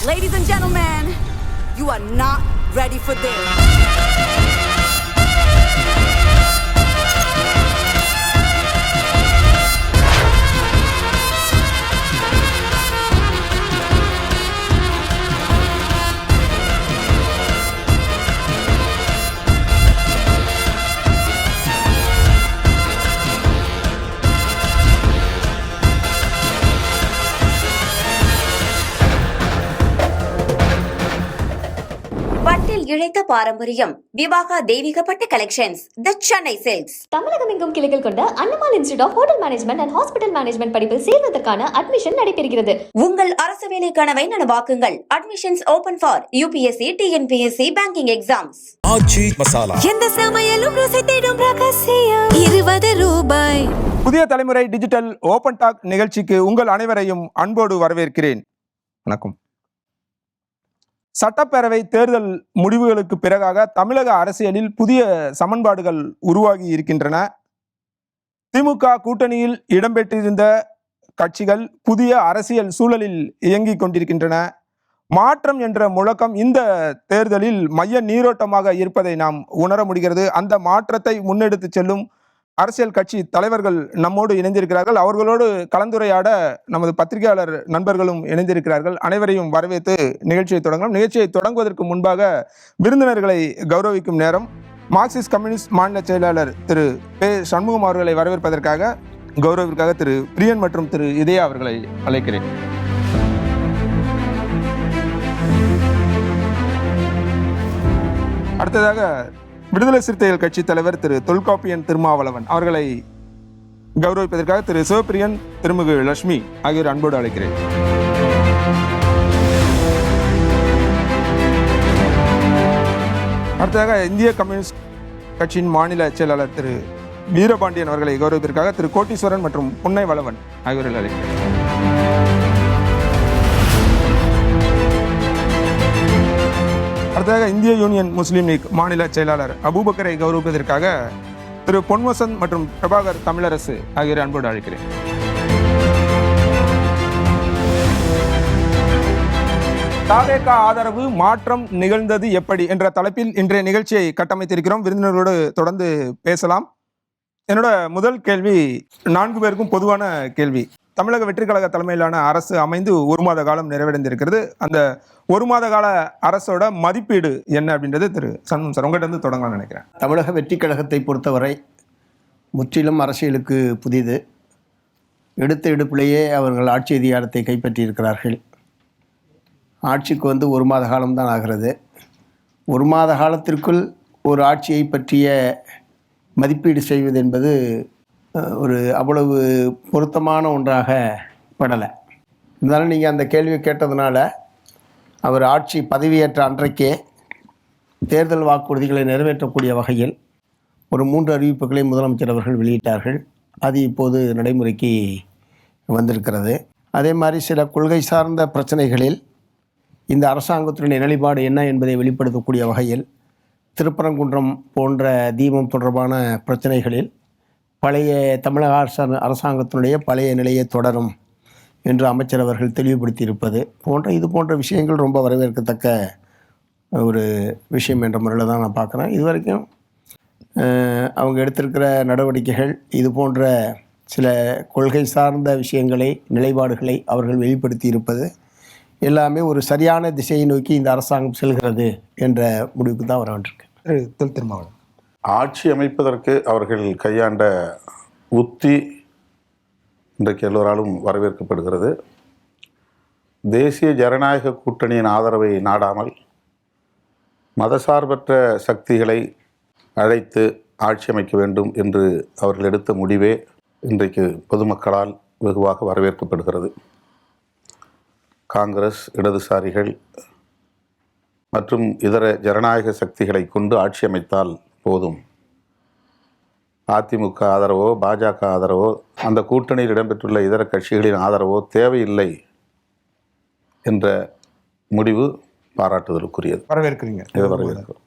Ladies and gentlemen, you are not ready for this. இழைத்த பாரம்பரியம் விவாகா தெய்வீகப்பட்ட collections the Chennai silks. Tamilagam எங்கும் கிளைகள் கொண்ட அண்ணமால் institute of hotel management and hospital management படிப்பில் சேர்வதற்கான அட்மிஷன் நடைபெறுகிறது. உங்கள் அரசு வேலை கனவை நனவாக்குங்கள். Admissions open for UPSC, TNPSC, banking exams. Aachi masala, எந்த சமையலும் ருசி தேடும் ரகசியம். 20 ரூபாய். புதிய தலைமுறை டிஜிட்டல் ஓபன் டாக் நிகழ்ச்சிக்கு உங்கள் அனைவரையும் அன்போடு வரவேற்கிறேன். வணக்கம். சட்டப்பேரவை தேர்தல் முடிவுகளுக்கு பிறகாக தமிழக அரசியலில் புதிய சமன்பாடுகள் உருவாகி இருக்கின்றன. திமுக கூட்டணியில் இடம்பெற்றிருந்த கட்சிகள் புதிய அரசியல் சூழலில் இயங்கிக் கொண்டிருக்கின்றன. மாற்றம் என்ற முழக்கம் இந்த தேர்தலில் மைய நீரோட்டமாக இருப்பதை நாம் உணர முடிகிறது. அந்த மாற்றத்தை முன்னெடுத்து செல்லும் அரசியல் கட்சி தலைவர்கள் நம்மோடு இணைந்திருக்கிறார்கள். அவர்களோடு கலந்துரையாட நமது பத்திரிகையாளர் நண்பர்களும் இணைந்திருக்கிறார்கள். அனைவரையும் வரவேற்று நிகழ்ச்சியை தொடங்கலாம். நிகழ்ச்சியை தொடங்குவதற்கு முன்பாக விருந்தினர்களை கௌரவிக்கும் நேரம். மார்க்சிஸ்ட் கம்யூனிஸ்ட் மாநில செயலாளர் திரு பே. சண்முகம் அவர்களை வரவேற்பதற்காக கௌரவிற்காக திரு பிரியன் மற்றும் திரு இதயா அவர்களை அழைக்கிறேன். அடுத்ததாக விடுதலை சிறுத்தைகள் கட்சி தலைவர் திரு தொல்காப்பியன் திருமாவளவன் அவர்களை கௌரவிப்பதற்காக திரு சிவபிரியன், திருமிகு லட்சுமி ஆகியோர் அன்போடு அழைக்கிறேன். அடுத்ததாக இந்திய கம்யூனிஸ்ட் கட்சியின் மாநில செயலாளர் திரு வீரபாண்டியன் அவர்களை கௌரவிப்பதற்காக திரு கோட்டீஸ்வரன் மற்றும் புன்னை வளவன் ஆகியோர்கள் அழைக்கிறேன். அடுத்ததாக இந்திய யூனியன் முஸ்லீம் லீக் மாநில செயலாளர் அபூபக்கரை கௌரவிப்பதற்காக திரு பொன்வசந்த் மற்றும் பிரபாகர் தமிழரசு ஆகியோரை அன்போடு அழைக்கிறேன். தாவேக ஆதரவு மாற்றம் நிகழ்ந்தது எப்படி என்ற தலைப்பில் இன்றைய நிகழ்ச்சியை கட்டமைத்திருக்கிறோம். விருந்தினர்களோடு தொடர்ந்து பேசலாம். என்னோட முதல் கேள்வி 4 பேருக்கும் பொதுவான கேள்வி. தமிழக வெற்றி கழக தலைமையிலான அரசு அமைந்து 1 மாத காலம் நிறைவடைந்திருக்கிறது. அந்த 1 மாத கால அரசோட மதிப்பீடு என்ன அப்படின்றது திரு சண்முகம் சார் உங்கள்கிட்ட இருந்து தொடங்கலாம்னு நினைக்கிறேன். தமிழக வெற்றி கழகத்தை பொறுத்தவரை முற்றிலும் அரசியலுக்கு புதிது. எடுத்த எடுப்பிலேயே அவர்கள் ஆட்சி அதிகாரத்தை கைப்பற்றியிருக்கிறார்கள். ஆட்சிக்கு வந்து 1 மாத காலம்தான் ஆகிறது. 1 மாத காலத்திற்குள் ஒரு ஆட்சியை பற்றிய மதிப்பீடு செய்வது என்பது ஒரு அவ்வளவு பொருத்தமான ஒன்றாக படலை. இருந்தாலும் நீங்கள் அந்த கேள்வியை கேட்டதுனால அவர் ஆட்சி பதவியேற்ற அன்றைக்கே தேர்தல் வாக்குறுதிகளை நிறைவேற்றக்கூடிய வகையில் ஒரு 3 அறிவிப்புகளை முதலமைச்சர் அவர்கள் வெளியிட்டார்கள். அது இப்போது நடைமுறைக்கு வந்திருக்கிறது. அதே மாதிரி சில கொள்கை சார்ந்த பிரச்சனைகளில் இந்த அரசாங்கத்தினுடைய நிலைப்பாடு என்ன என்பதை வெளிப்படுத்தக்கூடிய வகையில் திருப்பரங்குன்றம் போன்ற தீபம் தொடர்பான பிரச்சனைகளில் பழைய தமிழக அரசாங்கத்தினுடைய பழைய நிலையை தொடரும் என்று அமைச்சர் அவர்கள் தெளிவுபடுத்தியிருப்பது இது போன்ற விஷயங்கள் ரொம்ப வரவேற்கத்தக்க ஒரு விஷயம் என்ற முறையில் தான் நான் பார்க்குறேன். இது வரைக்கும் அவங்க எடுத்திருக்கிற நடவடிக்கைகள் இது போன்ற சில கொள்கை சார்ந்த விஷயங்களை, நிலைப்பாடுகளை அவர்கள் வெளிப்படுத்தி இருப்பது எல்லாமே ஒரு சரியான திசையை நோக்கி இந்த அரசாங்கம் செல்கிறது என்ற முடிவுக்கு தான் வர வேண்டியிருக்கு. திருமாவளவன், ஆட்சி அமைப்பதற்கு அவர்கள் கையாண்ட உத்தி இன்றைக்கு எல்லோராலும் வரவேற்கப்படுகிறது. தேசிய ஜனநாயக கூட்டணியின் ஆதரவை நாடாமல் மதசார்பற்ற சக்திகளை அழைத்து ஆட்சி அமைக்க வேண்டும் என்று அவர்கள் எடுத்த முடிவே இன்றைக்கு பொதுமக்களால் வெகுவாக வரவேற்கப்படுகிறது. காங்கிரஸ், இடதுசாரிகள் மற்றும் இதர ஜனநாயக சக்திகளை கொண்டு ஆட்சி அமைத்தால் போதும், அதிமுக ஆதரவோ பாஜக ஆதரவோ அந்த கூட்டணியில் இடம்பெற்றுள்ள இதர கட்சிகளின் ஆதரவோ தேவையில்லை என்ற முடிவு பாராட்டுதலுக்குரியது. வரவேற்கிறீங்க? இதை வரவேற்கிறோம்.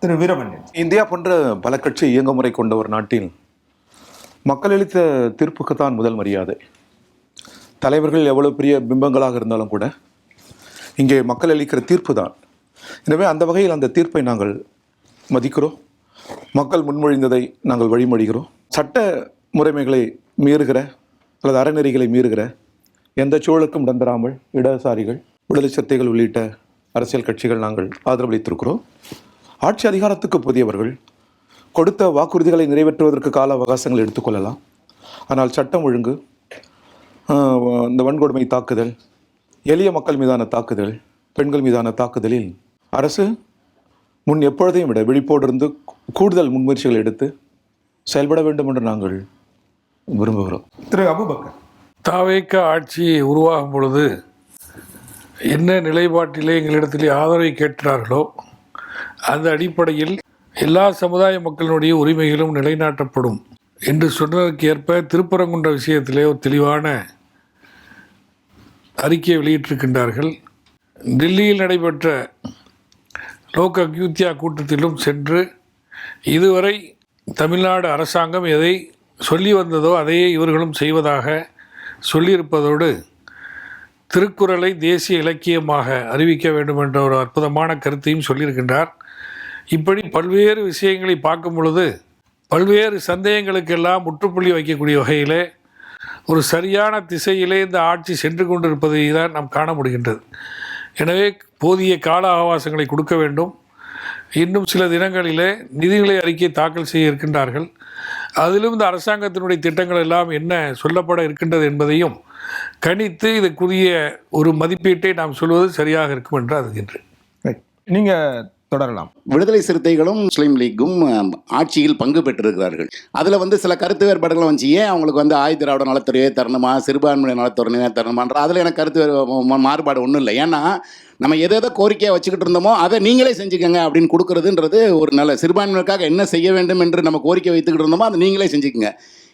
திரு வீரபாண்டியன், இந்தியா போன்ற பல கட்சி இயங்குமுறை கொண்ட ஒரு நாட்டில் மக்கள் அளித்த தீர்ப்புக்குத்தான் முதல் மரியாதை. தலைவர்கள் எவ்வளவு பெரிய பிம்பங்களாக இருந்தாலும் கூட இங்கே மக்கள் அளிக்கிற தீர்ப்பு தான். எனவே அந்த வகையில் அந்த தீர்ப்பை நாங்கள் மதிக்கிறோம். மக்கள் முன்மொழிந்ததை நாங்கள் வழிமொழிகிறோம். சட்ட முறைமைகளை மீறுகிற அல்லது அறநெறிகளை மீறுகிற எந்த சூழலுக்கும் இடம்பெறாமல் இடதுசாரிகள், விடுதலை சிறுத்தைகள் உள்ளிட்ட அரசியல் கட்சிகள் நாங்கள் ஆதரவளித்திருக்கிறோம். ஆட்சி அதிகாரத்துக்கு புதியவர்கள் கொடுத்த வாக்குறுதிகளை நிறைவேற்றுவதற்கு கால அவகாசங்கள் எடுத்துக்கொள்ளலாம். ஆனால் சட்டம் ஒழுங்கு, இந்த வன்கொடுமை தாக்குதல், எளிய மக்கள் மீதான தாக்குதல், பெண்கள் மீதான தாக்குதலில் அரசு முன் எப்பொழுதையும் விட விழிப்போடு இருந்து கூடுதல் முன்முயற்சிகளை எடுத்து செயல்பட வேண்டும் என்று நாங்கள் விரும்புகிறோம். திரு அபூபக்கர், தாவேக ஆட்சி உருவாகும் பொழுது என்ன நிலைப்பாட்டிலே எங்களிடத்திலே ஆதரவை கேட்கிறார்களோ அந்த அடிப்படையில் எல்லா சமுதாய மக்களினுடைய உரிமைகளும் நிலைநாட்டப்படும் என்று சொன்னதற்கு ஏற்ப திருப்பரங்குன்ற விஷயத்திலே ஒரு தெளிவான அறிக்கையை வெளியிட்டிருக்கின்றார்கள். டெல்லியில் நடைபெற்ற லோக் அக்யூத்தியா கூட்டத்திலும் சென்று இதுவரை தமிழ்நாடு அரசாங்கம் எதை சொல்லி வந்ததோ அதையே இவர்களும் செய்வதாக சொல்லியிருப்பதோடு திருக்குறளை தேசிய இலக்கியமாக அறிவிக்க வேண்டும் என்ற ஒரு அற்புதமான கருத்தையும் சொல்லியிருக்கின்றார். இப்படி பல்வேறு விஷயங்களை பார்க்கும் பொழுது பல்வேறு சந்தேகங்களுக்கெல்லாம் முற்றுப்புள்ளி வைக்கக்கூடிய வகையிலே ஒரு சரியான திசையிலே இந்த ஆட்சி சென்று கொண்டிருப்பதை தான் நாம் காண முடிகின்றது. எனவே போதிய கால அவகாசங்களை கொடுக்க வேண்டும். இன்னும் சில தினங்களிலே நிதிநிலை அறிக்கை தாக்கல் செய்ய இருக்கின்றார்கள். அதிலும் இந்த அரசாங்கத்தினுடைய திட்டங்கள் எல்லாம் என்ன சொல்லப்பட இருக்கின்றது என்பதையும் கணித்து இதுக்குரிய ஒரு மதிப்பீட்டை நாம் சொல்வது சரியாக இருக்கும் என்று அதுகின்றேன். நீங்கள் தொடரலாம். விடுதலை சிறுத்தைகளும் முஸ்லீம் லீக்கும் ஆட்சியில் பங்கு பெற்றிருக்கிறார்கள். அதில் சில கருத்து வேறுபாடுகளும் வந்துச்சு. ஏன் அவங்களுக்கு ஆதி திராவிட நலத்துறையே தரணுமா, சிறுபான்மையினர் நலத்துறையே தரணுமான்ற அதில் எனக்கு கருத்து மாறுபாடு ஒன்றும் இல்லை. ஏன்னா நம்ம எதை கோரிக்கையை வச்சுக்கிட்டு இருந்தோமோ அதை நீங்களே செஞ்சுக்கோங்க அப்படின்னு கொடுக்குறதுன்றது ஒரு நல்ல சிறுபான்மையினருக்காக என்ன செய்ய வேண்டும் என்று நம்ம கோரிக்கை வைத்துக்கிட்டு இருந்தோமோ அதை நீங்களே செஞ்சுக்கோங்க.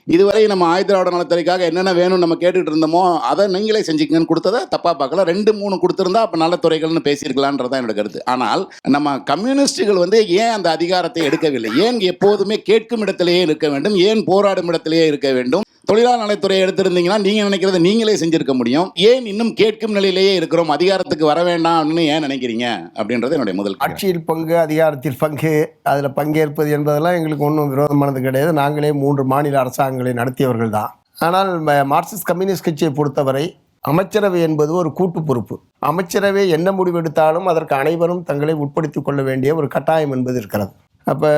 இதுவரை நம்ம ஆதி திராவிட நலத்துறைக்காக என்னென்ன வேணும்னு நம்ம கேட்டுட்டு இருந்தோமோ அதை நீங்களே செஞ்சுக்கங்கன்னு கொடுத்ததை தப்பாக பார்க்கல. 2-3 கொடுத்துருந்தா அப்போ நல்ல துறைகள்னு பேசியிருக்கலான்றதான் என்னோட கருத்து. ஆனால் நம்ம கம்யூனிஸ்டுகள் ஏன் அந்த அதிகாரத்தை எடுக்கவில்லை? ஏன் எப்போதுமே கேட்கும் இடத்திலேயே இருக்க வேண்டும்? ஏன் போராடும் இடத்திலேயே இருக்க வேண்டும்? தொழிலாளர் நலத்துறையை எடுத்திருந்தீங்கன்னா நீங்கள் நினைக்கிறத நீங்களே செஞ்சுருக்க முடியும். ஏன் இன்னும் கேட்கும் நிலையிலேயே இருக்கிறோம்? அதிகாரத்துக்கு வர வேண்டாம்னு ஏன் நினைக்கிறீங்க அப்படின்றது என்னுடைய முதல். ஆட்சியில் பங்கு, அதிகாரத்தில் பங்கு, அதில் பங்கேற்பது என்பதெல்லாம் எங்களுக்கு ஒன்றும் விரோதமானது கிடையாது. நாங்களே 3 மாநில அரசாங்கங்களை நடத்தியவர்கள் தான். ஆனால் மார்க்சிஸ்ட் கம்யூனிஸ்ட் கட்சியை பொறுத்தவரை அமைச்சரவை என்பது ஒரு கூட்டு பொறுப்பு. அமைச்சரவை என்ன முடிவெடுத்தாலும் அதற்கு அனைவரும் தங்களை உட்படுத்திக் கொள்ள வேண்டிய ஒரு கட்டாயம் என்பது இருக்கிறது. அப்போ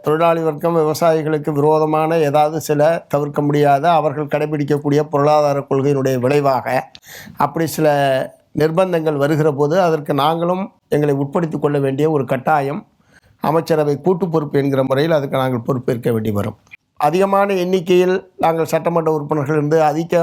தொழிலாளி வர்க்கம், விவசாயிகளுக்கு விரோதமான ஏதாவது சில தவிர்க்க முடியாத அவர்கள் கடைபிடிக்கக்கூடிய பொருளாதார கொள்கையினுடைய விளைவாக அப்படி சில நிர்பந்தங்கள் வருகிற போது அதற்கு நாங்களும் எங்களை உட்படுத்திக் கொள்ள வேண்டிய ஒரு கட்டாயம் அமைச்சரவை கூட்டு பொறுப்பு என்கிற முறையில் அதுக்கு நாங்கள் பொறுப்பேற்க வேண்டி வரும். அதிகமான எண்ணிக்கையில் நாங்கள் சட்டமன்ற உறுப்பினர்கள் இருந்து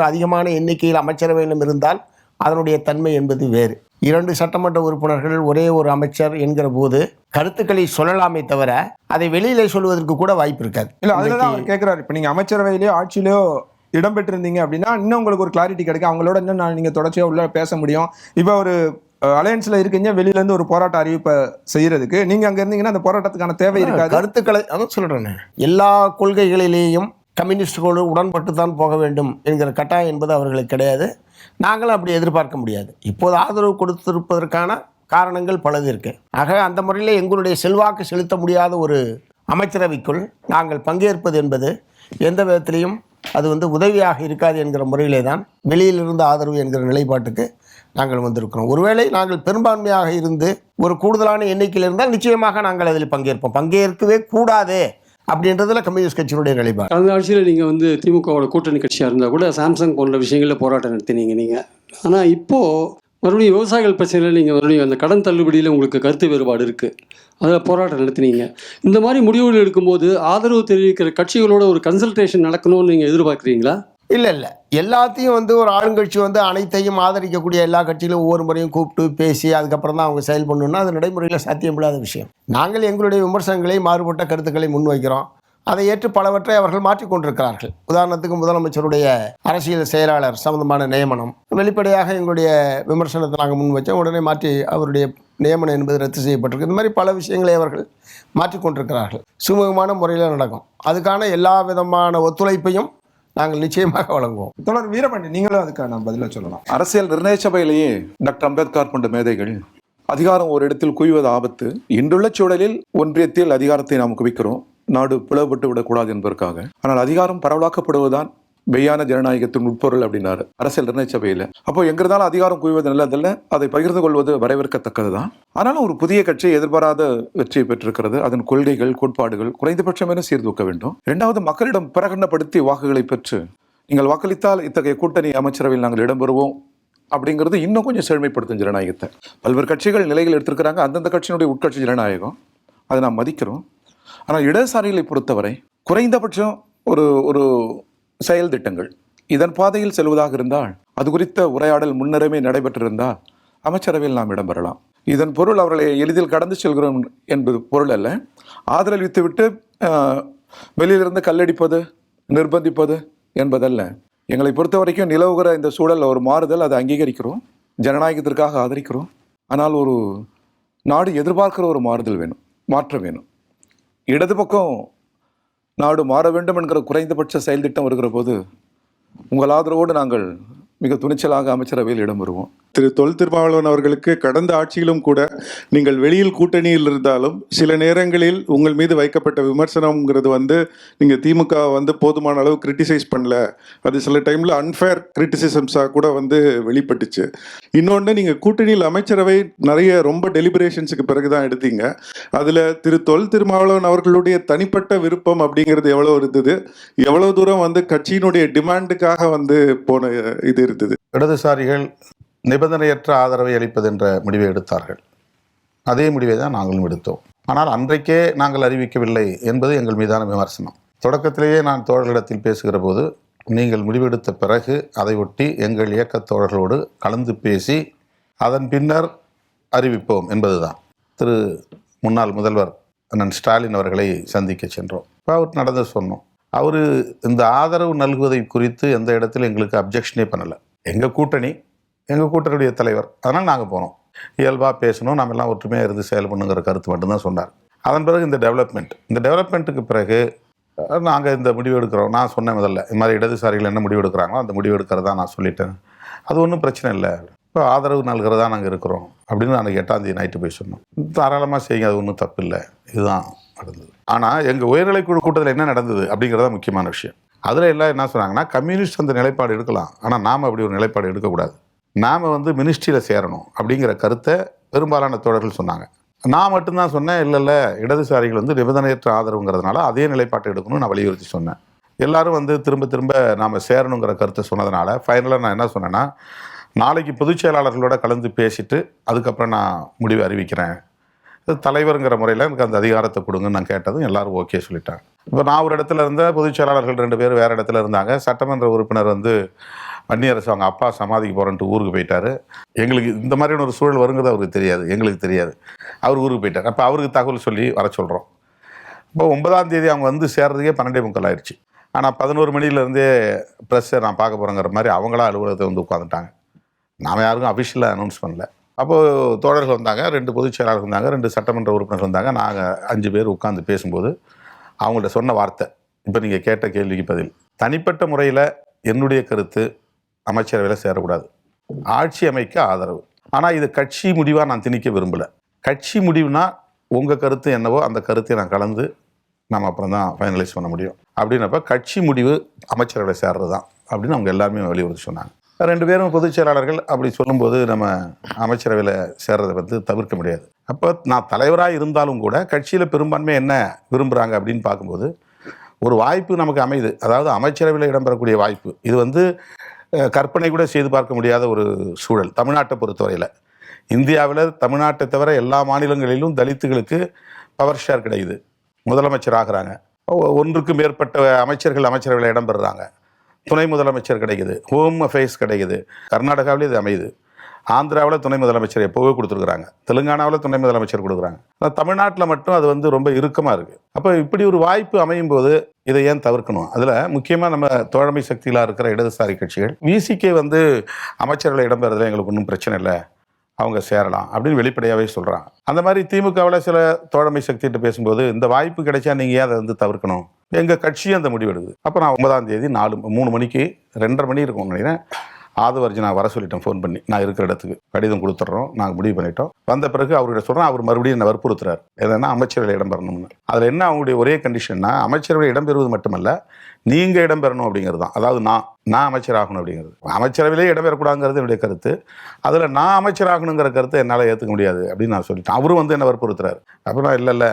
அதிகமான எண்ணிக்கையில் அமைச்சரவையிலும் இருந்தால் அதனுடைய தன்மை என்பது வேறு. 2 சட்டமன்ற உறுப்பினர்கள் ஒரே ஒரு அமைச்சர் என்கிற போது கருத்துக்களை சொல்லலாமே தவிர அதை வெளியிலே சொல்வதற்கு கூட வாய்ப்பு இருக்காது. இல்லை, அதில் தான் அவர் கேட்குறாரு. இப்போ நீங்கள் அமைச்சரவையிலேயோ ஆட்சியிலையோ இடம்பெற்றிருந்தீங்க அப்படின்னா இன்னும் உங்களுக்கு ஒரு கிளாரிட்டி கிடைக்கும். அவங்களோட இன்னும் நீங்கள் தொடர்ச்சியாக உள்ள பேச முடியும். இப்போ ஒரு அலையன்ஸில் இருக்கீங்க, வெளியிலேருந்து ஒரு போராட்ட அறிவிப்பை செய்கிறதுக்கு நீங்கள் அங்கே இருந்தீங்கன்னா அந்த போராட்டத்துக்கான தேவை இருக்காது. கருத்துக்களை அதான் சொல்கிறேன். எல்லா கொள்கைகளிலேயும் கம்யூனிஸ்டுகளோடு உடன்பட்டு தான் போக வேண்டும் என்கிற கட்டாயம் என்பது அவர்களுக்கு கிடையாது. நாங்களும் அப்படி எதிர்பார்க்க முடியாது. இப்போது ஆதரவு கொடுத்திருப்பதற்கான காரணங்கள் பலது இருக்கு. ஆக அந்த முறையில் எங்களுடைய செல்வாக்கு செலுத்த முடியாத ஒரு அமைச்சரவைக்குள் நாங்கள் பங்கேற்பது என்பது எந்த விதத்திலையும் அது உதவியாக இருக்காது என்கிற முறையிலே தான் வெளியிலிருந்து ஆதரவு என்கிற நிலைப்பாட்டுக்கு நாங்கள் வந்திருக்கிறோம். ஒருவேளை நாங்கள் பெரும்பான்மையாக இருந்து ஒரு கூடுதலான எண்ணிக்கையில் இருந்தால் நிச்சயமாக நாங்கள் அதில் பங்கேற்போம். பங்கேற்கவே கூடாது அப்படின்றதுல கம்யூனிஸ்ட் கட்சியினுடைய நிலைப்பாடு. அந்த ஆட்சியில் நீங்கள் திமுகவோட கூட்டணி கட்சியாக இருந்தால் கூட சாம்சங் போன்ற விஷயங்களில் போராட்டம் நடத்தினீங்க நீங்கள். ஆனால் இப்போது மறுபடியும் விவசாயிகள் பிரச்சனையில் நீங்கள் மறுபடியும் அந்த கடன் தள்ளுபடியில் உங்களுக்கு கருத்து வேறுபாடு இருக்குது, அதில் போராட்டம் நடத்தினீங்க. இந்த மாதிரி முடிவுகள் எடுக்கும்போது ஆதரவு தெரிவிக்கிற கட்சிகளோட ஒரு கன்சல்டேஷன் நடக்கணும்னு நீங்கள் எதிர்பார்க்குறீங்களா? இல்லை, எல்லாத்தையும் ஒரு ஆளுங்கட்சி அனைத்தையும் ஆதரிக்கக்கூடிய எல்லா கட்சியிலும் ஒவ்வொரு முறையும் கூப்பிட்டு பேசி அதுக்கப்புறம் தான் அவங்க செயல் பண்ணணும்னா அது நடைமுறையில் சாத்தியமில்லாத விஷயம். நாங்கள் எங்களுடைய விமர்சனங்களை, மாறுபட்ட கருத்துக்களை முன்வைக்கிறோம். அதை ஏற்று பலவற்றை அவர்கள் மாற்றிக்கொண்டிருக்கிறார்கள். உதாரணத்துக்கு முதலமைச்சருடைய அரசியல் செயலாளர் சம்பந்தமான நியமனம் வெளிப்படையாக எங்களுடைய விமர்சனத்தை நாங்கள் முன் வச்சோம். உடனே மாற்றி அவருடைய நியமனம் என்பது ரத்து செய்யப்பட்டிருக்கு. இந்த மாதிரி பல விஷயங்களை அவர்கள் மாற்றிக்கொண்டிருக்கிறார்கள். சுமூகமான முறையில் நடக்கும். அதுக்கான எல்லா விதமான ஒத்துழைப்பையும் நாங்கள் நிச்சயமாக வழங்குவோம். தொடர் வீரபாண்டி, நீங்களும் அதுக்கான பதிலை சொல்லலாம். அரசியல் நிர்ணய சபையிலேயே டாக்டர் அம்பேத்கர் போன்ற மேதைகள் அதிகாரம் ஒரு இடத்தில் குவிவது ஆபத்து, இன்றுள்ள சூழலில் ஒன்றியத்தில் அதிகாரத்தை நாம் குவிக்கிறோம், நாடு பிளவுபட்டு விடக்கூடாது என்பதற்காக. ஆனால் அதிகாரம் பரவலாக்கப்படுவதுதான் மெய்யான ஜனநாயகத்தின் உட்பொருள் அப்படின்னாரு அரசியல் நிர்ணய சபையில். அப்போ எங்க இருந்தாலும் அதிகாரம் குவிவது நல்லதில்லை, அதை பகிர்ந்து கொள்வது வரவேற்கத்தக்கதுதான். ஆனாலும் ஒரு புதிய கட்சி எதிர்பாராத வெற்றியை பெற்றிருக்கிறது. அதன் கொள்கைகள், கோட்பாடுகள் குறைந்தபட்சம் என சீர்தூக்க வேண்டும். இரண்டாவது, மக்களிடம் பிரகடனப்படுத்தி வாக்குகளை பெற்று நீங்கள் வாக்களித்தால் இத்தகைய கூட்டணி அமைச்சரவையில் நாங்கள் இடம்பெறுவோம் அப்படிங்கிறது இன்னும் கொஞ்சம் செழுமைப்படுத்தும் ஜனநாயகத்தை. பல்வேறு கட்சிகள் நிலைகள் எடுத்திருக்கிறாங்க, அந்தந்த கட்சியினுடைய உட்கட்சி ஜனநாயகம், அதை நாம் மதிக்கிறோம். ஆனால் இடதுசாரிகளை பொறுத்தவரை குறைந்தபட்சம் ஒரு செயல் திட்டங்கள் இதன் பாதையில் செல்வதாக இருந்தால், அது குறித்த உரையாடல் முன்னரமே நடைபெற்றிருந்தால் அமைச்சரவையில் நாம் இடம்பெறலாம். இதன் பொருள் அவர்களை எளிதில் கடந்து செல்கிறோம் என்பது பொருள் அல்ல. ஆதரவித்துவிட்டு வெளியிலிருந்து கல்லடிப்பது, நிர்பந்திப்பது என்பதல்ல. எங்களை பொறுத்த வரைக்கும் நிலவுகிற இந்த சூழல் ஒரு மாறுதல், அதை அங்கீகரிக்கிறோம், ஜனநாயகத்திற்காக ஆதரிக்கிறோம். ஆனால் ஒரு நாடு எதிர்பார்க்கிற ஒரு மாறுதல் வேணும், மாற்றம் வேணும். இடது பக்கம் நாடு மாற வேண்டும் என்கிற குறைந்தபட்ச செயல் திட்டம் வருகிற போது உங்கள் ஆதரவோடு நாங்கள் மிக துணிச்சலாக அமைச்சரவையில் இடம் வருவோம். திரு தொல் திருமாவளவன் அவர்களுக்கு கடந்த ஆட்சியிலும் கூட நீங்கள் வெளியில் கூட்டணியில் இருந்தாலும் சில நேரங்களில் உங்கள் மீது வைக்கப்பட்ட விமர்சனம்ங்கிறது நீங்கள் திமுக போதுமான அளவு கிரிட்டிசைஸ் பண்ணல, அது சில டைமில் அன்ஃபேர் கிரிட்டிசிசம்ஸாக கூட வெளிப்பட்டுச்சு. இன்னொன்று, நீங்கள் கூட்டணியில் அமைச்சரவை நிறைய ரொம்ப டெலிபரேஷன்ஸுக்கு பிறகு தான் எடுத்தீங்க. அதில் திரு தொல் திருமாவளவன் அவர்களுடைய தனிப்பட்ட விருப்பம் அப்படிங்கிறது எவ்வளோ இருந்தது, எவ்வளோ தூரம் கட்சியினுடைய டிமாண்டுக்காக போன இது இருந்தது? இடதுசாரிகள் நிபந்தனையற்ற ஆதரவை அளிப்பது என்ற முடிவை எடுத்தார்கள். அதே முடிவை தான் நாங்களும் எடுத்தோம். ஆனால் அன்றைக்கே நாங்கள் அறிவிக்கவில்லை என்பது எங்கள் மீதான விமர்சனம். தொடக்கத்திலேயே நான் தோழர்களிடத்தில் பேசுகிற போது, நீங்கள் முடிவெடுத்த பிறகு அதை ஒட்டி எங்கள் இயக்கத் தோழர்களோடு கலந்து பேசி அதன் பின்னர் அறிவிப்போம் என்பதுதான். திரு முன்னாள் முதல்வர் அண்ணன் ஸ்டாலின் அவர்களை சந்திக்க சென்றோம். அவர் நடந்து சொன்னோம். அவர் இந்த ஆதரவு நல்குவதை குறித்து எந்த இடத்துல எங்களுக்கு அப்ஜெக்ஷனே பண்ணலை. எங்கள் கூட்டணியுடைய தலைவர், அதனால் நாங்கள் போனோம். இயல்பாக பேசணும், நம்ம எல்லாம் ஒற்றுமையாக இருந்து செயல் பண்ணுங்கிற கருத்து மட்டும்தான் சொன்னார். அதன் பிறகு இந்த டெவலப்மெண்ட்டுக்கு பிறகு நாங்கள் இந்த முடிவு எடுக்கிறோம். நான் சொன்னேன் முதல்ல, இது மாதிரி இடதுசாரிகள் என்ன முடிவு எடுக்கிறாங்களோ அந்த முடிவு எடுக்கிறதா நான் சொல்லிட்டேன். அது ஒன்றும் பிரச்சனை இல்லை, இப்போ ஆதரவு நல்கிறதா நாங்கள் இருக்கிறோம் அப்படின்னு அன்றைக்கி 8ஆம் தேதி நைட்டு போய் சொன்னோம். தாராளமாக செய்யுங்க, அது ஒன்றும் தப்பு இல்லை. இதுதான் நடந்தது. ஆனால் எங்கள் உயர்நிலைக்குழு கூட்டத்தில் என்ன நடந்தது அப்படிங்கிறதா முக்கியமான விஷயம். அதில் எல்லாம் என்ன சொன்னாங்கன்னா, கம்யூனிஸ்ட் அந்த நிலைப்பாடு எடுக்கலாம், ஆனால் நாம் அப்படி ஒரு நிலைப்பாடு எடுக்கக்கூடாது, நாம் மினிஸ்ட்ரியில் சேரணும் அப்படிங்கிற கருத்தை பெரும்பாலான தோழர்கள் சொன்னாங்க. நான் மட்டும்தான் சொன்னேன், இல்லை இடதுசாரிகள் நிபந்தனையற்ற ஆதரவுங்கிறதுனால அதே நிலைப்பாட்டை எடுக்கணும்னு நான் வலியுறுத்தி சொன்னேன். எல்லாரும் திரும்ப நாம் சேரணுங்கிற கருத்தை சொன்னதுனால ஃபைனலாக நான் என்ன சொன்னேன்னா, நாளைக்கு பொதுச் செயலாளர்களோட கலந்து பேசிட்டு அதுக்கப்புறம் நான் முடிவு அறிவிக்கிறேன், தலைவருங்கிற முறையில் எனக்கு அந்த அதிகாரத்தை கொடுங்கன்னு நான் கேட்டதும் எல்லாரும் ஓகே சொல்லிட்டாங்க. இப்போ நான் ஒரு இடத்துல இருந்தேன், பொதுச் செயலாளர்கள் 2 பேர் வேறு இடத்துல இருந்தாங்க. சட்டமன்ற உறுப்பினர் வன்னியரசு அவங்க அப்பா சமாதிக்கு போகிறேன்ட்டு ஊருக்கு போயிட்டார். எங்களுக்கு இந்த மாதிரியான ஒரு சூழல் வருங்கிறது அவருக்கு தெரியாது, எங்களுக்கு தெரியாது. அவர் ஊருக்கு போயிட்டார். அப்போ அவருக்கு தகவல் சொல்லி வர சொல்கிறோம். இப்போ 9ஆம் தேதி அவங்க சேர்றதுக்கே 12:45 ஆயிடுச்சு. ஆனால் 11 மணிலேருந்தே ப்ரெஸ்ஸை நான் பார்க்க போகிறேங்கிற மாதிரி அவங்களா அலுவலகத்தை உட்காந்துட்டாங்க. நாம் யாருக்கும் அஃபிஷியலாக அனௌன்ஸ் பண்ணல. அப்போது தோழர்கள் வந்தாங்க, 2 பொதுச் செயலாளர்கள் வந்தாங்க, 2 சட்டமன்ற உறுப்பினர்கள் வந்தாங்க. நாங்கள் 5 பேர் உட்காந்து பேசும்போது அவங்கள்ட்ட சொன்ன வார்த்தை, இப்போ நீங்கள் கேட்ட கேள்விக்கு பதில். தனிப்பட்ட முறையில் என்னுடைய கருத்து அமைச்சரவையில் சேரக்கூடாது, ஆட்சி அமைக்க ஆதரவு. ஆனால் இது கட்சி முடிவாக நான் திணிக்க விரும்பலை. கட்சி முடிவுனா உங்கள் கருத்து என்னவோ அந்த கருத்தை நான் கலந்து நம்ம அப்புறம் தான் ஃபைனலைஸ் பண்ண முடியும். அப்படின்னப்ப கட்சி முடிவு அமைச்சரவையில் சேர்றது தான் அப்படின்னு அவங்க எல்லாருமே வலியுறுத்தி சொன்னாங்க. 2 பேரும் பொதுச் செயலாளர்கள் அப்படி சொல்லும்போது நம்ம அமைச்சரவையில் சேர்றதை தவிர்க்க முடியாது. அப்போ நான் தலைவராக இருந்தாலும் கூட கட்சியில் பெரும்பான்மை என்ன விரும்புகிறாங்க அப்படின்னு பார்க்கும்போது ஒரு வாய்ப்பு நமக்கு அமையுது. அதாவது அமைச்சரவையில் இடம்பெறக்கூடிய வாய்ப்பு, இது கற்பனை கூட செய்து பார்க்க முடியாத ஒரு சூழல். தமிழ்நாட்டை பொறுத்தவரையில் இந்தியாவில் தமிழ்நாட்டை தவிர எல்லா மாநிலங்களிலும் தலித்துகளுக்கு பவர் ஷேர் கிடைக்குது, முதலமைச்சர் ஆகிறாங்க, 1க்கு மேற்பட்ட அமைச்சர்கள் அமைச்சரவையில் இடம்பெறுறாங்க, துணை முதலமைச்சர் கிடைக்குது, ஹோம் அஃபேர்ஸ் கிடைக்குது. கர்நாடகாவிலே இது அமையுது. ஆந்திராவில் துணை முதலமைச்சர் எப்போவே கொடுத்துருக்குறாங்க, தெலுங்கானாவில் துணை முதலமைச்சர் கொடுக்குறாங்க. தமிழ்நாட்டில் மட்டும் அது ரொம்ப இறுக்கமாக இருக்குது. அப்போ இப்படி ஒரு வாய்ப்பு அமையும் போது இதை ஏன் தவிர்க்கணும்? அதில் முக்கியமாக நம்ம தோழமை சக்தியிலாக இருக்கிற இடதுசாரி கட்சிகள் விசிகே அமைச்சர்களை இடம்பெறதில் எங்களுக்கு ஒன்றும் பிரச்சனை இல்லை, அவங்க சேரலாம் அப்படின்னு வெளிப்படையாகவே சொல்கிறாங்க. அந்த மாதிரி திமுகவில் சில தோழமை சக்திகிட்ட பேசும்போது இந்த வாய்ப்பு கிடைச்சா நீங்கள் ஏன் அதை தவிர்க்கணும் எங்கள் கட்சியும் அந்த முடிவு எடுக்குது. அப்போ நான் 9ஆம் தேதி 3 மணிக்கு 2:30 மணி இருக்கும்னு நினைக்கிறேன், ஆதவர்ஜி நான் வர சொல்லிட்டேன் ஃபோன் பண்ணி. நான் இருக்கிற இடத்துக்கு கடிதம் கொடுத்துட்றோம், நாங்கள் முடிவு பண்ணிட்டோம். வந்த பிறகு அவர்கிட்ட சொல்கிறேன், அவர் மறுபடியும் என்ன வற்புறுத்துறாரு, எதனா அமைச்சரவையில் இடம்பெறணும்னு. அதில் என்ன அவங்களுடைய ஒரே கண்டிஷன்னா, அமைச்சரவையில் இடம்பெறுவது மட்டுமல்ல, நீங்கள் இடம்பெறணும் அப்படிங்கிறது தான். அதாவது நான் அமைச்சராகணும் அப்படிங்கிறது. அமைச்சரவையிலே இடம்பெறக்கூடாதுங்கிறது என்னுடைய கருத்து. அதில் நான் அமைச்சராகணுங்கிற கருத்தை என்னால் ஏற்றுக்க முடியாது அப்படின்னு நான் சொல்லிட்டேன். அவரும் வந்து என்ன வற்புறுத்துறாரு. அப்புறம் இல்லை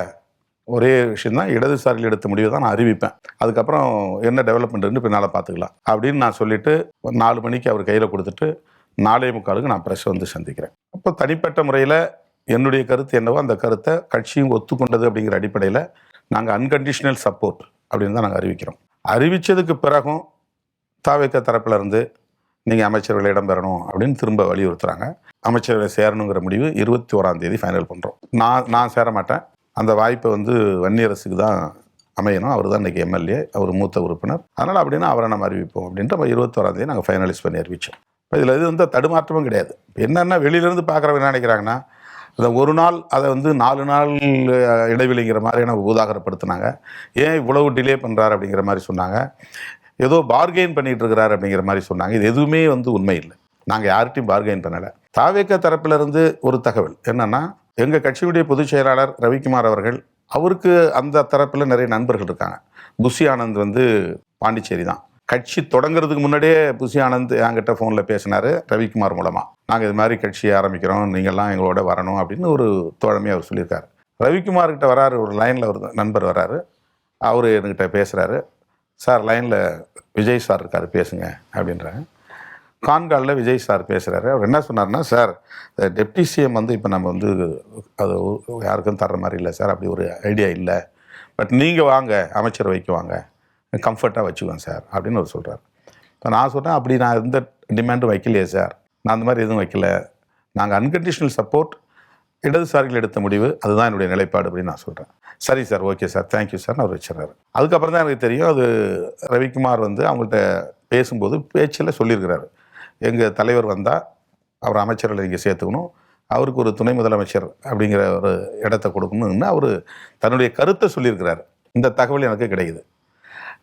ஒரே விஷயம் தான், இடதுசாரிகள் எடுத்த முடிவை தான் நான் அறிவிப்பேன், அதுக்கப்புறம் என்ன டெவலப்மெண்ட்னு பின்னால் பார்த்துக்கலாம் அப்படின்னு நான் சொல்லிவிட்டு 4 மணிக்கு அவர் கையில் கொடுத்துட்டு 4:45 நான் ப்ரெஸ் வந்து சந்திக்கிறேன். அப்போ தனிப்பட்ட முறையில் என்னுடைய கருத்து என்னவோ அந்த கருத்தை கட்சியும் ஒத்துக்கொண்டது அப்படிங்கிற அடிப்படையில் நாங்கள் அன்கண்டிஷனல் சப்போர்ட் அப்படின்னு தான் நாங்கள் அறிவிக்கிறோம். அறிவித்ததுக்கு பிறகும் தாவேக தரப்பில் இருந்து நீங்கள் அமைச்சரவையில் இடம்பெறணும் அப்படின்னு திரும்ப வலியுறுத்துகிறாங்க. அமைச்சரவையில் சேரணுங்கிற முடிவு 21ஆம் தேதி ஃபைனல் பண்ணுறோம். நான் சேர மாட்டேன், அந்த வாய்ப்பை வந்து வன்னியரசுக்கு தான் அமையணும், அவர் தான் இன்றைக்கி எம்எல்ஏ, அவர் மூத்த உறுப்பினர், அதனால் அப்படின்னா அவரை நம்ம அறிவிப்போம் அப்படின்ட்டு நம்ம 21ஆம் தேதி நாங்கள் ஃபைனலைஸ் பண்ணி அறிவித்தோம். இப்போ இதில் இது வந்து தடுமாற்றமும் கிடையாது. என்னென்னா வெளியிலேருந்து பார்க்குறவங்க என்ன நினைக்கிறாங்கன்னா, அந்த ஒரு நாள் அதை வந்து 4 நாள் இடைவெளிங்கிற மாதிரியான உதாகரப்படுத்தினாங்க. ஏன் இவ்வளவு டிலே பண்ணுறாரு அப்படிங்கிற மாதிரி சொன்னாங்க. ஏதோ பார்கெயின் பண்ணிகிட்டு இருக்கிறாரு அப்படிங்கிற மாதிரி சொன்னாங்க. இது எதுவுமே வந்து உண்மை இல்லை. நாங்கள் யார்கிட்டையும் பார்கெயின் பண்ணலை. தாவேக தரப்பிலிருந்து ஒரு தகவல் என்னென்னா, எங்கள் கட்சியுடைய பொதுச் செயலாளர் ரவிக்குமார் அவர்கள், அவருக்கு அந்த தரப்பில் நிறைய நண்பர்கள் இருக்காங்க. புஷி ஆனந்த் வந்து பாண்டிச்சேரி தான். கட்சி தொடங்குறதுக்கு முன்னாடியே புஷி ஆனந்த் என்கிட்ட ஃபோனில் பேசினார் ரவிக்குமார் மூலமாக. நாங்கள் இது மாதிரி கட்சியை ஆரம்பிக்கிறோம், நீங்கள்லாம் எங்களோட வரணும் அப்படின்னு ஒரு தோழமையாக அவர் சொல்லியிருக்காரு. ரவிக்குமார்கிட்ட வராரு, ஒரு லைனில் ஒரு நண்பர் வராரு, அவர் என்கிட்ட பேசுகிறாரு, சார் லைனில் விஜய் சார் இருக்கார் பேசுங்க அப்படின்றாங்க. கான்காலில் விஜய் சார் பேசுகிறாரு. அவர் என்ன சொன்னார்னா, சார் டெப்டி சிஎம் வந்து இப்போ நம்ம வந்து அது யாருக்கும் தர்ற மாதிரி இல்லை சார், அப்படி ஒரு ஐடியா இல்லை, பட் நீங்கள் வாங்க அமைச்சரவைக்கு வாங்க, கம்ஃபர்ட்டாக வச்சுக்கோங்க சார் அப்படின்னு அவர் சொல்கிறார். இப்போ நான் சொன்னேன், அப்படி நான் எந்த டிமாண்டும் வைக்கலையே சார், நான் அந்த மாதிரி எதுவும் வைக்கல, நாங்கள் அன்கண்டிஷனல் சப்போர்ட், இடதுசாரிகள் எடுத்த முடிவு, அதுதான் என்னுடைய நிலைப்பாடு அப்படின்னு நான் சொல்கிறேன். சரி சார், ஓகே சார், தேங்க்யூ சார்னு அவர் வச்சிடறாரு. அதுக்கப்புறம் தான் எனக்கு தெரியும், அது ரவிக்குமார் வந்து அவங்கள்ட்ட பேசும்போது பேச்சில் சொல்லியிருக்கிறாரு, எங்கள் தலைவர் வந்தால் அவர் அமைச்சர்களை இங்கே சேர்த்துக்கணும், அவருக்கு ஒரு துணை முதலமைச்சர் அப்படிங்கிற ஒரு இடத்த கொடுக்கணும்னு அவர் தன்னுடைய கருத்தை சொல்லியிருக்கிறார். இந்த தகவல் எனக்கு கிடைக்குது.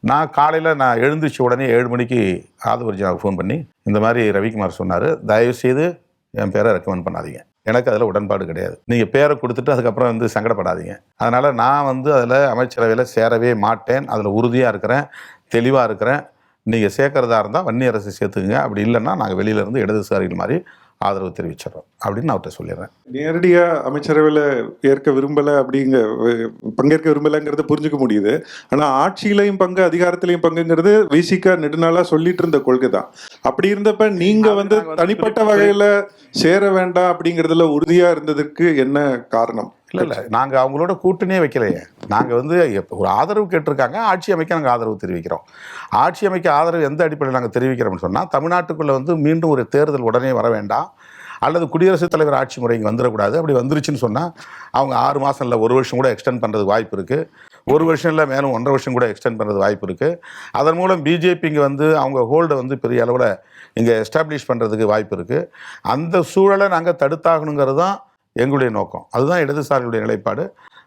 நான் காலையில் எழுந்திரிச்ச உடனே 7 மணிக்கு ஆதவர்ஜினாவுக்கு ஃபோன் பண்ணி, இந்த மாதிரி ரவிக்குமார் சொன்னார், தயவுசெய்து என் பேரை ரெக்கமெண்ட் பண்ணாதீங்க, எனக்கு அதில் உடன்பாடு கிடையாது, நீங்கள் பேரை கொடுத்துட்டு அதுக்கப்புறம் வந்து சங்கடப்படாதீங்க, அதனால் நான் வந்து அதில் அமைச்சரவையில் சேரவே மாட்டேன், அதில் உறுதியாக இருக்கிறேன், தெளிவாக இருக்கிறேன், நீங்கள் சேர்க்கறதா இருந்தால் வன்னி அரசு சேர்த்துக்குங்க, அப்படி இல்லைன்னா நாங்கள் வெளியிலேருந்து இடதுசாரிகள் மாதிரி ஆதரவு தெரிவிச்சிடறோம் அப்படின்னு நான் அவர்கிட்ட சொல்லிடுறேன். நேரடியாக அமைச்சரவையில் பங்கேற்க விரும்பலைங்கிறத புரிஞ்சுக்க முடியுது. ஆனால் ஆட்சியிலையும் பங்கு, அதிகாரத்திலையும் பங்குங்கிறது விசிக நெடுநாளாக சொல்லிட்டு இருந்த கொள்கை தான். அப்படி இருந்தப்ப நீங்கள் வந்து தனிப்பட்ட வகையில் சேர வேண்டாம் அப்படிங்கிறதுல உறுதியாக இருந்ததுக்கு என்ன காரணம்? இல்லை, நாங்கள் அவங்களோட கூட்டணியே வைக்கலையே. நாங்கள் வந்து ஒரு ஆதரவு கேட்டிருக்காங்க, ஆட்சி அமைக்க நாங்கள் ஆதரவு தெரிவிக்கிறோம். ஆட்சி அமைக்க ஆதரவு எந்த அடிப்படையில் நாங்கள் தெரிவிக்கிறோம்னு சொன்னால், தமிழ்நாட்டுக்குள்ளே வந்து மீண்டும் ஒரு தேர்தல் உடனே வர வேண்டாம், அல்லது குடியரசுத் தலைவர் ஆட்சி முறை இங்கே வந்துடக்கூடாது. அப்படி வந்துருச்சுன்னு சொன்னால் அவங்க 6 மாதம் இல்லை 1 வருஷம் கூட எக்ஸ்டெண்ட் பண்ணுறது வாய்ப்பு இருக்குது. 1 வருஷம் இல்லை மேலும் 1.5 வருஷம் கூட எக்ஸ்டெண்ட் பண்ணுறது வாய்ப்பு இருக்குது. அதன் மூலம் பிஜேபி இங்கே வந்து அவங்க ஹோல்டை வந்து பெரிய அளவில் இங்கே எஸ்டாப்ளிஷ் பண்ணுறதுக்கு வாய்ப்பு இருக்குது. அந்த சூழலை நாங்கள் தடுத்தாகணுங்கிறது தான் எங்களுடைய நோக்கம். அதுதான் இடதுசாரிகளுடைய நிலைப்பாடு,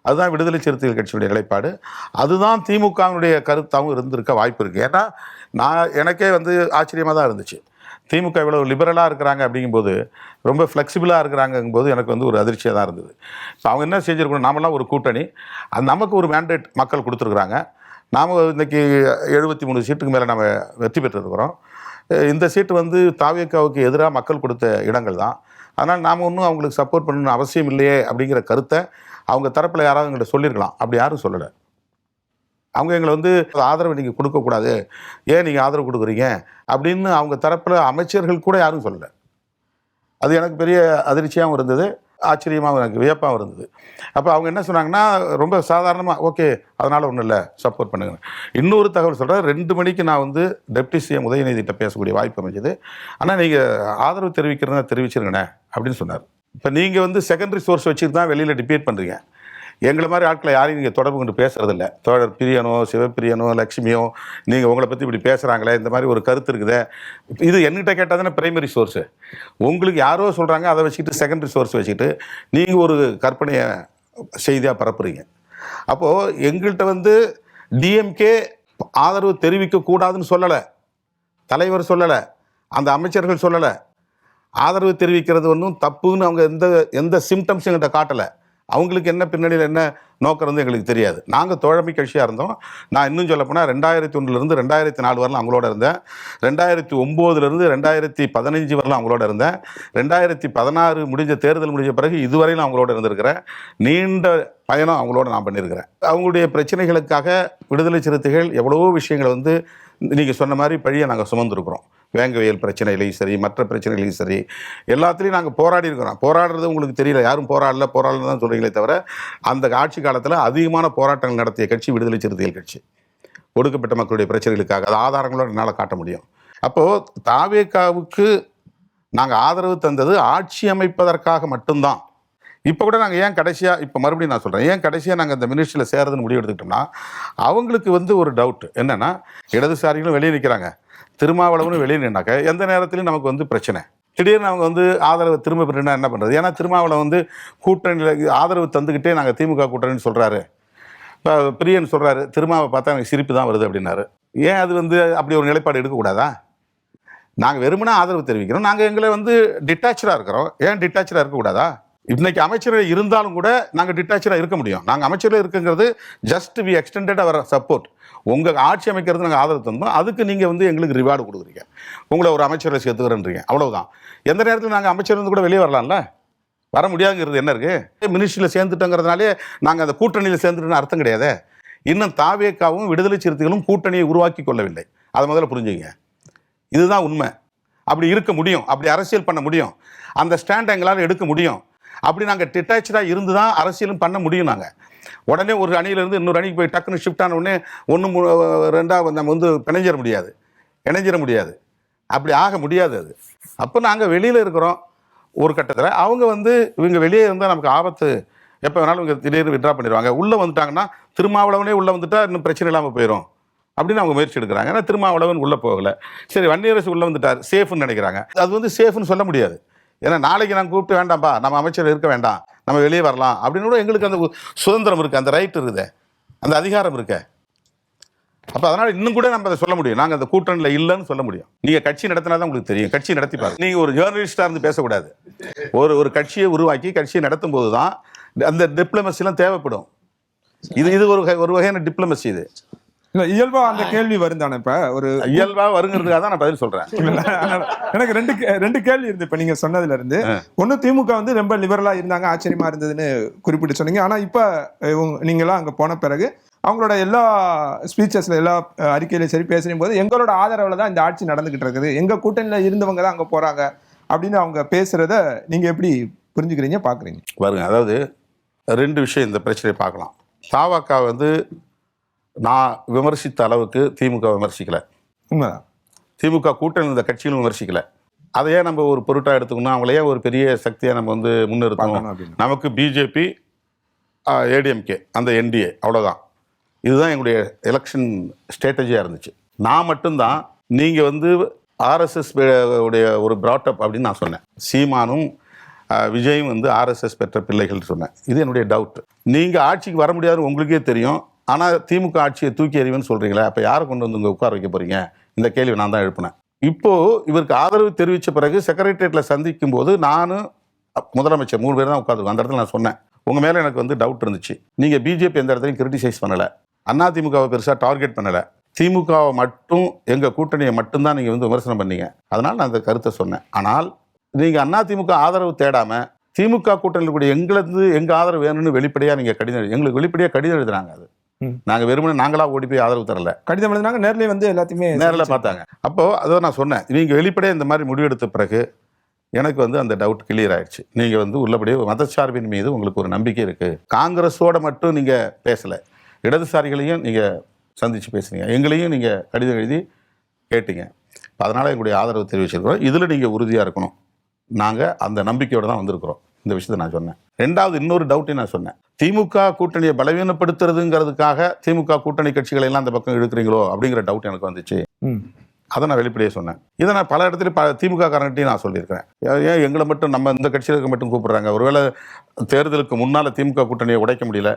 அதுதான் விடுதலை சிறுத்தைகள் கட்சியுடைய நிலைப்பாடு, அதுதான் திமுகவினுடைய கருத்தாகவும் இருந்திருக்க வாய்ப்பு இருக்குது. ஏன்னா எனக்கே வந்து ஆச்சரியமாக தான் இருந்துச்சு, திமுக இவ்வளோ லிபரலாக இருக்கிறாங்க அப்படிங்கும்போது, ரொம்ப ஃப்ளெக்சிபிளாக இருக்கிறாங்கும்போது எனக்கு வந்து ஒரு அதிர்ச்சியாக தான் இருந்தது. இப்போ அவங்க என்ன செஞ்சுருக்கணும், நாமெல்லாம் ஒரு கூட்டணி, அது நமக்கு ஒரு மேண்டேட் மக்கள் கொடுத்துருக்குறாங்க, நாம் இன்றைக்கி 73 சீட்டுக்கு மேலே நம்ம வெற்றி பெற்றிருக்கிறோம். இந்த சீட்டு வந்து தாவேகாவுக்கு எதிராக மக்கள் கொடுத்த இடங்கள் தான், அதனால் நாம் ஒன்றும் அவங்களுக்கு சப்போர்ட் பண்ணணும்னு அவசியம் இல்லையே அப்படிங்கிற கருத்தை அவங்க தரப்பில் யாராவது எங்கள்கிட்ட சொல்லியிருக்கலாம். அப்படி யாரும் சொல்லலை. அவங்க எங்களை வந்து ஆதரவு நீங்கள் கொடுக்கக்கூடாது, ஏன் நீங்கள் ஆதரவு கொடுக்குறீங்க அப்படின்னு அவங்க தரப்பில் அமைச்சர்கள் கூட யாரும் சொல்லலை. அது எனக்கு பெரிய அதிர்ச்சியாகவும் இருந்தது, ஆச்சரியமாகவும் எனக்கு வியப்பாகவும் இருந்தது. அப்போ அவங்க என்ன சொன்னாங்கன்னா, ரொம்ப சாதாரணமாக ஓகே அதனால் ஒன்றும் இல்லை சப்போர்ட் பண்ணுங்க. இன்னொரு தகவல் சொல்கிறேன், 2 மணிக்கு நான் வந்து டெப்டி சிஎம் உதயநிதிட்ட பேசக்கூடிய வாய்ப்பு அமைஞ்சது. ஆனால் நீங்கள் ஆதரவு தெரிவிக்கிறதா தெரிவிச்சிருங்கண்ணே அப்படின்னு சொன்னார். இப்போ நீங்கள் வந்து செகண்டரி சோர்ஸ் வச்சுட்டு தான் வெளியில் டிபேட் பண்ணுறீங்க. எங்களை மாதிரி ஆட்களை யாரையும் நீங்கள் தொடர்பு கொண்டு பேசுகிறதில்ல. தோழர் பிரியனோ சிவப்பிரியனோ லட்சுமியோ நீங்கள் உங்களை பற்றி இப்படி பேசுகிறாங்களே, இந்த மாதிரி ஒரு கருத்து இருக்குதே, இது என்கிட்ட கேட்டால் தானே பிரைமரி சோர்ஸு. உங்களுக்கு யாரோ சொல்கிறாங்க, அதை வச்சுக்கிட்டு செகண்டரி சோர்ஸ் வச்சுக்கிட்டு நீங்கள் ஒரு கற்பனையை செய்தியாக பரப்புறீங்க. அப்போது எங்கள்கிட்ட வந்து டிஎம்கே ஆதரவு தெரிவிக்கக்கூடாதுன்னு சொல்லலை, தலைவர் சொல்லலை, அந்த அமைச்சர்கள் சொல்லலை. ஆதரவு தெரிவிக்கிறது ஒன்றும் தப்புன்னு அவங்க எந்த சிம்டம்ஸும் எங்கிட்ட காட்டலை. அவங்களுக்கு என்ன பின்னணியில் என்ன நோக்கம் இருந்து எங்களுக்கு தெரியாது. நாங்கள் தோழமை கட்சியாக இருந்தோம். நான் இன்னும் சொல்லப்போனால் 2001 2004 வரலாம் அவங்களோட இருந்தேன். 2009 2015 வரலாம் அவங்களோட இருந்தேன். 2016 தேர்தல் முடிஞ்ச பிறகு இதுவரையிலும் அவங்களோட இருந்திருக்கிறேன். நீண்ட பயணம் அவங்களோட நான் பண்ணியிருக்கிறேன். அவங்களுடைய பிரச்சனைகளுக்காக விடுதலை சிறுத்தைகள் எவ்வளவோ விஷயங்களை நீங்கள் சொன்ன மாதிரி பழியை நாங்கள் சுமந்துருக்குறோம். வேங்கவியல் பிரச்சனைகளையும் சரி, மற்ற பிரச்சனைகளையும் சரி, எல்லாத்துலேயும் நாங்கள் போராடி இருக்கிறோம். போராடுறது உங்களுக்கு தெரியல, யாரும் போராடல தான் சொல்கிறீங்களே தவிர, அந்த ஆட்சி காலத்தில் அதிகமான போராட்டங்கள் நடத்திய கட்சி விடுதலை சிறுத்தைகள் கட்சி. ஒடுக்கப்பட்ட மக்களுடைய பிரச்சனைகளுக்காக அது ஆதாரங்களோடு என்னால் காட்ட முடியும். அப்போது தாவேகாவுக்கு நாங்கள் ஆதரவு தந்தது ஆட்சி அமைப்பதற்காக மட்டும்தான். இப்போ கூட நாங்கள் ஏன் கடைசியாக, இப்போ மறுபடியும் நான் சொல்கிறேன், ஏன் கடைசியாக நாங்கள் இந்த மினிஸ்ட்ரியில் சேரதுன்னு முடிவு எடுத்துக்கிட்டோம்னா, அவங்களுக்கு ஒரு டவுட் என்னென்னா, இடதுசாரிகளும் வெளியே நிற்கிறாங்க, திருமாவளவனும் வெளியே நின்னாக்க எந்த நேரத்துலையும் நமக்கு பிரச்சனை. திடீர்னு அவங்க ஆதரவு திரும்ப பெறுனா என்ன பண்ணுறது? ஏன்னா திருமாவளவன் கூட்டணியில் ஆதரவு தந்துக்கிட்டே நாங்கள் திமுக கூட்டணின்னு சொல்கிறாரு. இப்போ பிரியன் சொல்கிறாரு, திருமாவை பார்த்தா எனக்கு சிரிப்பு தான் வருது அப்படின்னாரு. ஏன் அது அப்படி ஒரு நிலைப்பாடு எடுக்கக்கூடாதா? நாங்கள் வெறுமனே ஆதரவு தெரிவிக்கிறோம், நாங்கள் எங்களை டிட்டாச்சாக இருக்கிறோம். ஏன் டிட்டாச்சாக இருக்கக்கூடாதா? இன்றைக்கி அமைச்சர்கள் இருந்தாலும் கூட நாங்கள் டிட்டாச்சாக இருக்க முடியும். நாங்கள் அமைச்சர்கள் இருக்குங்கிறது just we extended our support. உங்கள் ஆட்சி அமைக்கிறது நாங்கள் ஆதரவு தந்தோம், அதுக்கு நீங்கள் எங்களுக்கு ரிவார்டு கொடுக்குறீங்க, உங்களை ஒரு அமைச்சரை சேர்த்துக்கிறேன்றீங்க, அவ்வளவுதான். எந்த நேரத்தில் நாங்கள் அமைச்சர் கூட வெளியே வரலாம்ல? வர முடியாதுங்கிறது என்ன இருக்குது? மினிஸ்ட்ரியில் சேர்ந்துட்டோங்கிறதுனாலே நாங்கள் அந்த கூட்டணியில் சேர்ந்துட்டோன்னு அர்த்தம் கிடையாது. இன்னும் தாவேகாவும் விடுதலை சிறுத்தைகளும் கூட்டணியை உருவாக்கி கொள்ளவில்லை. அதை முதல்ல புரிஞ்சுங்க. இதுதான் உண்மை. அப்படி இருக்க முடியும், அப்படி அரசியல் பண்ண முடியும், அந்த ஸ்டாண்ட் எங்களால் எடுக்க முடியும். அப்படி நாங்கள் டிட்டாச்சாக இருந்து தான் அரசியலும் பண்ண முடியும். நாங்கள் உடனே ஒரு அணியிலேருந்து இன்னொரு அணிக்கு போய் டக்குன்னு ஷிஃப்ட் ஆன உடனே 1-2 நம்ம பிணைஞ்சிட முடியாது. அப்படி ஆக முடியாது அது. அப்போ நாங்கள் வெளியில் இருக்கிறோம் ஒரு கட்டத்தில். அவங்க இவங்க வெளியே இருந்தால் நமக்கு ஆபத்து, எப்போ வேணாலும் இவங்க திடீர்னு விட்ரா பண்ணிடுவாங்க. உள்ளே வந்துட்டாங்கன்னா திருமாவளவனே உள்ளே வந்துட்டா இன்னும் பிரச்சனை இல்லாமல் போயிடும் அப்படின்னு அவங்க முயற்சி எடுக்கிறாங்க. ஏன்னா திருமாவளவன் உள்ளே போகலை, சரி வன்னியரசு உள்ளே வந்துட்டார், சேஃப்னு நினைக்கிறாங்க. அது சேஃப்னு சொல்ல முடியாது. ஏன்னா நாளைக்கு நாங்கள் கூப்பிட்டு வேண்டாம்ப்பா, நம்ம அமைச்சர் இருக்க வேண்டாம், நம்ம வெளியே வரலாம் அப்படின்னு கூட எங்களுக்கு அந்த சுதந்திரம் இருக்குது, அந்த ரைட் இருக்குது, அந்த அதிகாரம் இருக்கு. அப்போ அதனால் இன்னும் கூட நம்ம அதை சொல்ல முடியும். நாங்கள் அந்த கூட்டணியில் இல்லைன்னு சொல்ல முடியும். நீங்கள் கட்சி நடத்தினா தான் உங்களுக்கு தெரியும். கட்சி நடத்தி பாருங்க. நீங்கள் ஒரு ஜேர்னலிஸ்டாக இருந்து பேசக்கூடாது. ஒரு கட்சியை உருவாக்கி கட்சியை நடத்தும் போது தான் அந்த டிப்ளமசிலாம் தேவைப்படும். இது ஒரு வகையான டிப்ளமசி. இது இல்லை இயல்பா அந்த கேள்வி வருந்தானே? இப்போ ஒரு இயல்பா வருங்கிறதுக்காக தான் நான் பதில் சொல்கிறேன். எனக்கு ரெண்டு கேள்வி இருந்து இப்போ நீங்கள் சொன்னதுல இருந்து. ஒன்று, திமுக ரொம்ப லிபரலாக இருந்தாங்க, ஆச்சரியமா இருந்ததுன்னு குறிப்பிட்டு சொன்னீங்க. ஆனால் இப்போ நீங்களாம் அங்கே போன பிறகு அவங்களோட எல்லா ஸ்பீச்சஸில் எல்லா அறிக்கையிலையும் சரி பேசும் போது எங்களோட ஆதரவில் தான் இந்த ஆட்சி நடந்துகிட்டு இருக்குது, எங்கள் கூட்டணியில் இருந்தவங்க தான் அங்கே போகிறாங்க அப்படின்னு அவங்க பேசுகிறத நீங்கள் எப்படி புரிஞ்சுக்கிறீங்க, பார்க்குறீங்க? பாருங்க, அதாவது 2 விஷயம் இந்த பிரச்சனையை பார்க்கலாம். தாவக நான் விமர்சித்த அளவுக்கு திமுக விமர்சிக்கலை. உண்மைதான். திமுக கூட்டணி இந்த கட்சியிலும் விமர்சிக்கலை. அதையே நம்ம ஒரு பொருட்டாக எடுத்துக்கணும், அவங்களையே ஒரு பெரிய சக்தியை நம்ம முன்னிறுத்தணும். நமக்கு பிஜேபி, ஏடிஎம்கே, அந்த என்டிஏ, அவ்வளோதான். இதுதான் எங்களுடைய எலெக்ஷன் ஸ்ட்ராட்டஜியாக இருந்துச்சு. நான் மட்டும்தான் நீங்கள் ஆர்எஸ்எஸ் உடைய ஒரு ப்ராட்டப் அப்படின்னு நான் சொன்னேன். சீமானும் விஜயும் ஆர்எஸ்எஸ் பெற்ற பிள்ளைகள் சொன்னேன். இது என்னுடைய டவுட். நீங்கள் ஆட்சிக்கு வர முடியாதுன்னு உங்களுக்கே தெரியும், ஆனால் திமுக ஆட்சியை தூக்கி எறிவுன்னு சொல்கிறீங்களே, அப்போ யாரை கொண்டு இங்கே உட்கார வைக்க போகிறீங்க? இந்த கேள்வி நான் தான் எழுப்பினேன். இப்போது இவருக்கு ஆதரவு தெரிவித்த பிறகு செக்ரட்டரியேட்டில் சந்திக்கும் போது நானும் முதலமைச்சர் 3 பேர் தான் உட்காந்துருக்கோம். அந்த இடத்துல நான் சொன்னேன், உங்கள் மேலே எனக்கு டவுட் இருந்துச்சு. நீங்கள் பிஜேபி எந்த இடத்துலையும் கிரிட்டிசைஸ் பண்ணலை, அதிமுகவை பெருசாக டார்கெட் பண்ணலை, திமுகவை மட்டும், எங்கள் கூட்டணியை மட்டும்தான் நீங்கள் விமர்சனம் பண்ணீங்க. அதனால் நான் அந்த கருத்தை சொன்னேன். ஆனால் நீங்கள் அதிமுக ஆதரவு தேடாமல் திமுக கூட்டணியில் கூட எங்கள் ஆதரவு வேணும்னு வெளிப்படையாக நீங்கள் கடிதம் எங்களுக்கு வெளிப்படையாக கடிதம் எழுதுனாங்க. அது நாங்கள் வெறுமனே நாங்களாக ஓடி போய் ஆதரவு தரல, கடிதம் எழுதுனாங்க. நேரில் எல்லாத்தையுமே நேரில் பார்த்தாங்க. அப்போது அதை நான் சொன்னேன், நீங்கள் வெளிப்படையாக இந்த மாதிரி முடிவெடுத்த பிறகு எனக்கு அந்த டவுட் கிளியர் ஆயிடுச்சு. நீங்கள் உள்ளபடியே மதச்சார்பின் மீது உங்களுக்கு ஒரு நம்பிக்கை இருக்குது. காங்கிரஸோட மட்டும் நீங்கள் பேசலை, இடதுசாரிகளையும் நீங்கள் சந்தித்து பேசுனீங்க, எங்களையும் நீங்கள் கடிதம் எழுதி கேட்டீங்க. அதனால் எங்களுடைய ஆதரவு தெரிவிச்சிருக்கிறோம். இதில் நீங்கள் உறுதியாக இருக்கணும். நாங்கள் அந்த நம்பிக்கையோடு தான் வந்திருக்கிறோம். இந்த விஷயத்தை நான் சொன்னேன். 2வது இன்னொரு டவுட்டையும் நான் சொன்னேன், திமுக கூட்டணியை பலவீனப்படுத்துறதுங்கிறதுக்காக திமுக கூட்டணி கட்சிகளை எல்லாம் அந்த பக்கம் இழுக்கிறீங்களோ அப்படிங்கிற டவுட் எனக்கு வந்துச்சு. அதை நான் வெளிப்படையே சொன்னேன். இதை நான் பல இடத்துல திமுக காரங்கிட்டையும் நான் சொல்லியிருக்கிறேன். ஏன் எங்களை மட்டும் நம்ம இந்த கட்சிகளுக்கு மட்டும் கூப்பிடுறாங்க? ஒருவேளை தேர்தலுக்கு முன்னால் திமுக கூட்டணியை உடைக்க முடியல,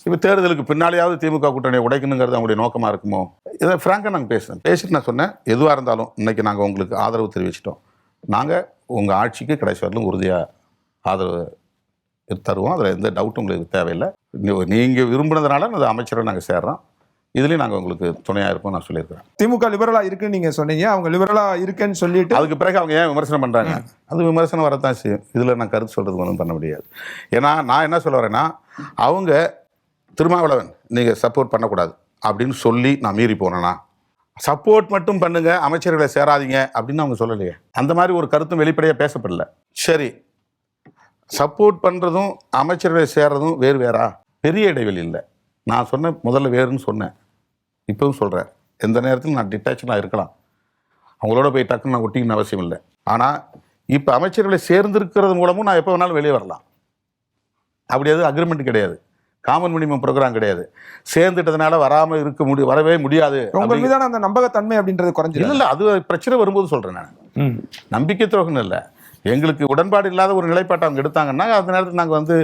இப்போ தேர்தலுக்கு பின்னாலேயாவது திமுக கூட்டணியை உடைக்கணுங்கிறது அவங்களுடைய நோக்கமாக இருக்குமோ? இதை ஃப்ராங்காக நாங்கள் பேசிட்டு நான் சொன்னேன், எதுவாக இருந்தாலும் இன்றைக்கி நாங்கள் உங்களுக்கு ஆதரவு தெரிவிச்சிட்டோம், நாங்கள் உங்கள் ஆட்சிக்கு கடைசி வரலும் உறுதியாக ஆதரவு தருவோம், அதில் எந்த டவுட்டும் உங்களுக்கு தேவையில்லை, நீங்கள் விரும்பினதுனால அந்த அமைச்சரை நாங்கள் சேர்றோம், இதுலேயும் நாங்கள் உங்களுக்கு துணையாக இருப்போம் நான் சொல்லியிருக்கிறேன். திமுக லிபரலாக இருக்குன்னு நீங்கள் சொன்னீங்க, அவங்க லிபரலாக இருக்குன்னு சொல்லிட்டு அதுக்கு பிறகு அவங்க ஏன் விமர்சனம் பண்ணுறாங்க? அது விமர்சனம் வரத்தான் செய்யும். இதில் நான் கருத்து சொல்கிறதுக்கு ஒன்றும் பண்ண முடியாது. ஏன்னா நான் என்ன சொல்ல வரேன்னா, அவங்க திருமாவளவன் நீங்கள் சப்போர்ட் பண்ணக்கூடாது அப்படின்னு சொல்லி நான் மீறி போனேன்னா, சப்போர்ட் மட்டும் பண்ணுங்க, அமைச்சர்களை சேராதீங்க அப்படின்னு அவங்க சொல்லலையே. அந்த மாதிரி ஒரு கருத்தும் வெளிப்படையாக பேசப்படல. சரி, சப்போர்ட் பண்ணுறதும் அமைச்சர்களை சேர்றதும் வேறு வேறா? பெரிய இடைவெளி இல்லை. நான் சொன்ன முதல்ல வேறுன்னு சொன்னேன், இப்பவும் சொல்கிறேன். எந்த நேரத்தில் நான் டிட்டாச்சாக இருக்கலாம், அவங்களோட போய் டக்குன்னு நான் ஒட்டிக்கணும்னு அவசியம் இல்லை. ஆனால் இப்போ அமைச்சர்களை சேர்ந்திருக்கிறது மூலமும் நான் எப்போ வேணாலும் வெளியே வரலாம். அப்படி எதுவும் அக்ரிமெண்ட் கிடையாது, காமன் மினிமம் ப்ரோக்ராம் கிடையாது. சேர்ந்துட்டதுனால வராமல் இருக்க வரவே முடியாது. உங்கள் மீதான அந்த நம்பகத்தன்மை அப்படின்றது குறைஞ்சி இல்லை, அது பிரச்சனை வரும்போது சொல்கிறேன் நான். நம்பிக்கை துரோகம் இல்லை, எங்களுக்கு உடன்பாடு இல்லாத ஒரு நிலைப்பாட்டை அவங்க எடுத்தாங்கன்னா அந்த நேரத்தில் நாங்கள் வந்து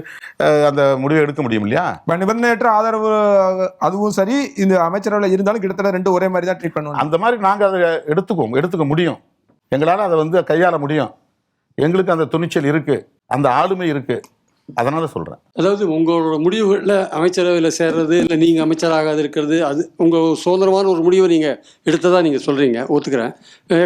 அந்த முடிவை எடுக்க முடியும் இல்லையா? நிபந்தனையற்ற ஆதரவு அதுவும் சரி, இந்த அமைச்சரவையில் இருந்தாலும் கிட்டத்தட்ட ரெண்டு ஒரே மாதிரி தான் ட்ரீட் பண்ணுவோம். அந்த மாதிரி நாங்கள் அதை எடுத்துக்க முடியும், எங்களால் அதை வந்து கையாள முடியும். எங்களுக்கு அந்த துணிச்சல் இருக்குது, அந்த ஆளுமை இருக்குது, அதனால சொல்கிறேன். அதாவது உங்களோட முடிவுகளில் அமைச்சரவையில் சேர்றது இல்லை நீங்கள் அமைச்சராகாது இருக்கிறது, அது உங்கள் சுதந்திரமான ஒரு முடிவை நீங்கள் எடுத்ததாக நீங்கள் சொல்கிறீங்க, ஒத்துக்கிறேன்.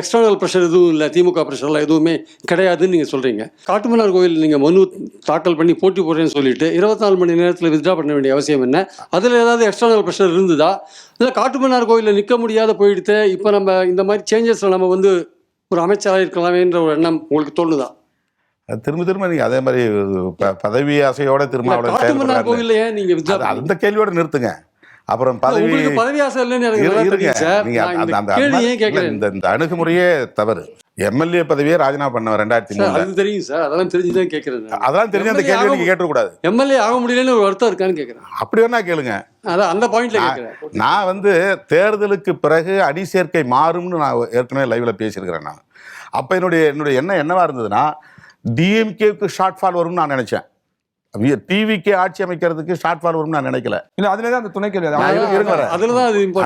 எக்ஸ்டர்னல் ப்ரெஷர் எதுவும் இல்லை, திமுக ப்ரெஷர்லாம் எதுவுமே கிடையாதுன்னு நீங்கள் சொல்கிறீங்க. காட்டுமன்னார் கோயில் நீங்கள் மனு தாக்கல் பண்ணி போட்டி போடுறேன்னு சொல்லிட்டு 24 மணி நேரத்தில் வித்ட்ரா பண்ண வேண்டிய அவசியம் என்ன? அதில் ஏதாவது எக்ஸ்டர்னல் ப்ரெஷர் இருந்ததா? இல்லை காட்டுமன்னார் கோயிலில் நிற்க முடியாத போயிடுத்து இப்போ நம்ம இந்த மாதிரி சேஞ்சஸில் நம்ம வந்து ஒரு அமைச்சராக இருக்கலாமேன்ற ஒரு எண்ணம் உங்களுக்கு தோணுதா? திரும்ப நீங்கள் அதே மாதிரி பதவி ஆசையோட திருமாவளவன் அந்த கேள்வியோட நிறுத்துங்க. அப்புறம் பதவி ஆசை இந்த அணுகுமுறையே தவறு. எம்எல்ஏ பதவியே ராஜினாமா பண்ண 2003 தெரியும் சார், அதெல்லாம் தெரிஞ்சுதான் கேட்கறேன். அதெல்லாம் தெரிஞ்ச அந்த கேள்வி நீங்க கேட்டக்கூடாது. எம்எல்ஏ ஆக முடியலன்னு ஒரு வருத்தம் இருக்கான்னு கேட்கிறேன். அப்படி வேணா கேளுங்க, அதான் அந்த பாயிண்ட்ல கேட்கிறேன். நான் வந்து தேர்தலுக்கு பிறகு அணி சேர்க்கை மாறும்னு நான் ஏற்கனவே லைவ்ல பேசியிருக்கிறேன். நான் அப்ப என்னுடைய எண்ணம் என்னவா இருந்ததுன்னா, டிஎம்கேக்கு ஷார்ட் ஃபால் வரும்னு நான் நினைச்சேன். டிவிக்கு ஆட்சி அமைக்கிறதுக்கு ஷார்ட் ஃபால் வரும்னு நான் நினைக்கல. இல்ல, அதுலதான் அந்த துணை கேள்வி.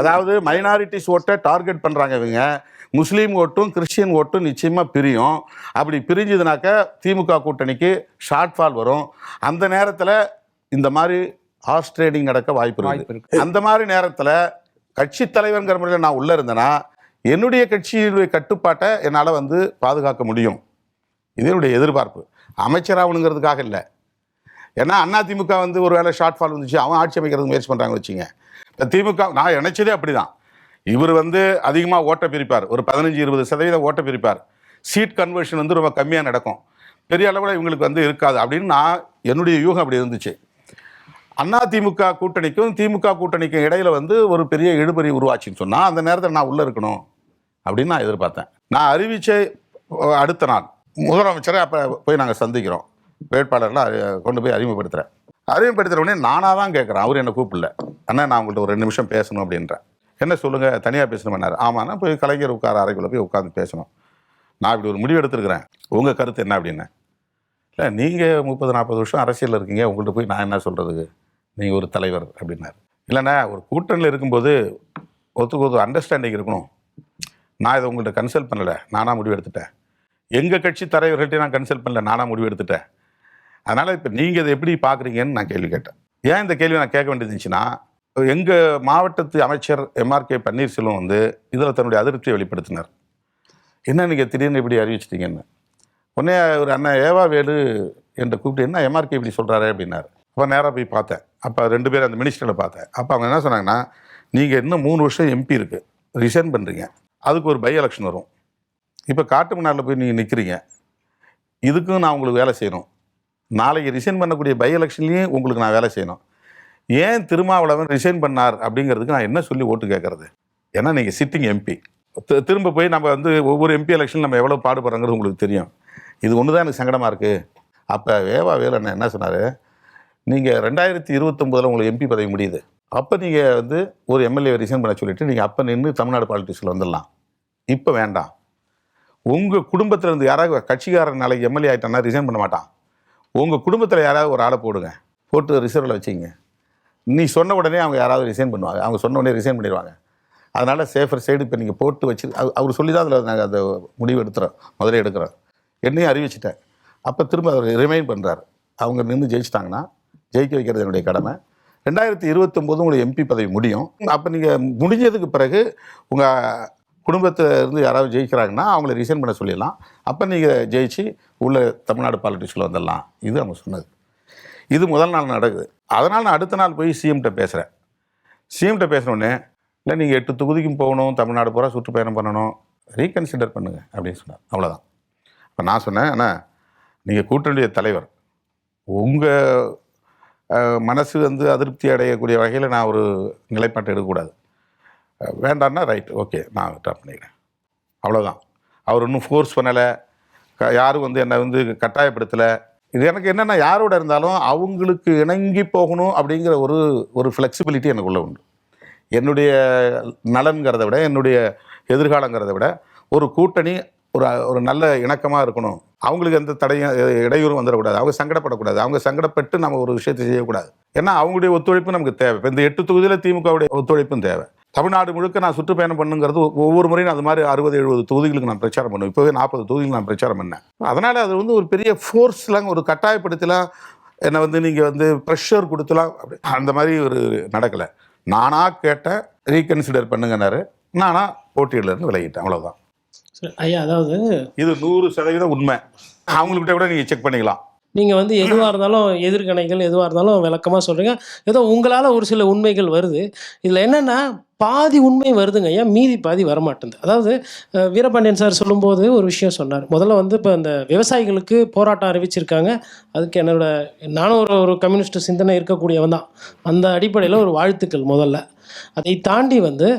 அதாவது மைனாரிட்டிஸ் ஓட்டை டார்கெட் பண்றாங்க இவங்க. முஸ்லீம் ஓட்டும் கிறிஸ்டியன் ஓட்டும் நிச்சயமா பிரியும். அப்படி பிரிஞ்சதுனாக்க திமுக கூட்டணிக்கு ஷார்ட் ஃபால் வரும். அந்த நேரத்தில் இந்த மாதிரி ஹார்ஸ் ட்ரேடிங் நடக்க வாய்ப்பு இருக்கு. அந்த மாதிரி நேரத்தில் கட்சி தலைவர்ங்கிற முறையில் நான் உள்ள இருந்தேன்னா என்னுடைய கட்சியினுடைய கட்டுப்பாட்டை என்னால் வந்து பாதுகாக்க முடியும். இதனுடைய எதிர்பார்ப்பு அமைச்சராகணுங்கிறதுக்காக இல்லை. ஏன்னா அதிமுக வந்து ஒரு வேளை ஷார்ட் ஃபால் வந்துச்சு, அவன் ஆட்சி அமைக்கிறதுக்கு முயற்சி பண்ணுறாங்க வச்சுங்க. இப்போ திமுக நான் நினைச்சதே அப்படி தான். இவர் வந்து அதிகமாக ஓட்டை பிரிப்பார், ஒரு 15-20% ஓட்டை பிரிப்பார். சீட் கன்வர்ஷன் வந்து ரொம்ப கம்மியாக நடக்கும், பெரிய அளவில் இவங்களுக்கு வந்து இருக்காது அப்படின்னு நான் என்னுடைய யூகம் அப்படி இருந்துச்சு. அதிமுக கூட்டணிக்கும் திமுக கூட்டணிக்கும் இடையில வந்து ஒரு பெரிய இழுபறி உருவாச்சின்னு சொன்னால் அந்த நேரத்தில் நான் உள்ளே இருக்கணும் அப்படின்னு நான் எதிர்பார்த்தேன். நான் அறிவிச்ச அடுத்த நாள் முதலமைச்சரை அப்போ போய் நாங்கள் சந்திக்கிறோம், வேட்பாளர்லாம் கொண்டு போய் அறிமுகப்படுத்துகிற உடனே நானாக தான் கேட்குறேன். அவர் என்னை கூப்பிடல. அண்ணா நான் உங்கள்கிட்ட ஒரு 2 நிமிஷம் பேசணும் அப்படின்றேன். என்ன சொல்லுங்கள், தனியாக பேசணும்னாரு. ஆமாண்ணா, போய் கலைஞர் உட்கார அறைக்குள்ளே போய் உட்காந்து பேசணும். நான் இப்படி ஒரு முடிவு எடுத்துருக்கிறேன், உங்கள் கருத்து என்ன அப்படின்னு. இல்லை, நீங்கள் 30-40 வருஷம் அரசியலில் இருக்கீங்க, உங்கள்கிட்ட போய் நான் என்ன சொல்கிறதுக்கு, நீங்கள் ஒரு தலைவர் அப்படின்னாரு. இல்லைண்ணா, ஒரு கூட்டணியில் இருக்கும்போது ஒத்துக்கு அண்டர்ஸ்டாண்டிங் இருக்கணும். நான் இதை உங்கள்கிட்ட கன்சல்ட் பண்ணலை, நானாக முடிவு எடுத்துட்டேன். எங்கள் கட்சி தலைவர்கள்ட்ட நான் கன்சல்ட் பண்ணல, நானாக முடிவு எடுத்துட்டேன். அதனால் இப்போ நீங்கள் இதை எப்படி பார்க்குறீங்கன்னு நான் கேள்வி கேட்டேன். ஏன் இந்த கேள்வி நான் கேட்க வேண்டியது இருந்துச்சுன்னா, எங்கள் மாவட்டத்து அமைச்சர் எம்ஆர்கே பன்னீர்செல்வம் வந்து இதில் தன்னுடைய அதிருப்தியை வெளிப்படுத்தினார். என்ன நீங்கள் திடீர்னு இப்படி அறிவிச்சிட்டிங்கன்னு. உடனே ஒரு அண்ணன் ஏவா வேலு என்ற கூப்பிட்டு என்ன எம்ஆர்கே இப்படி சொல்கிறாரு அப்படின்னாரு. அப்போ நேராக போய் பார்த்தேன். அப்போ 2 பேர் அந்த மினிஸ்டரில் பார்த்தேன். அப்போ அவங்க என்ன சொன்னாங்கன்னா, நீங்கள் இன்னும் 3 வருஷம் எம்பி இருக்குது, ரிசைன் பண்ணுறீங்க, அதுக்கு ஒரு பை எலெக்ஷன் வரும். இப்போ காட்டுமன்னாரில் போய் நீங்கள் நிற்கிறீங்க, இதுக்கும் நான் உங்களுக்கு வேலை செய்யணும். நாளைக்கு ரிசைன் பண்ணக்கூடிய பை எலெக்ஷன்லேயும் உங்களுக்கு நான் வேலை செய்யணும். ஏன் திருமாவளவன் ரிசைன் பண்ணார் அப்படிங்கிறதுக்கு நான் என்ன சொல்லி ஓட்டு கேட்குறது? ஏன்னா நீங்கள் சிட்டிங் எம்பி, திரும்ப போய் நம்ம வந்து ஒவ்வொரு எம்பி எலெக்ஷன் நம்ம எவ்வளோ பாடுபடுறோங்கிறது உங்களுக்கு தெரியும். இது ஒன்று தான் எனக்கு சங்கடமாக இருக்குது. அப்போ வேலு அண்ணன் என்ன சொன்னார், நீங்கள் 2029 உங்களுக்கு எம்பி பதவி முடியுது, அப்போ நீங்கள் வந்து ஒரு எம்எல்ஏ ரிசைன் பண்ண சொல்லிவிட்டு நீங்கள் அப்போ நின்று தமிழ்நாடு பாலிட்டிக்ஸில் வந்துடலாம். இப்போ வேண்டாம். உங்கள் குடும்பத்தில் இருந்து யாராவது கட்சிக்காரன் நாளைக்கு எம்எல்ஏ ஆகிட்டான்னா ரிசைன் பண்ண மாட்டான். உங்கள் குடும்பத்தில் யாராவது ஒரு ஆளை போடுங்க, போட்டு ரிசர்வில் வச்சிங்க. நீ சொன்ன உடனே அவங்க யாராவது ரிசைன் பண்ணுவாங்க, அவங்க சொன்ன உடனே ரிசைன் பண்ணிடுவாங்க. அதனால் சேஃபர் சைடு இப்போ நீங்கள் போட்டு வச்சு அவர் சொல்லி தான் அதில் நாங்கள் அந்த முடிவு எடுத்துகிறோம், முதல்ல எடுக்கிறோம். என்னையும் அறிவிச்சிட்டேன். அப்போ திரும்ப அவர் ரிமைண்ட் பண்ணுறாரு. அவங்க நின்று ஜெயிச்சிட்டாங்கன்னா ஜெயிக்க வைக்கிறது என்னுடைய கடமை. 2029 உங்களுக்கு எம்பி பதவி முடியும். அப்போ நீங்கள் முடிஞ்சதுக்கு பிறகு உங்கள் குடும்பத்தில் இருந்து யாராவது ஜெயிக்கிறாங்கன்னா அவங்கள ரிசைன் பண்ண சொல்லிடலாம். அப்போ நீங்கள் ஜெயிச்சு உள்ள தமிழ்நாடு பாலிட்டிக்ஸில் வந்துடலாம். இது அவங்க சொன்னது. இது முதல் நாள் நடக்குது. அதனால் நான் அடுத்த நாள் போய் சிஎம்கிட்ட பேசுகிறேன். சிஎம்கிட்ட பேசினோடனே, இல்லை நீங்கள் 8 தொகுதிக்கும் போகணும், தமிழ்நாடு பூரா சுற்றுப்பயணம் பண்ணணும், ரீகன்சிடர் பண்ணுங்கள் அப்படின்னு சொன்னார். அவ்வளோதான். இப்போ நான் சொன்னேன், அண்ணா நீங்கள் கூட்டணியுடைய தலைவர், உங்கள் மனசு வந்து அதிருப்தி அடையக்கூடிய வகையில் நான் ஒரு நிலைப்பாட்டை எடுக்கக்கூடாது. வேண்டான்னா ரைட், ஓகே, நான் ட்ராப் பண்ணிக்கிறேன். அவ்வளோதான். அவர் இன்னும் ஃபோர்ஸ் பண்ணலை, யாரும் வந்து என்னை வந்து கட்டாயப்படுத்தலை. இது எனக்கு என்னென்னா, யாரோட இருந்தாலும் அவங்களுக்கு இணங்கி போகணும் அப்படிங்கிற ஒரு ஃப்ளெக்சிபிலிட்டி எனக்குள்ளே உண்டு. என்னுடைய நலன்கிறத விட, என்னுடைய எதிர்காலங்கிறத விட ஒரு கூட்டணி ஒரு நல்ல இணக்கமாக இருக்கணும். அவங்களுக்கு எந்த தடையும் இடையூறும் வந்துடக்கூடாது, அவங்க சங்கடப்படக்கூடாது. அவங்க சங்கடப்பட்டு நம்ம ஒரு விஷயத்தை செய்யக்கூடாது. ஏன்னா அவங்களுடைய ஒத்துழைப்பு நமக்கு தேவை. இப்போ இந்த 8 தொகுதியில் திமுகவுடைய ஒத்துழைப்பும் தேவை. தமிழ்நாடு முழுக்க நான் சுற்றுப்பயணம் பண்ணுங்கிறது ஒவ்வொரு முறையும் அது மாதிரி 60-70 தொகுதிகளுக்கு நான் பிரச்சாரம் பண்ணுவேன். இப்போவே 40 தொகுதிகளுக்கு நான் பிரச்சாரம் பண்ணேன். அதனால் அது வந்து ஒரு பெரிய ஃபோர்ஸ்லாம், ஒரு கட்டாயப்படுத்தலாம், என்னை வந்து நீங்கள் வந்து ப்ரெஷர் கொடுத்துலாம், அப்படி அந்த மாதிரி ஒரு நடக்கலை. நானாக கேட்டேன், ரீகன்சிடர் பண்ணுங்கன்னாரு. நானாக போட்டியிலேருந்து விலகிட்டேன். அவ்வளோதான். ஐயா, அதாவது இது 100% உண்மை. அவங்கள்கிட்ட கூட நீங்கள் செக் பண்ணிக்கலாம். நீங்கள் வந்து எதுவாக இருந்தாலும் எதிர்கணைகள் எதுவாக இருந்தாலும் விளக்கமாக சொல்கிறீங்க. ஏதோ உங்களால் ஒரு சில உண்மைகள் வருது. இதில் என்னென்னா பாதி உண்மை வருதுங்க ஐயா, மீதி பாதி வரமாட்டேங்குது. அதாவது வீரபாண்டியன் சார் சொல்லும்போது ஒரு விஷயம் சொன்னார். முதல்ல வந்து இப்போ இந்த விவசாயிகளுக்கு போராட்டம் அறிவிச்சிருக்காங்க. அதுக்கு நானும் ஒரு கம்யூனிஸ்ட் சிந்தனை இருக்கக்கூடியவன் தான். அந்த அடிப்படையில் ஒரு வாழ்த்துக்கள் முதல்ல. அதை தாண்டி வந்து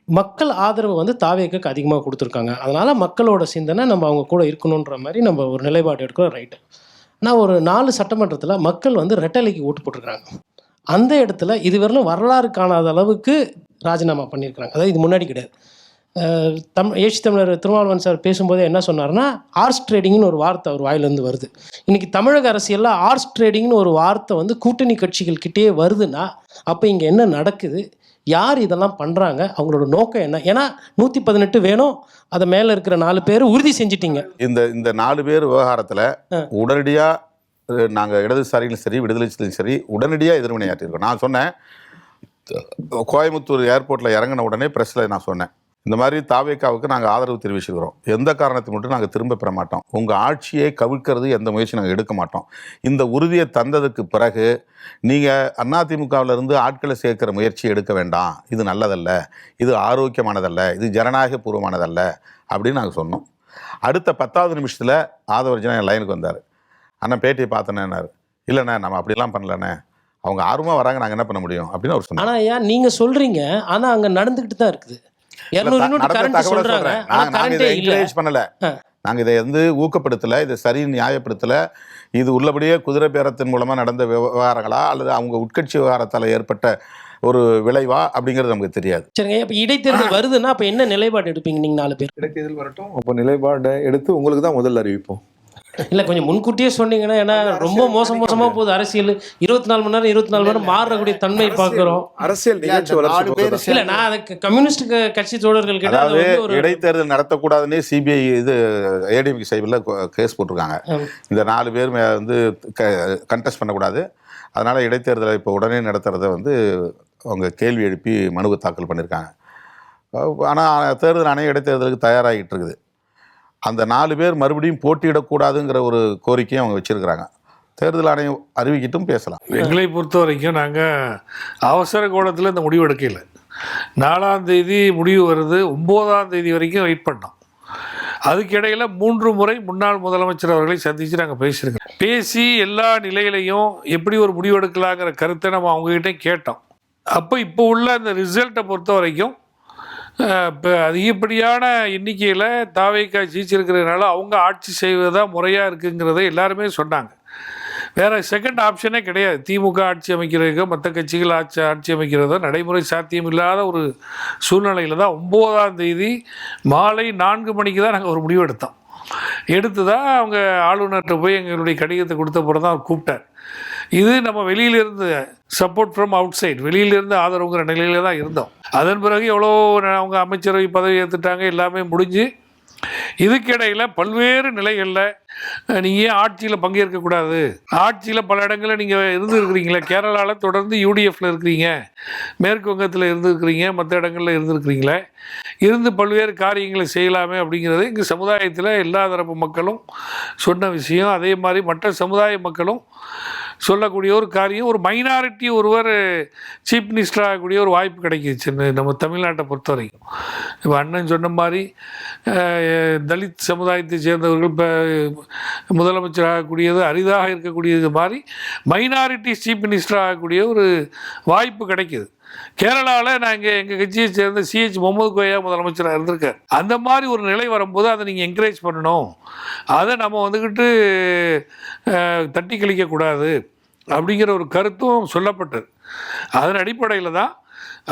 மக்கள் ஆதரவு வந்து தாவேக்கு அதிகமாக கொடுத்துருக்காங்க. அதனால் மக்களோட சிந்தனை நம்ம அவங்க கூட இருக்கணுன்ற மாதிரி நம்ம ஒரு நிலைப்பாடு எடுக்கிறோம். ரைட்டு. ஆனால் ஒரு 4 சட்டமன்றத்தில் மக்கள் வந்து ரெட்டலைக்கு ஓட்டு போட்டிருக்கிறாங்க. அந்த இடத்துல இதுவரையிலும் வரலாறு காணாத அளவுக்கு ராஜினாமா பண்ணியிருக்கிறாங்க. அதாவது இது முன்னாடி கிடையாது. ஏசி தமிழர் திருமாவளவன் சார் பேசும்போது என்ன சொன்னார்னா, ஆர்ஸ் ட்ரேடிங்னு ஒரு வார்த்தை அவர் வாயிலேருந்து வருது. இன்றைக்கி தமிழக அரசியலில் ஆர்ஸ் ட்ரேடிங்னு ஒரு வார்த்தை வந்து கூட்டணி கட்சிகள்கிட்டே வருதுன்னா அப்போ இங்கே என்ன நடக்குது, யார் இதெல்லாம் பண்ணுறாங்க, அவங்களோட நோக்கம் என்ன? ஏன்னா 118 வேணும், அதை மேலே இருக்கிற 4 பேர் உறுதி செஞ்சிட்டிங்க. இந்த 4 பேர் விவகாரத்தில் உடனடியாக நாங்கள் இடதுசாரிகளும் சரி விடுதலைச்சிலும் சரி உடனடியாக எதிர்வினையாற்றிருக்கோம். நான் சொன்னேன், கோயம்புத்தூர் ஏர்போர்ட்டில் இறங்கின உடனே ப்ரெஸ்ஸில் நான் சொன்னேன், இந்த மாதிரி தாவேக்காவுக்கு நாங்கள் ஆதரவு தெரிவிச்சுக்கிறோம். எந்த காரணத்தை மட்டும் நாங்கள் திரும்ப பெற மாட்டோம். உங்கள் ஆட்சியை கவிழ்க்கிறது எந்த முயற்சி நாங்கள் எடுக்க மாட்டோம். இந்த உறுதியை தந்ததுக்கு பிறகு நீங்கள் அதிமுகவிலிருந்து ஆட்களை சேர்க்கிற முயற்சி எடுக்க வேண்டாம், இது நல்லதல்ல, இது ஆரோக்கியமானதல்ல, இது ஜனநாயக பூர்வமானதல்ல அப்படின்னு நாங்கள் சொன்னோம். அடுத்த 10வது நிமிஷத்தில் ஆதவர்ஜனா என் லைனுக்கு வந்தார். அண்ணா பேட்டியை பார்த்தேன்னாரு. இல்லைண்ணே, நம்ம அப்படிலாம் பண்ணலண்ணே, அவங்க ஆர்வமாக வராங்க, நாங்கள் என்ன பண்ண முடியும் அப்படின்னு அவர் சொன்னார். ஆனால் ஐயா, நீங்கள் சொல்கிறீங்க, ஆனால் அங்கே நடந்துக்கிட்டு தான் இருக்குது. நாங்க இதை வந்து ஊக்கப்படுத்தல, இதை சரி நியாயப்படுத்தல. இது உள்ளபடியே குதிரை பேரத்தின் மூலமா நடந்த விவகாரங்களா அல்லது அவங்க உட்கட்சி விவகாரத்தால் ஏற்பட்ட ஒரு விளைவா அப்படிங்கிறது நமக்கு தெரியாது. சரிங்க, இப்போ இடைத்தேர்தல் வருதுன்னா அப்போ என்ன நிலைப்பாடு எடுப்பீங்க நீங்கள் 4 பேர்? இடைத்தேர்தல் வரட்டும், அப்போ நிலைப்பாடை எடுத்து உங்களுக்கு தான் முதல்ல அறிவிப்போம். இல்லை, கொஞ்சம் முன்கூட்டியே சொன்னீங்கன்னா, ஏன்னா ரொம்ப மோசமாக போகுது அரசியல். 24 மணி நேரம் 24 மணி நேரம் மாறக்கூடிய தன்மை பார்க்குறோம். அரசியல் நிகழ்ச்சி இல்லை, நான் அதுக்கு கம்யூனிஸ்ட் கட்சி தோழர்கள் கிட்ட இடைத்தேர்தல் நடத்தக்கூடாதுன்னே சிபிஐ இது ஏடிஎம்கே சைபில் கேஸ் போட்டிருக்காங்க. இந்த 4 பேர் வந்து கண்டெஸ்ட் பண்ணக்கூடாது, அதனால இடைத்தேர்தலை இப்போ உடனே நடத்துறத வந்து அவங்க கேள்வி எழுப்பி மனுவை தாக்கல் பண்ணியிருக்காங்க. ஆனால் தேர்தல் ஆணையம் இடைத்தேர்தலுக்கு தயாராகிட்டு இருக்குது. அந்த 4 பேர் மறுபடியும் போட்டியிடக்கூடாதுங்கிற ஒரு கோரிக்கையும் அவங்க வச்சுருக்கிறாங்க. தேர்தல் ஆணையம் அறிவிக்கிட்டும் பேசலாம். எங்களை பொறுத்த வரைக்கும் நாங்கள் அவசர கோலத்தில் இந்த முடிவு எடுக்கல. 4ஆம் தேதி முடிவு வருது, 9ஆம் தேதி வரைக்கும் வெயிட் பண்ணோம். அதுக்கிடையில் 3 முறை முன்னாள் முதலமைச்சர் அவர்களை சந்தித்து நாங்கள் பேசியிருக்கோம். பேசி எல்லா நிலையிலையும் எப்படி ஒரு முடிவு எடுக்கலாங்கிற கருத்தை நம்ம அவங்ககிட்ட கேட்டோம். அப்போ இப்போ உள்ள அந்த ரிசல்ட்டை பொறுத்த வரைக்கும் இப்போ அதிகப்படியான எண்ணிக்கையில் தாவேக்கா ஜெயிச்சிருக்கிறதுனால அவங்க ஆட்சி செய்வதாக முறையாக இருக்குங்கிறத எல்லாருமே சொன்னாங்க. வேறு செகண்ட் ஆப்ஷனே கிடையாது. திமுக ஆட்சி அமைக்கிறதுக்கோ மற்ற கட்சிகள் ஆட்சி அமைக்கிறதோ நடைமுறை சாத்தியம் இல்லாத ஒரு சூழ்நிலையில் தான் 9ஆம் தேதி மாலை 4 மணிக்கு தான் நாங்கள் ஒரு முடிவு எடுத்தோம். எடுத்து தான் அவங்க ஆளுநர்கிட்ட போய் எங்களுடைய கடிதத்தை கொடுத்த பிறகு தான் அவர் கூப்பிட்டார். இது நம்ம வெளியிலிருந்து சப்போர்ட் ஃப்ரம் அவுட் சைட், வெளியிலிருந்து ஆதரவுங்கிற நிலையில தான் இருந்தோம். அதன் பிறகு எவ்வளோ அவங்க அமைச்சரவை பதவி ஏற்றுட்டாங்க, எல்லாமே முடிஞ்சு இதுக்கிடையில் பல்வேறு நிலைகளில் நீங்கள் ஏன் ஆட்சியில் பங்கேற்கக்கூடாது, ஆட்சியில் பல இடங்களில் நீங்கள் இருந்துருக்கிறீங்களே, கேரளாவில் தொடர்ந்து யூடிஎஃப்பில் இருக்கிறீங்க, மேற்கு வங்கத்தில் இருந்துருக்கிறீங்க, மற்ற இடங்களில் இருந்துருக்கிறீங்களே, இருந்து பல்வேறு காரியங்களை செய்யலாமே அப்படிங்கிறது எங்கள் சமுதாயத்தில் எல்லா தரப்பு மக்களும் சொன்ன விஷயம். அதே மாதிரி மற்ற சமுதாய மக்களும் சொல்லக்கூடிய ஒரு காரியம். ஒரு மைனாரிட்டி ஒருவர் சீஃப் மினிஸ்டர் ஆகக்கூடிய ஒரு வாய்ப்பு கிடைக்கிச்சு நம்ம தமிழ்நாட்டை பொறுத்த வரைக்கும். இப்போ அண்ணன் சொன்ன மாதிரி தலித் சமுதாயத்தை சேர்ந்தவர்கள் இப்போ முதலமைச்சர் ஆகக்கூடியது அரிதாக இருக்கக்கூடியது மாதிரி மைனாரிட்டி சீஃப் மினிஸ்டர் ஆகக்கூடிய ஒரு வாய்ப்பு கிடைக்கிது. கேரளாவில் நாங்கள் எங்கள் கட்சியை சேர்ந்த சிஹெச் முகமது கோயா முதலமைச்சராக இருந்திருக்கார். அந்த மாதிரி ஒரு நிலை வரும்போது அதை நீங்கள் என்கரேஜ் பண்ணணும், அதை நம்ம வந்துக்கிட்டு தட்டி கழிக்கக்கூடாது அப்படிங்கிற ஒரு கருத்தும் சொல்லப்பட்டது. அதன் அடிப்படையில் தான்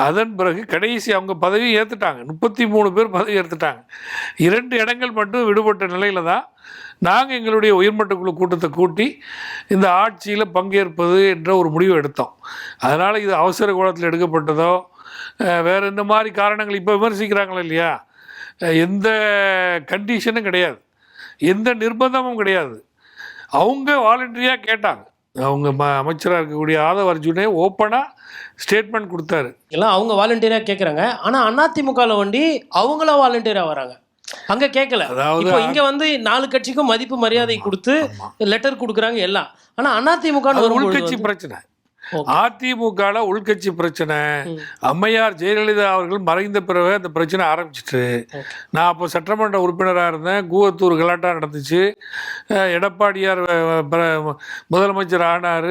அதன் பிறகு கடைசி அவங்க பதவி ஏற்றுட்டாங்க. 33 பேர் பதவி ஏற்றுட்டாங்க. 2 இடங்கள் மட்டும் விடுபட்ட நிலையில் தான் நாங்கள் எங்களுடைய உயர்மட்ட குழு கூட்டத்தை கூட்டி இந்த ஆட்சியில் பங்கேற்பது என்ற ஒரு முடிவு எடுத்தோம். அதனால் இது அவசர கோலத்தில் எடுக்கப்பட்டதோ வேறு இந்த மாதிரி காரணங்கள் இப்போ விமர்சிக்கிறாங்களோ இல்லையா, எந்த கண்டிஷனும் கிடையாது, எந்த நிர்பந்தமும் கிடையாது. அவங்க வாலண்டரியாக கேட்டாங்க. அவங்க அமைச்சராக இருக்கக்கூடிய ஆதவ் அர்ஜுனே ஓப்பனாக ஸ்டேட்மெண்ட் கொடுத்தாரு. எல்லாம் அவங்க வாலண்டியராக கேட்குறாங்க. ஆனால் அதிமுகவில் வண்டி அவங்களா வாலண்டியராக வராங்க, அங்கே கேட்கல. இப்போ இங்கே வந்து 4 கட்சிக்கும் மதிப்பு மரியாதை கொடுத்து லெட்டர் கொடுக்குறாங்க எல்லாம். ஆனால் அதிமுக உள்கட்சி பிரச்சனை, அதிமுகவில் உள்கட்சி பிரச்சனை. அம்மையார் ஜெயலலிதா அவர்கள் மறைந்த பிறகு அந்த பிரச்சனை ஆரம்பிச்சிட்டு, நான் அப்போ சட்டமன்ற உறுப்பினராக இருந்தேன். கூவத்தூர் கலாட்டா நடந்துச்சு, எடப்பாடியார் முதலமைச்சர் ஆனார்,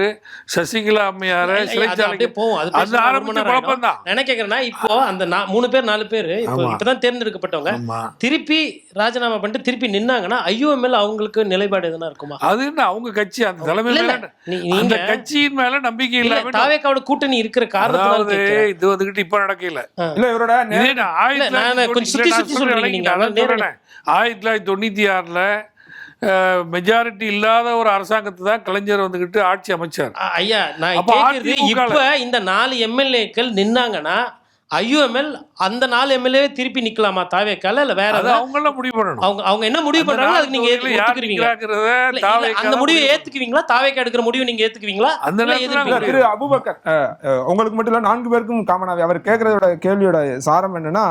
சசிகலா அம்மையார் சிறைச்சாலைக்கு அந்த ஆரம்பிச்ச குழப்பம் தான். என்ன கேட்குறேன்னா, இப்போ அந்த 3 பேர் 4 பேர் இப்போதான் தேர்ந்தெடுக்கப்பட்டவங்க திருப்பி ராஜினாமா பண்ணிட்டு திருப்பி நின்னாங்கன்னா ஐயோஎம்எல் அவங்களுக்கு நிலைப்பாடு எதுனா இருக்குமா? அது என்ன அவங்க கட்சி அந்த தலைமை அந்த கட்சியின் மேல நம்பிக்கை தாவேக்காவோட கூட்டணி இருக்கிற காரணத்தால இது வந்துகிட்டு இப்ப நடக்கல. இல்ல இவரோட 1996 மெஜாரிட்டி இல்லாத ஒரு அரசாங்கத்தை தான் கலைஞர் வந்துகிட்டு ஆட்சி அமைச்சார். ஐயா நான் கேக்குறது, இப்ப இந்த 4 எம்எல்ஏக்கள் நின்னாங்கன்னா ஐயூஎம்எல் அந்த 4 எம்எல்ஏ திருப்பி நிக்கலாமா தாவேக்கால, இல்ல வேற அவங்கள முடிவு பண்ணணும். அவங்க என்ன முடிவு பண்றாங்க அதுக்கு நீங்க ஏத்துக்குவீங்களா? அந்த முடிவை ஏத்துக்குவீங்களா? தாவேக்கா எடுக்கிற முடிவு நீங்க ஏத்துக்குவீங்களா? திரு அபூபக்கர், உங்களுக்கு மட்டும் இல்ல 4 பேருக்கும் காமனாவே அவர் கேட்கறதோட கேள்வியோட சாரம் என்னன்னா,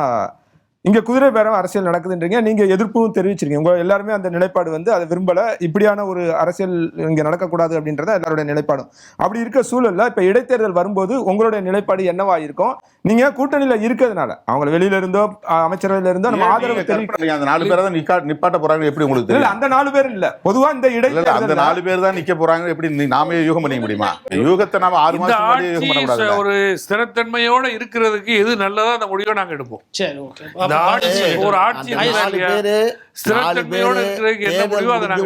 இங்க குதிரை பேரம் அரசியல் நடக்குதுன்றீங்க, நீங்க எதிர்ப்பும் தெரிவிச்சிருக்கீங்க. உங்க எல்லாருமே அந்த நிலைப்பாடு வந்து அதை விரும்பல, இப்படியான ஒரு அரசியல் இங்க நடக்கக்கூடாது அப்படின்றத எல்லாருடைய நிலைப்பாடும். அப்படி இருக்க சூழல்ல இப்ப இடைத்தேர்தல் வரும்போது உங்களுடைய நிலைப்பாடு என்னவா இருக்கும்? நீங்க கூட்டணியில இருக்கிறதுனால அவங்க வெளியில இருந்தோ அமைச்சரவையில இருந்தோ நம்ம ஆதரவு தெரிவிக்கிறோம். அந்த 4 பேர் தான் நிப்பாட்ட போறாங்க, எப்படி உங்களுக்கு தெரியும்? அந்த 4 பேர் இல்ல, பொதுவா இந்த இடைத்தேர்தல் அந்த 4 பேர் தான் நிக்க போறாங்க, எப்படி நாமே யூகம் பண்ணிக்க முடியுமா? யூகத்தை நாம 6 மாசம் முன்னாடி யூகம் பண்ண கூடாது. ஒரு ஸ்திரத்தன்மையோட இருக்கிறதுக்கு எது நல்லதோ அந்த முடிவை நாங்க எடுப்போம். சரி, ஓகே.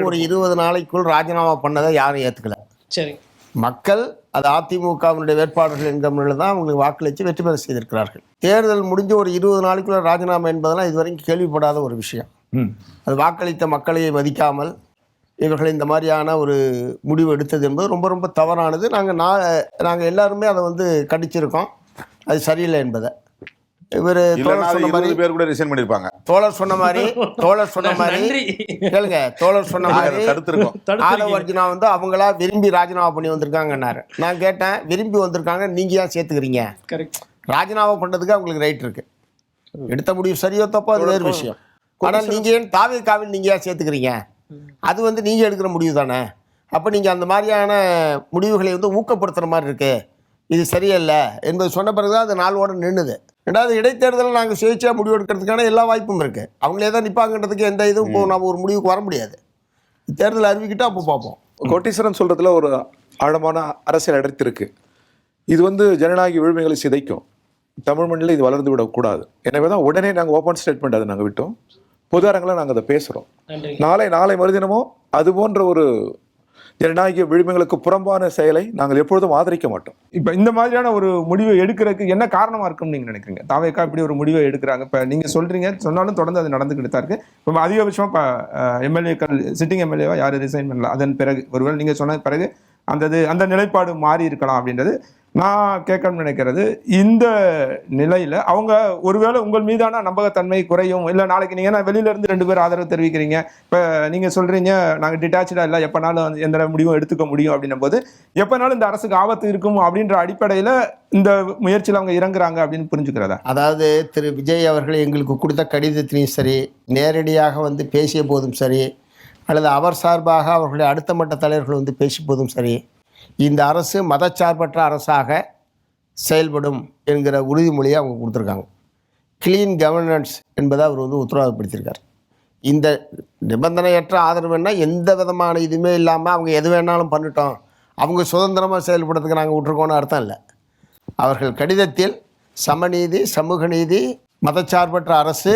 ஒரு 20 நாளைக்குள் ராஜினாமா பண்ணதை யாரும் ஏத்துக்கல. சரி, மக்கள் அது அதிமுகவினுடைய வேட்பாளர்கள் என்கிற தான் அவங்களுக்கு வாக்களித்து வெற்றி பெற செய்திருக்கிறார்கள். தேர்தல் முடிஞ்ச ஒரு 20 நாளைக்குள்ள ராஜினாமா என்பதெல்லாம் இதுவரைக்கும் கேள்விப்படாத ஒரு விஷயம். அது வாக்களித்த மக்களை மதிக்காமல் இவர்கள் இந்த மாதிரியான ஒரு முடிவு எடுத்தது என்பது ரொம்ப ரொம்ப தவறானது. நாங்கள் எல்லாருமே அதை வந்து கண்டிச்சிருக்கோம், அது சரியில்லை என்பதை. இவர் தோழர் சொன்ன மாதிரி கேளுங்க, தோழர் சொன்ன மாதிரி ஆதவ் அர்ஜுனா வந்து அவங்களா விரும்பி ராஜினாமா பண்ணி வந்திருக்காங்கன்னாரு. நான் கேட்டேன், விரும்பி வந்திருக்காங்க, நீங்க ஏன் சேர்த்துக்கிறீங்க? ராஜினாமா பண்றதுக்கு அவங்களுக்கு ரைட் இருக்கு, எடுத்த முடிவு சரியோ தப்போ அது வேறு விஷயம். ஆனால் நீங்க ஏன் தாவேக்காவில் நீங்க ஏன் சேர்த்துக்கிறீங்க? அது வந்து நீங்க எடுக்கிற முடிவு தானே. அப்போ நீங்க அந்த மாதிரியான முடிவுகளை வந்து ஊக்கப்படுத்துற மாதிரி இருக்கு, இது சரியில்லை என்பது சொன்ன பிறகுதான் அது நாளோட நின்றுது. ரெண்டாவது, இடைத்தேர்தலில் நாங்கள் சுயேட்சையாக முடிவு எடுக்கிறதுக்கான எல்லா வாய்ப்பும் இருக்குது. அவங்களே தான் நிற்பாங்கன்றதுக்கு எந்த இதுவும் இப்போ நம்ம ஒரு முடிவுக்கு வர முடியாது. தேர்தல் அறிவிக்கிட்டால் அப்போ பார்ப்போம். கோட்டீஸ்வரன் சொல்கிறதுல ஒரு ஆழமான அரசியல் அடைத்திருக்கு. இது வந்து ஜனநாயக விழுமைகளை சிதைக்கும். தமிழ் மண்ணில் இது வளர்ந்து விடக்கூடாது. எனவே தான் உடனே நாங்கள் ஓப்பன் ஸ்டேட்மெண்ட் அதை நாங்கள் விட்டோம். பொது அரங்கில் நாங்கள் அதை பேசுகிறோம். நாளை மறுதினமோ அது போன்ற ஒரு ஜனநாயக விழுமியங்களுக்கு புறம்பான செயலை நாங்கள் எப்பொழுதும் ஆதரிக்க மாட்டோம். இப்போ இந்த மாதிரியான ஒரு முடிவை எடுக்கிறதுக்கு என்ன காரணமா இருக்கும்னு நீங்க நினைக்கிறீங்க? தாவேக்கா இப்படி ஒரு முடிவை எடுக்கிறாங்க, இப்போ நீங்க சொல்றீங்க, சொன்னாலும் தொடர்ந்து அது நடந்துக்கிட்டு தான் இருக்கு. இப்போ அதிகபட்சமா இப்போ எம்எல்ஏக்கள், சிட்டிங் எம்எல்ஏவா யாரும் ரிசைன் பண்ணல, அதன் பிறகு ஒருவேளை நீங்க சொன்ன பிறகு அந்த நிலைப்பாடு மாறி இருக்கலாம் அப்படின்றது நான் கேட்கணும்னு நினைக்கிறது. இந்த நிலையில அவங்க ஒருவேளை உங்கள் மீதான நம்பகத்தன்மை குறையும், இல்லை நாளைக்கு நீங்க வெளியில இருந்து 2 பேர் ஆதரவு தெரிவிக்கிறீங்க, இப்போ நீங்க சொல்றீங்க நாங்கள் டிட்டாச்சா இல்லை, எப்பனாலும் எந்த முடிவும் எடுத்துக்க முடியும் அப்படின்னும் போது எப்பனாலும் இந்த அரசுக்கு ஆபத்து இருக்கும் அப்படின்ற அடிப்படையில் இந்த முயற்சியில் அவங்க இறங்குறாங்க அப்படின்னு புரிஞ்சுக்கிறதா? அதாவது திரு விஜய் அவர்கள் எங்களுக்கு கொடுத்த கடிதத்திலையும் சரி, நேரடியாக வந்து பேசிய போதும் சரி, அல்லது அவர் சார்பாக அவர்களுடைய அடுத்த மட்ட தலைவர்கள் வந்து பேசிய போதும் சரி, இந்த அரசு மதச்சார்பற்ற அரசாக செயல்படும் என்கிற உறுதிமொழியை அவங்க கொடுத்துருக்காங்க. கிளீன் கவர்னன்ஸ் என்பதை அவர் வந்து உத்தரவாதப்படுத்தியிருக்கார். இந்த நிபந்தனையற்ற ஆதரவுன்னா எந்த விதமான இதுவுமே இல்லாமல் அவங்க எது வேணாலும் பண்ணிட்டோம், அவங்க சுதந்திரமாக செயல்படுறதுக்கு நாங்கள் விட்டுருக்கோன்னு அர்த்தம் இல்லை. அவர்கள் கடிதத்தில் சமநீதி, சமூக நீதி, மதச்சார்பற்ற அரசு,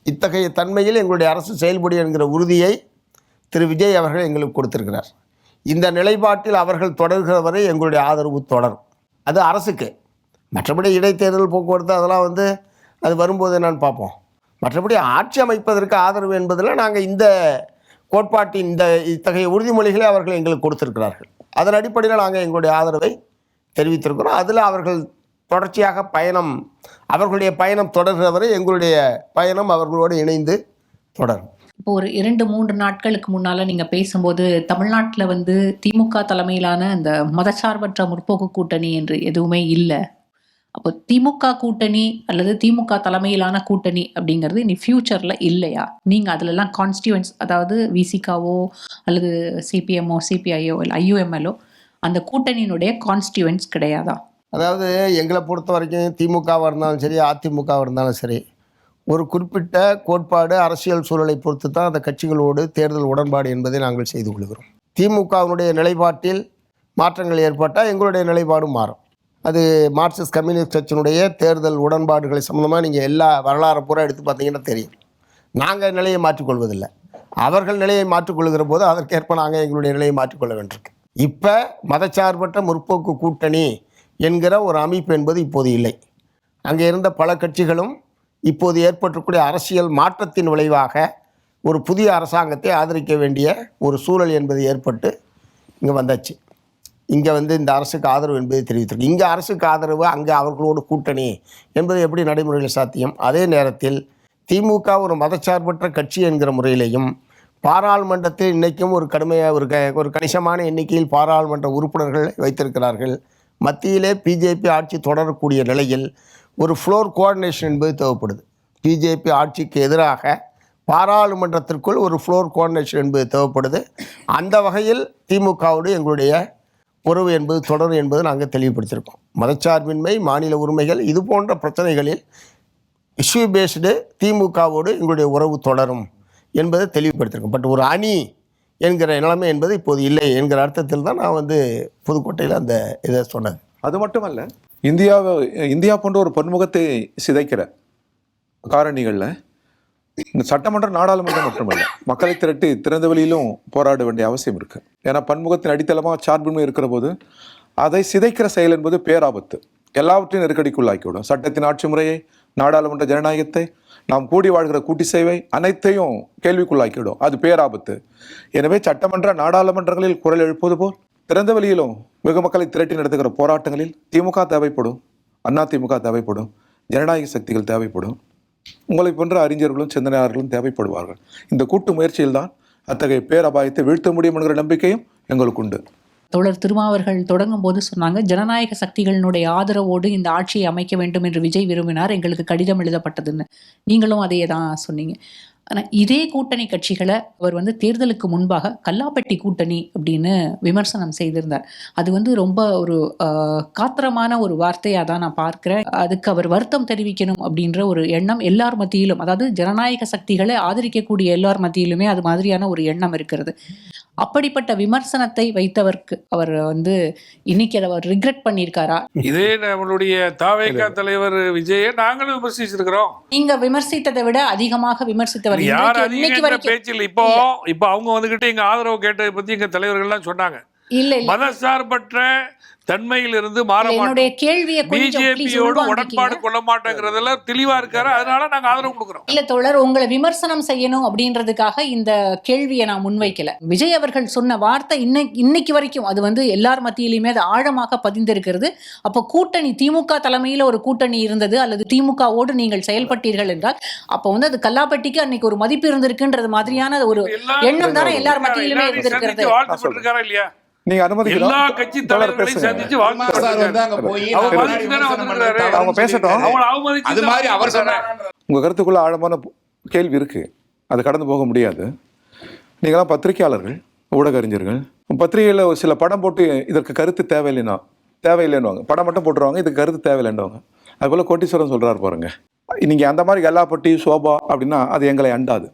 இத்தகைய தன்மையில் எங்களுடைய அரசு செயல்படும் என்கிற உறுதியை திரு விஜய் அவர்கள் எங்களுக்கு கொடுத்திருக்கிறார். இந்த நிலைப்பாட்டில் அவர்கள் தொடர்கிற வரை எங்களுடைய ஆதரவு தொடரும். அது அரசுக்கு. மற்றபடி இடைத்தேர்தல், போக்குவரத்து அதெல்லாம் வந்து அது வரும்போது என்னன்னு பார்ப்போம். மற்றபடி ஆட்சி அமைப்பதற்கு ஆதரவு என்பதில் நாங்கள் இந்த கோட்பாட்டின் இத்தகைய உறுதிமொழிகளை அவர்கள் எங்களுக்கு கொடுத்திருக்கிறார்கள். அதன் அடிப்படையில் நாங்கள் எங்களுடைய ஆதரவை தெரிவித்திருக்கிறோம். அதில் அவர்கள் தொடர்ச்சியாக அவர்களுடைய பயணம் தொடர்கிற வரை எங்களுடைய பயணம் அவர்களோடு இணைந்து தொடரும். இப்போ ஒரு 2-3 நாட்களுக்கு முன்னால் நீங்கள் பேசும்போது தமிழ்நாட்டில் வந்து திமுக தலைமையிலான இந்த மதச்சார்பற்ற முற்போக்கு கூட்டணி என்று எதுவுமே இல்லை, அப்போ திமுக கூட்டணி அல்லது திமுக தலைமையிலான கூட்டணி அப்படிங்கிறது இனி ஃப்யூச்சரில் இல்லையா? நீங்கள் அதிலெல்லாம் கான்ஸ்டியூவன்ஸ், அதாவது விசிகாவோ அல்லது சிபிஎம்மோ சிபிஐயோ இல்லை ஐயுஎம்எல்ஓ அந்த கூட்டணியினுடைய கான்ஸ்டியூவன்ஸ் கிடையாதா? அதாவது எங்களை பொறுத்த வரைக்கும் திமுகவாக இருந்தாலும் சரி, அதிமுகவாக இருந்தாலும் சரி, ஒரு குறிப்பிட்ட கோட்பாடு, அரசியல் சூழலை பொறுத்து தான் அந்த கட்சிகளோடு தேர்தல் உடன்பாடு என்பதை நாங்கள் செய்து கொள்கிறோம். திமுகவினுடைய நிலைப்பாட்டில் மாற்றங்கள் ஏற்பட்டால் எங்களுடைய நிலைப்பாடும் மாறும். அது மார்க்சிஸ்ட் கம்யூனிஸ்ட் கட்சியினுடைய தேர்தல் உடன்பாடுகளை சம்மந்தமாக நீங்கள் எல்லா வரலாறு பூரா எடுத்து பார்த்தீங்கன்னா தெரியும். நாங்கள் நிலையை மாற்றிக்கொள்வதில்லை, அவர்கள் நிலையை மாற்றிக்கொள்கிற போது அதற்கேற்ப நாங்கள் எங்களுடைய நிலையை மாற்றிக்கொள்ள வேண்டியிருக்கு. இப்போ மதச்சார்பற்ற முற்போக்கு கூட்டணி என்கிற ஒரு அமைப்பு என்பது இப்போது இல்லை. அங்கே இருந்த பல கட்சிகளும் இப்போது ஏற்பட்டிருக்கூடிய அரசியல் மாற்றத்தின் விளைவாக ஒரு புதிய அரசாங்கத்தை ஆதரிக்க வேண்டிய ஒரு சூழல் என்பது ஏற்பட்டு இங்கே வந்தாச்சு. இங்கே வந்து இந்த அரசுக்கு ஆதரவு என்பதை தெரிவித்திருக்கு. இங்கே அரசுக்கு ஆதரவு, அங்கே அவர்களோடு கூட்டணி என்பது எப்படி நடைமுறையில் சாத்தியம்? அதே நேரத்தில் திமுக ஒரு மதச்சார்பற்ற கட்சி என்கிற முறையிலையும் பாராளுமன்றத்தில் இன்றைக்கும் ஒரு கணிசமான எண்ணிக்கையில் பாராளுமன்ற உறுப்பினர்கள் வைத்திருக்கிறார்கள். மத்தியிலே பிஜேபி ஆட்சி தொடரக்கூடிய நிலையில் ஒரு ஃப்ளோர் கோஆர்டினேஷன் என்பது தேவைப்படுது. பிஜேபி ஆட்சிக்கு எதிராக பாராளுமன்றத்திற்குள் ஒரு ஃப்ளோர் கோஆர்டினேஷன் என்பது தேவைப்படுது. அந்த வகையில் திமுகவோடு எங்களுடைய உறவு என்பது தொடரும் என்பது நாங்கள் தெளிவுபடுத்தியிருக்கோம். மதச்சார்பின்மை, மாநில உரிமைகள், இது போன்ற பிரச்சனைகளில் இஷ்யூ பேஸ்டு திமுகவோடு எங்களுடைய உறவு தொடரும் என்பதை தெளிவுபடுத்தியிருக்கோம். பட் ஒரு அணி என்கிற நிலைமை என்பது இப்போது இல்லை என்கிற அர்த்தத்தில் தான் நான் வந்து புதுக்கோட்டையில் அந்த இதை சொன்னது. அது மட்டுமல்ல, இந்தியா போன்ற ஒரு பன்முகத்தை சிதைக்கிற காரணிகளில் இந்த சட்டமன்ற, நாடாளுமன்றம் மட்டுமல்ல, மக்களை திரட்டி திறந்த வெளியிலும் போராட வேண்டிய அவசியம் இருக்குது. ஏன்னா பன்முகத்தின் அடித்தளமாக சார்பின்மை இருக்கிற போது அதை சிதைக்கிற செயல் என்பது பேராபத்து. எல்லாவற்றையும் நெருக்கடிக்குள்ளாக்கிவிடும். சட்டத்தின் ஆட்சி முறையை, நாடாளுமன்ற ஜனநாயகத்தை, நாம் கூடி வாழ்கிற கூட்டி சேவை அனைத்தையும் கேள்விக்குள்ளாக்கிவிடும். அது பேராபத்து. எனவே சட்டமன்ற, நாடாளுமன்றங்களில் குரல் எழுப்புவது போல் திறந்த வெளியிலும் வெகு மக்களை திரட்டி நடத்துகிற போராட்டங்களில் திமுக தேவைப்படும், அதிமுக தேவைப்படும், ஜனநாயக சக்திகள் தேவைப்படும், உங்களை போன்ற அறிஞர்களும் சிந்தனையாளர்களும் தேவைப்படுவார்கள். இந்த கூட்டு முயற்சியில் தான் அத்தகைய பேரபாயத்தை வீழ்த்த முடியும் என்கிற நம்பிக்கையும் எங்களுக்கு உண்டு. தோழர் திருமாவர்கள் தொடங்கும் போது சொன்னாங்க, ஜனநாயக சக்திகளினுடைய ஆதரவோடு இந்த ஆட்சியை அமைக்க வேண்டும் என்று விஜய் விரும்பினார், எங்களுக்கு கடிதம் எழுதப்பட்டதுன்னு. நீங்களும் அதையே தான் சொன்னீங்க. ஆனால் இதே கூட்டணி கட்சிகளை அவர் வந்து தேர்தலுக்கு முன்பாக கல்லாப்பட்டி கூட்டணி அப்படின்னு விமர்சனம் செய்திருந்தார். அது வந்து ரொம்ப ஒரு காத்திரமான ஒரு வார்த்தையாக தான் நான் பார்க்குறேன். அதுக்கு அவர் வருத்தம் தெரிவிக்கணும் அப்படின்ற ஒரு எண்ணம் எல்லார் மத்தியிலும், அதாவது ஜனநாயக சக்திகளை ஆதரிக்கக்கூடிய எல்லார் மத்தியிலுமே அது மாதிரியான ஒரு எண்ணம் இருக்கிறது. அப்படிப்பட்ட விமர்சனத்தை வைத்தவருக்கு அவர் வந்து இன்னைக்கு அவர் ரிக்ரெட் பண்ணியிருக்காரா? இதே நம்மளுடைய தாவேகா தலைவர் விஜயை நாங்களும் விமர்சிச்சிருக்கிறோம். நீங்க விமர்சித்ததை விட அதிகமாக விமர்சித்தவர் அவர் யார் இன்னைக்கு அதிகம் வரைக்கும் பேச்சில் இப்போ அவங்க வந்துகிட்டு எங்க ஆதரவு கேட்டதை பத்தி எங்க தலைவர்கள்லாம் சொன்னாங்க. இல்ல மதசார்பற்ற தன்மையிலிருந்து மாற என்னுடைய கேள்வியை பிஜேபியோடு உடன்பாடு கொள்ள மாட்டேங்கிறதுல தெளிவா இருக்காரு. அதனால நாங்க ஆதரவு கொடுக்குறோம். இல்ல தோழர், உங்களை விமர்சனம் செய்யணும் அப்படின்றதுக்காக இந்த கேள்வியை நான் முன்வைக்கல. விஜய் அவர்கள் சொன்ன வார்த்தை இன்னைக்கு வரைக்கும் அது எல்லார் மத்தியிலுமே அது ஆழமாக பதிந்திருக்கிறது. அப்போ கூட்டணி திமுக தலைமையில ஒரு கூட்டணி இருந்தது அல்லது திமுகவோடு நீங்கள் செயல்பட்டீர்கள் என்றால் அப்போ அது கல்லாப்பட்டிக்கு அன்னைக்கு ஒரு மதிப்பு இருந்திருக்குன்றது மாதிரியான ஒரு எண்ணம் தானே எல்லார் மத்தியிலுமே இருந்திருக்கிறது. வாழ்த்துப்பட்டிருக்காரா இல்லையா? நீங்க அனுமதிக்கலாம். எல்லா கட்சி தலைவர்களையும் சந்திச்சு அவங்க பேசட்டும். உங்க கருத்துக்குள்ள ஆழமான கேள்வி இருக்கு, அது கடந்து போக முடியாது. நீங்களாம் பத்திரிகையாளர்கள், ஊடக அறிஞர்கள். பத்திரிகையில் சில படம் போட்டு இதற்கு கருத்து தேவையில்லைன்னுவாங்க. படம் மட்டும் போட்டுருவாங்க, இதுக்கு கருத்து தேவையில்லைன்னுவாங்க. அதுபோல் கோட்டீஸ்வரன் சொல்கிறார் பாருங்க, நீங்கள் அந்த மாதிரி கல்லாப்பட்டி சோபா அப்படின்னா அது எங்களை அண்டாது.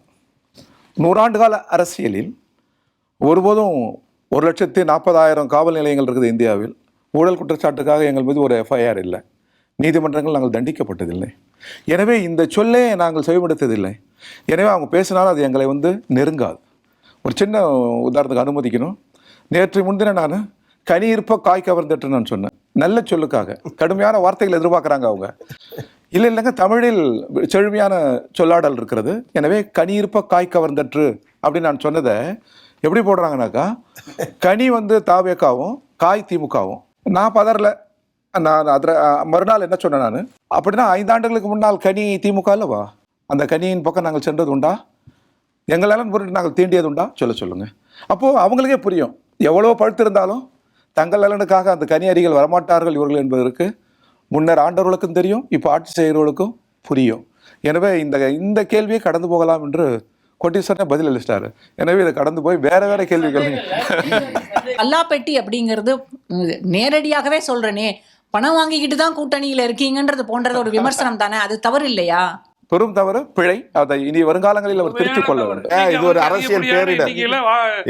100 ஆண்டு கால அரசியலில் ஒருபோதும் 1,40,000 காவல் நிலையங்கள் இருக்குது இந்தியாவில். ஊழல் குற்றச்சாட்டுக்காக எங்கள் மீது ஒரு எஃப்ஐஆர் இல்லை. நீதிமன்றங்கள் நாங்கள் தண்டிக்கப்பட்டதில்லை. எனவே இந்த சொல்லே நாங்கள் செவிமடுத்ததில்லை. எனவே அவங்க பேசினாலும் அது எங்களை நெருங்காது. ஒரு சின்ன உதாரணத்துக்கு அனுமதிக்கணும். நேற்று முன்தின நான் கனி இருப்ப காய் கவர்ந்துட்டு நான் சொன்னேன். நல்ல சொல்லுக்காக கடுமையான வார்த்தைகள் எதிர்பார்க்குறாங்க அவங்க. இல்லைங்க, தமிழில் செழுமையான சொல்லாடல் இருக்கிறது. எனவே கனி இருப்ப காய் கவர்ந்தற்று அப்படின்னு நான் சொன்னதை எப்படி போடுறாங்கனாக்கா, கனி தாவேக்காவும் காய் திமுகவும். நான் பதறல. நான் அதில் மறுநாள் என்ன சொன்னேன் நான், அப்படின்னா 5 ஆண்டுகளுக்கு முன்னால் கனி திமுக அல்லவா? அந்த கனியின் பக்கம் நாங்கள் சென்றது உண்டா? எங்களாலும் பொருட்டு நாங்கள் தீண்டியது உண்டா? சொல்லுங்க. அப்போது அவங்களுக்கே புரியும், எவ்வளோ பழுத்திருந்தாலும் தங்கள் நலனுக்காக அந்த கனி அரிகள் வரமாட்டார்கள் இவர்கள் என்பதற்கு முன்னர் ஆண்டவர்களுக்கும் தெரியும், இப்போ ஆட்சி செய்கிறவர்களுக்கும் புரியும். எனவே இந்த கேள்வியை கடந்து போகலாம் என்று கோட்டீஸ்வரனே பதில் அளிச்சிட்டாரு. எனவே இதை கடந்து போய் வேற கேள்விகள். கல்லாப்பெட்டி அப்படிங்கிறது நேரடியாகவே சொல்றேனே, பணம் வாங்கிக்கிட்டு தான் கூட்டணியில இருக்கீங்கன்றது போன்றது ஒரு விமர்சனம் தானே, அது தவறு இல்லையா? பெரும் தவறு, பிழை. அதை இனி வருங்காலங்களில் அவர் திருத்திக் கொள்ள வேண்டும். இது ஒரு அரசியல் பேரிடர்.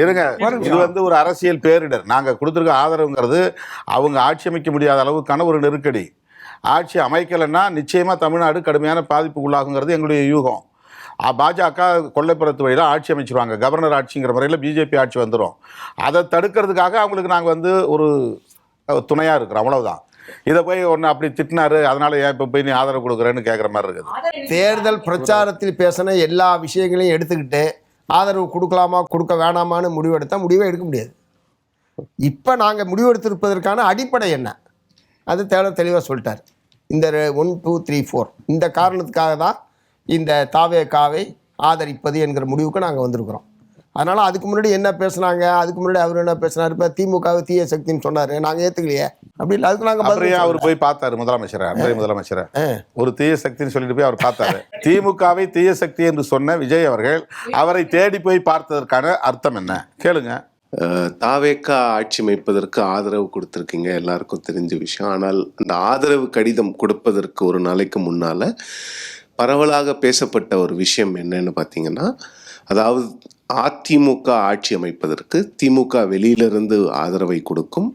இருங்க, இது ஒரு அரசியல் பேரிடர். நாங்க கொடுத்திருக்க ஆதரவுங்கிறது அவங்க ஆட்சி அமைக்க முடியாத அளவுக்கான ஒரு நெருக்கடி. ஆட்சி அமைக்கலைன்னா நிச்சயமா தமிழ்நாடு கடுமையான பாதிப்புக்குள்ளாகுங்கிறது எங்களுடைய யூகம். பாஜக கொல்லைப்புறத்து வழியில் ஆட்சி அமைச்சிருவாங்க. கவர்னர் ஆட்சிங்கிற முறையில் பிஜேபி ஆட்சி வந்துடும். அதை தடுக்கிறதுக்காக அவங்களுக்கு நாங்கள் ஒரு துணையாக இருக்கிறோம், அவ்வளவுதான். இதை போய் ஒன்று அப்படி திட்டினாரு, அதனால ஏன் இப்போ போய் நீ ஆதரவு கொடுக்குறேன்னு கேட்குற மாதிரி இருக்குது. தேர்தல் பிரச்சாரத்தில் பேசின எல்லா விஷயங்களையும் எடுத்துக்கிட்டு ஆதரவு கொடுக்கலாமா கொடுக்க வேணாமான்னு முடிவெடுத்தால் முடிவே எடுக்க முடியாது. இப்போ நாங்கள் முடிவெடுத்திருப்பதற்கான அடிப்படை என்ன, அது தெளிவாக சொல்லிட்டார். இந்த 1 2 3 4 இந்த காரணத்துக்காக தான் இந்த தாவேக்காவை ஆதரிப்பது என்கிற முடிவுக்கு நாங்கள் வந்திருக்கிறோம். அதனால் அதுக்கு முன்னாடி என்ன பேசுனாங்க, அதுக்கு முன்னாடி அவர் என்ன பேசினார், இப்போ திமுகவை தீய சக்தின்னு சொன்னார், நாங்கள் ஏற்றுக்கலையே அப்படி இல்லை. அதுக்கு நாங்கள் அவர் போய் பார்த்தாரு முதலமைச்சரை ஒரு தீய சக்தின்னு சொல்லிட்டு போய் அவர் பார்த்தாரு. திமுகவை தீய சக்தி என்று சொன்ன விஜய் அவர்கள் அவரை தேடி போய் பார்த்ததற்கான அர்த்தம் என்ன கேளுங்க. தாவேக்கா ஆட்சி அமைப்பதற்கு ஆதரவு கொடுத்துருக்கீங்க, எல்லாருக்கும் தெரிஞ்ச விஷயம். ஆனால் அந்த ஆதரவு கடிதம் கொடுப்பதற்கு ஒரு நாளைக்கு முன்னால் பரவலாக பேசப்பட்ட ஒரு விஷயம் என்னன்னு பார்த்தீங்கன்னா, அதாவது அதிமுக ஆட்சி அமைப்பதற்கு திமுக வெளியிலிருந்து ஆதரவை கொடுக்கும்,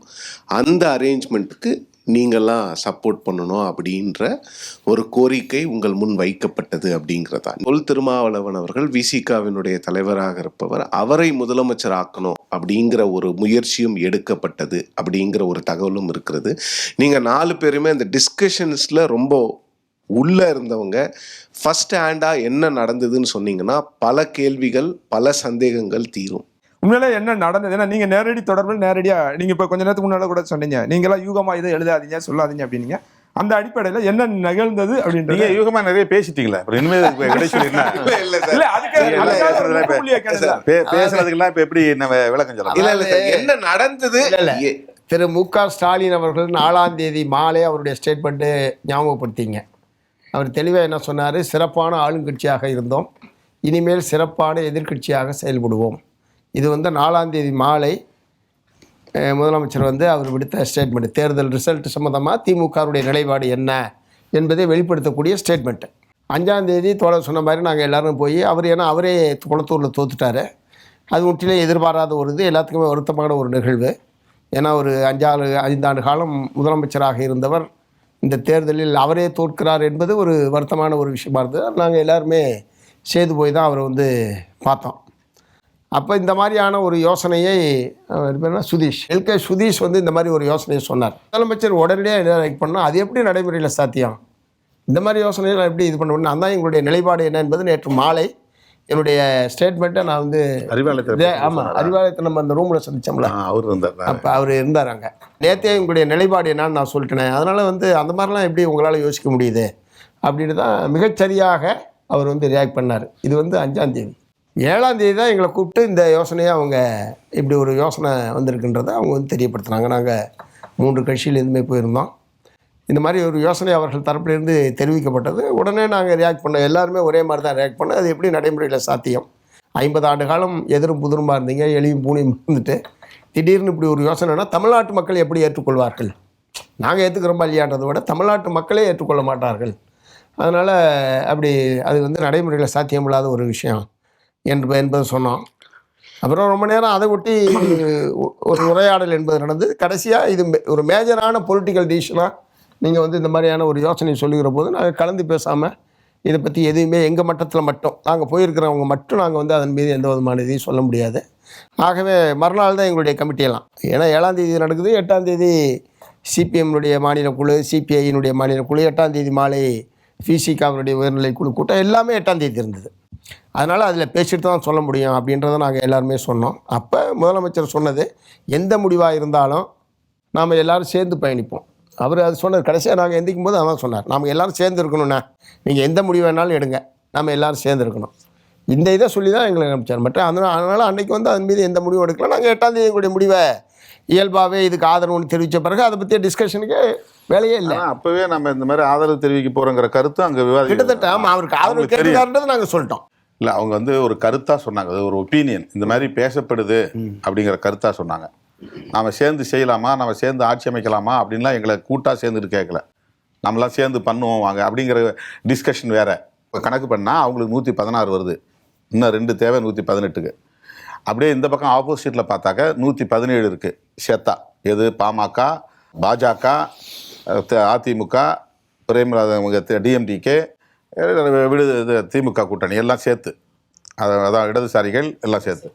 அந்த அரேஞ்ச்மெண்ட்டுக்கு நீங்கள்லாம் சப்போர்ட் பண்ணணும் அப்படின்ற ஒரு கோரிக்கை உங்கள் முன் வைக்கப்பட்டது அப்படிங்கிறதா. திருமாவளவன் அவர்கள் விசிகாவினுடைய தலைவராக இருப்பவர், அவரை முதலமைச்சர் ஆக்கணும் அப்படிங்கிற ஒரு முயற்சியும் எடுக்கப்பட்டது அப்படிங்கிற ஒரு தகவலும் இருக்கிறது. நீங்கள் 4 பேருமே அந்த டிஸ்கஷன்ஸில் ரொம்ப உள்ளே இருந்தவங்க. ஃபர்ஸ்ட் ஹேண்டாக என்ன நடந்ததுன்னு சொன்னீங்கன்னா பல கேள்விகள் பல சந்தேகங்கள் தீரும். உண்மையிலே என்ன நடந்தது, ஏன்னா நீங்கள் நேரடி தொடர்பில் நேரடியாக நீங்கள் இப்போ கொஞ்ச நேரத்துக்கு முன்னால் கூட சொன்னீங்க, நீங்களாம் யூகமாக இதை எழுதாதீங்க சொல்லாதீங்க அப்படின்னீங்க. அந்த அடிப்படையில் என்ன நிகழ்ந்தது அப்படின்னு நீங்கள் யூகமாக நிறைய பேசிட்டீங்களா? பேசுறதுக்கெல்லாம் இப்போ எப்படி விளக்கம் சொல்லலாம்? என்ன நடந்தது? திரு மு.க. ஸ்டாலின் அவர்கள் 4ஆம் தேதி மாலை அவருடைய ஸ்டேட்மெண்ட்டு ஞாபகப்படுத்திங்க. அவர் தெளிவாக என்ன சொன்னார், சிறப்பான ஆளுங்கட்சியாக இருந்தோம், இனிமேல் சிறப்பான எதிர்க்கட்சியாக செயல்படுவோம். இது 4ஆம் தேதி மாலை முதலமைச்சர் அவர் விடுத்த ஸ்டேட்மெண்ட். தேர்தல் ரிசல்ட் சம்மந்தமாக திமுகவுடைய நிலைப்பாடு என்ன என்பதை வெளிப்படுத்தக்கூடிய ஸ்டேட்மெண்ட்டு. 5ஆம் தேதி தோழர் சொன்ன மாதிரி நாங்கள் எல்லோரும் போய் அவரே குளத்தூரில் தோத்துட்டார். அது முற்றிலும் எதிர்பாராத ஒரு இது, எல்லாத்துக்குமே வருத்தமான ஒரு நிகழ்வு. ஏன்னா ஒரு 5 ஆண்டு காலம் முதலமைச்சராக இருந்தவர் இந்த தேர்தலில் அவரே தோற்கிறார் என்பது ஒரு வருத்தமான ஒரு விஷயமா இருந்தது. நாங்கள் எல்லாருமே சேது போய் தான் அவரை வந்து பார்த்தோம். அப்போ இந்த மாதிரியான ஒரு யோசனையை அவர் பேர் என்ன, சுதீஷ், சுதீஷ் வந்து இந்த மாதிரி ஒரு யோசனையை சொன்னார். முதலமைச்சர் உடனடியாக ரியாக்ட் பண்ணால் அது எப்படி நடைமுறையில் சாத்தியம்? இந்த மாதிரி யோசனையை நான் எப்படி இது பண்ண முடியும்? அதான் எங்களுடைய நிலைப்பாடு என்ன என்பது நேற்று மாலை என்னுடைய ஸ்டேட்மெண்ட்டை நான் வந்து அறிவாலயத்தில் நம்ம அந்த ரூமில் சந்தித்தோம்ல, அவர் இருந்தார். அப்போ அவர் இருந்தார் அங்கே. நேற்றே உங்களுடைய நிலைப்பாடு என்னான்னு நான் சொல்லிட்டேன். அதனால் வந்து அந்த மாதிரிலாம் எப்படி உங்களால் யோசிக்க முடியுது அப்படின்னு தான் மிகச்சரியாக அவர் வந்து ரியாக்ட் பண்ணார். இது வந்து 5ஆம் தேதி. 7ஆம் தேதி தான் எங்களை கூப்பிட்டு இந்த யோசனையை அவங்க இப்படி ஒரு யோசனை வந்திருக்குன்றதை அவங்க வந்து தெரியப்படுத்துனாங்க. நாங்கள் 3 கட்சியிலேருந்துமே போயிருந்தோம். இந்த மாதிரி ஒரு யோசனை அவர்கள் தரப்பிலிருந்து தெரிவிக்கப்பட்டது. உடனே நாங்கள் ரியாக்ட் பண்ணோம். எல்லாருமே ஒரே மாதிரி தான் ரியாக்ட் பண்ணோம். அது எப்படி நடைமுறையில் சாத்தியம்? 50 ஆண்டு காலம் எதிரும் புதிருமா இருந்தீங்க, எலியும் பூனையும் இருந்துட்டு திடீர்னு இப்படி ஒரு யோசனைனா தமிழ்நாட்டு மக்கள் எப்படி ஏற்றுக்கொள்வார்கள்? நாங்கள் ஏற்றுக்கிறோமா இல்லையான்றதை விட தமிழ்நாட்டு மக்களே ஏற்றுக்கொள்ள மாட்டார்கள். அதனால் அப்படி அது வந்து நடைமுறையில் சாத்தியமில்லாத ஒரு விஷயம் என்பதை சொன்னோம். அப்புறம் ரொம்ப நேரம் அதை ஒட்டி ஒரு உரையாடல் என்பது நடந்து கடைசியாக இது ஒரு மேஜரான பொலிட்டிக்கல் டிசிஷனாக நீங்கள் வந்து இந்த மாதிரியான ஒரு யோசனை சொல்லுகிற போது நாங்கள் கலந்து பேசாமல் இதை பற்றி எதுவுமே எங்கள் மட்டத்தில் மட்டும் நாங்கள் போயிருக்கிறவங்க மட்டும் நாங்கள் வந்து அதன் மீது எந்த விதமான இதையும் சொல்ல முடியாது. ஆகவே மறுநாள் தான் எங்களுடைய கமிட்டியெல்லாம், ஏன்னா 7ஆம் தேதி நடக்குது, 8ஆம் தேதி சிபிஎம்னுடைய மாநில குழு, சிபிஐயினுடைய மாநில குழு, 8ஆம் தேதி மாலை பிசிகாவினுடைய உயர்நிலை குழு கூட்டம் எல்லாமே 8ஆம் தேதி இருந்தது. அதனால் அதில் பேசிட்டு தான் சொல்ல முடியும் அப்படின்றத நாங்கள் எல்லாருமே சொன்னோம். அப்போ முதலமைச்சர் சொன்னது, எந்த முடிவாக இருந்தாலும் நாம் எல்லோரும் சேர்ந்து பயணிப்போம். அவர் அது சொன்னார். கடைசியாக நாங்கள் எந்திக்கும் போது அதான் சொன்னார், நாம் எல்லோரும் சேர்ந்து இருக்கணும்ண்ணா, நீங்கள் எந்த முடிவு வேணாலும் எடுங்க, நம்ம எல்லோரும் சேர்ந்து இருக்கணும். இந்த இதை சொல்லி தான் எங்களை அனுப்பிச்சார். அதனால் அன்றைக்கி வந்து அதன் மீது எந்த முடிவும் எடுக்கலாம். நாங்கள் 8ஆம் தேதி எங்களுடைய முடிவை இயல்பாகவே இதுக்கு ஆதரவுன்னு தெரிவித்த பிறகு அதை பற்றிய டிஸ்கஷனுக்கு வேலையே இல்லை. அப்போவே நம்ம இந்த மாதிரி ஆதரவு தெரிவிக்க போகிறோங்கிற கருத்து அங்கே விவாதி கிட்டத்தட்ட அவருக்கு ஆதரவு கேட்கிறாருன்றது நாங்கள் சொல்லிட்டோம். இல்லை, அவங்க வந்து ஒரு கருத்தாக சொன்னாங்க, அது ஒரு ஒப்பீனியன், இந்த மாதிரி பேசப்படுது அப்படிங்கிற கருத்தாக சொன்னாங்க. நாம் சேர்ந்து செய்யலாமா, நம்ம சேர்ந்து ஆட்சி அமைக்கலாமா அப்படின்லாம் எங்களை கூட்டாக சேர்ந்துட்டு கேட்கல. நம்மளாம் சேர்ந்து பண்ணுவோம் வாங்க அப்படிங்கிற டிஸ்கஷன் வேறு. இப்போ கணக்கு பண்ணால் அவங்களுக்கு 116 வருது, இன்னும் 2 தேவை 118க்கு. அப்படியே இந்த பக்கம் ஆப்போசிட்டில் பார்த்தாக்க 117 இருக்குது சேத்தா. எது? பாமக, பாஜக, அதிமுக, பிரேமராஜ, டிஎம்டிகே, திமுக கூட்டணி எல்லாம் சேர்த்து, அதான் இடதுசாரிகள் எல்லாம் சேர்த்து.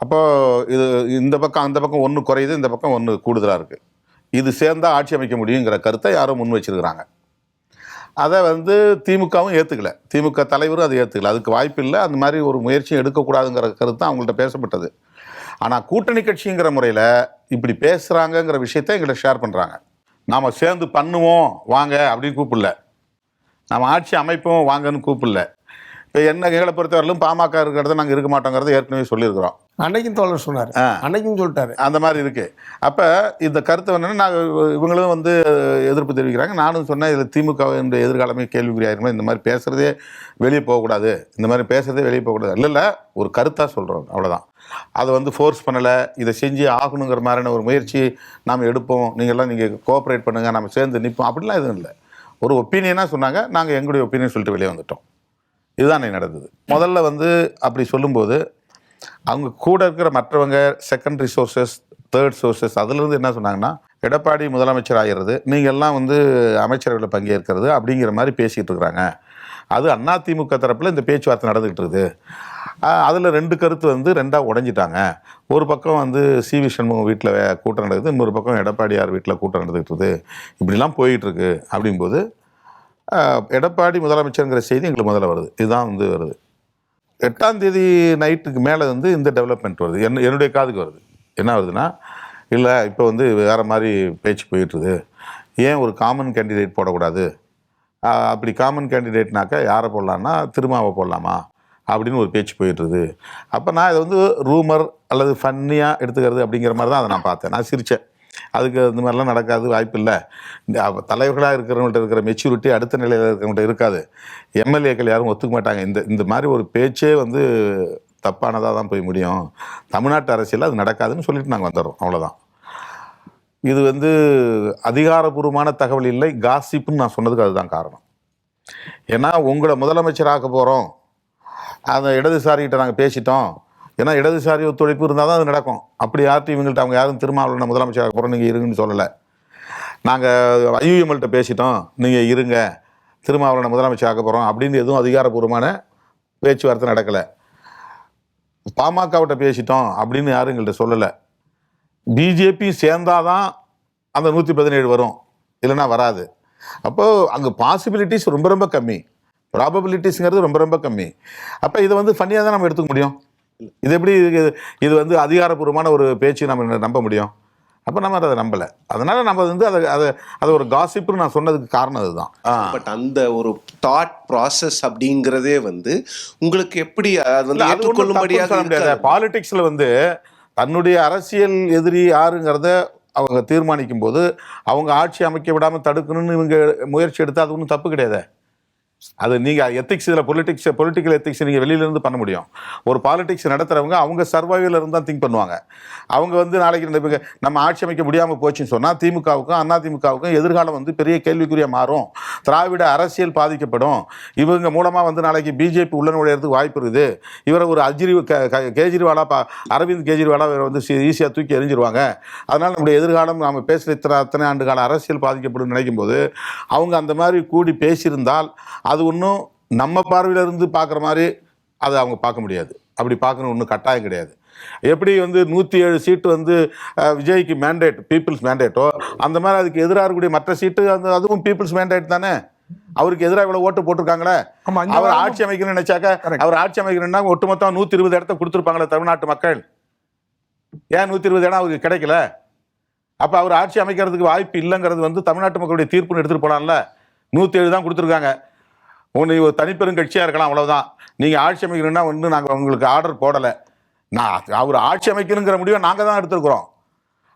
அப்போது இது இந்த பக்கம் அந்த பக்கம் 1 குறையுது, இந்த பக்கம் 1 கூடுதலாக இருக்குது. இது சேர்ந்தால் ஆட்சி அமைக்க முடியுங்கிற கருத்தை யாரும் முன் வச்சிருக்கிறாங்க. அதை வந்து திமுகவும் ஏற்றுக்கல, திமுக தலைவரும் அதை ஏற்றுக்கல. அதுக்கு வாய்ப்பு இல்லை, அந்த மாதிரி ஒரு முயற்சியும் எடுக்கக்கூடாதுங்கிற கருத்து அவங்கள்ட்ட பேசப்பட்டது. ஆனால் கூட்டணி கட்சிங்கிற முறையில் இப்படி பேசுகிறாங்கங்கிற விஷயத்த எங்களை ஷேர் பண்ணுறாங்க. நாம் சேர்ந்து பண்ணுவோம் வாங்க அப்படின்னு கூப்பிடல, நம்ம ஆட்சி அமைப்போம் வாங்கன்னு கூப்பிடல. இப்போ என்ன எங்களை பொறுத்தவரையிலும் பாமக இருக்கிறத நாங்கள் இருக்க மாட்டோங்கிறத ஏற்கனவே சொல்லியிருக்கிறோம். அன்னைக்கும் தோழர் சொன்னார், அன்னைக்கும் சொல்லிட்டாரு. அந்த மாதிரி இருக்குது. அப்போ இந்த கருத்தை என்னென்னா, நாங்கள் இவங்களும் வந்து எதிர்ப்பு தெரிவிக்கிறாங்க. நானும் சொன்னேன், இதில் திமுக எதிர்காலமே கேள்விக்குறியாயிருக்கணும், இந்த மாதிரி பேசுகிறதே வெளியே போகக்கூடாது, இந்த மாதிரி பேசுகிறதே வெளியே போகக்கூடாது. இல்லை ஒரு கருத்தாக சொல்கிறோம், அவ்வளோதான். அதை வந்து ஃபோர்ஸ் பண்ணலை, இதை செஞ்சு ஆகணுங்கிற மாதிரியான ஒரு முயற்சி நாம் எடுப்போம், நீங்கள் கோஆப்ரேட் பண்ணுங்கள், நம்ம சேர்ந்து நிற்போம் அப்படிலாம் எதுவும் இல்லை. ஒரு ஒப்பீனியனாக சொன்னாங்க, நாங்கள் எங்களுடைய ஒப்பீனியன் சொல்லிட்டு வெளியே வந்துட்டோம். இதுதான் நடந்தது. முதல்ல வந்து அப்படி சொல்லும்போது அவங்க கூட இருக்கிற மற்றவங்க செகண்டரி சோர்சஸ், தேர்ட் சோர்சஸ், அதுலேருந்து என்ன சொன்னாங்கன்னா, எடப்பாடி முதலமைச்சர் ஆகிறது, நீங்கள்லாம் வந்து அமைச்சரவையில் பங்கேற்கிறது அப்படிங்கிற மாதிரி பேசிகிட்டு இருக்கிறாங்க. அது அதிமுக தரப்பில் இந்த பேச்சுவார்த்தை நடந்துகிட்டு இருக்குது. அதில் 2 கருத்து வந்து 2ஆக உடைஞ்சிட்டாங்க. ஒரு பக்கம் வந்து சிவி சண்முகம் வீட்டில் கூட்டம் நடக்குது, இன்னொரு பக்கம் எடப்பாடியார் வீட்டில் கூட்டம் நடந்துகிட்டு இருக்குது. இப்படிலாம் போயிட்டுருக்கு. அப்படிங்கும்போது எடப்பாடி முதலமைச்சருங்கிற செய்தி எங்களுக்கு முதல்ல வருது. இதுதான் வந்து வருது. 8ஆம் தேதி நைட்டுக்கு மேலே வந்து இந்த டெவலப்மெண்ட் வருது, என்னுடைய காதுக்கு வருது. என்ன வருதுன்னா, இல்லை இப்போ வந்து வேறு மாதிரி பேச்சு போயிட்டுருது, ஏன் ஒரு காமன் கேண்டிடேட் போடக்கூடாது, அப்படி காமன் கேண்டிடேட்னாக்கா யாரை போடலான்னா திருமாவை போடலாமா அப்படின்னு ஒரு பேச்சு போயிட்டுருது. அப்போ நான் இதை வந்து ரூமர் அல்லது ஃபன்னியாக எடுத்துக்கிறது அப்படிங்கிற மாதிரி தான் அதை நான் பார்த்தேன். நான் சிரித்தேன். அதுக்கு இந்த மாதிரிலாம் நடக்காது, வாய்ப்பு இல்லை. தலைவர்களாக இருக்கிறவங்கள்ட்ட இருக்கிற மெச்சூரிட்டி அடுத்த நிலையில் இருக்கிறவங்கள்ட்ட இருக்காது. எம்எல்ஏக்கள் யாரும் ஒத்துக்க மாட்டாங்க. இந்த மாதிரி ஒரு பேச்சே வந்து தப்பானதாக தான் போய் முடியும். தமிழ்நாட்டு அரசியல் அது நடக்காதுன்னு சொல்லிட்டு நாங்கள் வந்துடுறோம், அவ்வளோதான். இது வந்து அதிகாரபூர்வமான தகவல் இல்லை, காசிப்புன்னு நான் சொன்னதுக்கு அதுதான் காரணம். ஏன்னா உங்களை முதலமைச்சராக்க போகிறோம், அந்த இடதுசாரிகிட்ட நாங்கள் பேசிட்டோம், ஏன்னா இடதுசாரி ஒத்துழைப்பு இருந்தால் தான் அது நடக்கும். அப்படி யார்ட்டும் இவங்கள்ட்ட அவங்க யாரும் திருமாவளவனை முதலமைச்சராக போகிறோம் நீங்கள் இருங்கன்னு சொல்லலை. நாங்கள் ஐயுஎம்எல்கிட்ட பேசிட்டோம், நீங்கள் இருங்க திருமாவளவனை முதலமைச்சராக போகிறோம் அப்படின்னு எதுவும் அதிகாரப்பூர்வமான பேச்சுவார்த்தை நடக்கலை. பாமகவிட்ட பேசிட்டோம் அப்படின்னு யாரும் எங்கள்கிட்ட சொல்லலை. பிஜேபி சேர்ந்தாதான் அந்த 117 வரும், இல்லைன்னா வராது. அப்போது அங்கே பாசிபிலிட்டிஸ் ரொம்ப ரொம்ப கம்மி, ப்ராபபிலிட்டிஸ்ங்கிறது ரொம்ப ரொம்ப கம்மி. அப்போ இதை வந்து ஃபன்னியாக தான் நம்ம எடுத்துக்க முடியும். இது எப்படி இது வந்து அதிகாரப்பூர்வமான ஒரு பேச்சு நம்ம நம்ப முடியும்? அப்போ நம்ம அதை நம்பலை. அதனால நம்ம வந்து அதை ஒரு காசிப்னு நான் சொன்னதுக்கு காரணம் அதுதான். பட் அந்த ஒரு தாட் ப்ராசஸ் அப்படிங்கிறதே வந்து உங்களுக்கு எப்படி அது வந்து ஏற்றுக்கொள்ளும்படியாக முடியாது. பாலிடிக்ஸில் வந்து தன்னுடைய அரசியல் எதிரி யாருங்கிறத அவங்க தீர்மானிக்கும் போது அவங்க ஆட்சி அமைக்க விடாமல் தடுக்கணும்னு இவங்க முயற்சி எடுத்தால் அது ஒன்றும் தப்பு கிடையாது. அது நீங்கள் எத்திக்ஸ், இதில் பொலிட்டிக்கல் எத்திக்ஸ் நீங்கள் வெளியிலேருந்து பண்ண முடியும். ஒரு பாலிடிக்ஸ் நடத்துகிறவங்க அவங்க சர்வைவில் இருந்து தான் திங்க் பண்ணுவாங்க. அவங்க வந்து நாளைக்கு நம்ம ஆட்சி அமைக்க முடியாமல் போச்சுன்னு சொன்னால் திமுகவுக்கும் அதிமுகவுக்கும் எதிர்காலம் வந்து பெரிய கேள்விக்குறியாக மாறும். திராவிட அரசியல் பாதிக்கப்படும். இவங்க மூலமாக வந்து நாளைக்கு பிஜேபி உள்ள நுழையிறதுக்கு வாய்ப்பு இருக்குது. இவரை ஒரு கேஜ்ரிவாலாக அரவிந்த் கேஜ்ரிவாலாக வந்து ஈஸியாக தூக்கி எறிஞ்சிருவாங்க. அதனால் நம்முடைய எதிர்காலம் நாம் பேசுகிற அத்தனை ஆண்டு கால அரசியல் பாதிக்கப்படும் நினைக்கும் போது அவங்க அந்த மாதிரி கூடி பேசியிருந்தால் அது ஒன்றும் நம்ம பார்வையிலிருந்து பார்க்குற மாதிரி அதை அவங்க பார்க்க முடியாது. அப்படி பார்க்கணும் ஒன்றும் கட்டாயம் கிடையாது. எப்படி வந்து 107 சீட்டு வந்து விஜய்க்கு மேண்டேட், பீப்புள்ஸ் மேண்டேட்டோ, அந்த மாதிரி அதுக்கு எதிராக இருக்கக்கூடிய மற்ற சீட்டு அதுவும் பீப்புள்ஸ் மேண்டேட் தானே. அவருக்கு எதிராக இவ்வளோ ஓட்டு போட்டிருக்காங்களே. அவர் ஆட்சி அமைக்கணும்னு நினைச்சாக்க அவர் ஆட்சி அமைக்கணும்னா ஒட்டுமொத்தம் 120 இடத்த கொடுத்துருப்பாங்களே தமிழ்நாட்டு மக்கள். ஏன் 120 இடம் அவருக்கு கிடைக்கல? அப்போ அவர் ஆட்சி அமைக்கிறதுக்கு வாய்ப்பு இல்லைங்கிறது வந்து தமிழ்நாட்டு மக்களுடைய தீர்ப்புன்னு எடுத்துகிட்டு போகலாம்ல. 107 தான் கொடுத்துருக்காங்க. ஒன்று ஒரு தனிப்பெரும் கட்சியாக இருக்கலாம், அவ்வளோதான். நீங்கள் ஆட்சி அமைக்கணும்னா ஒன்று நாங்கள் உங்களுக்கு ஆர்டர் போடலை. அவர் ஆட்சி அமைக்கணுங்கிற முடிவை நாங்கள் தான் எடுத்துருக்குறோம்.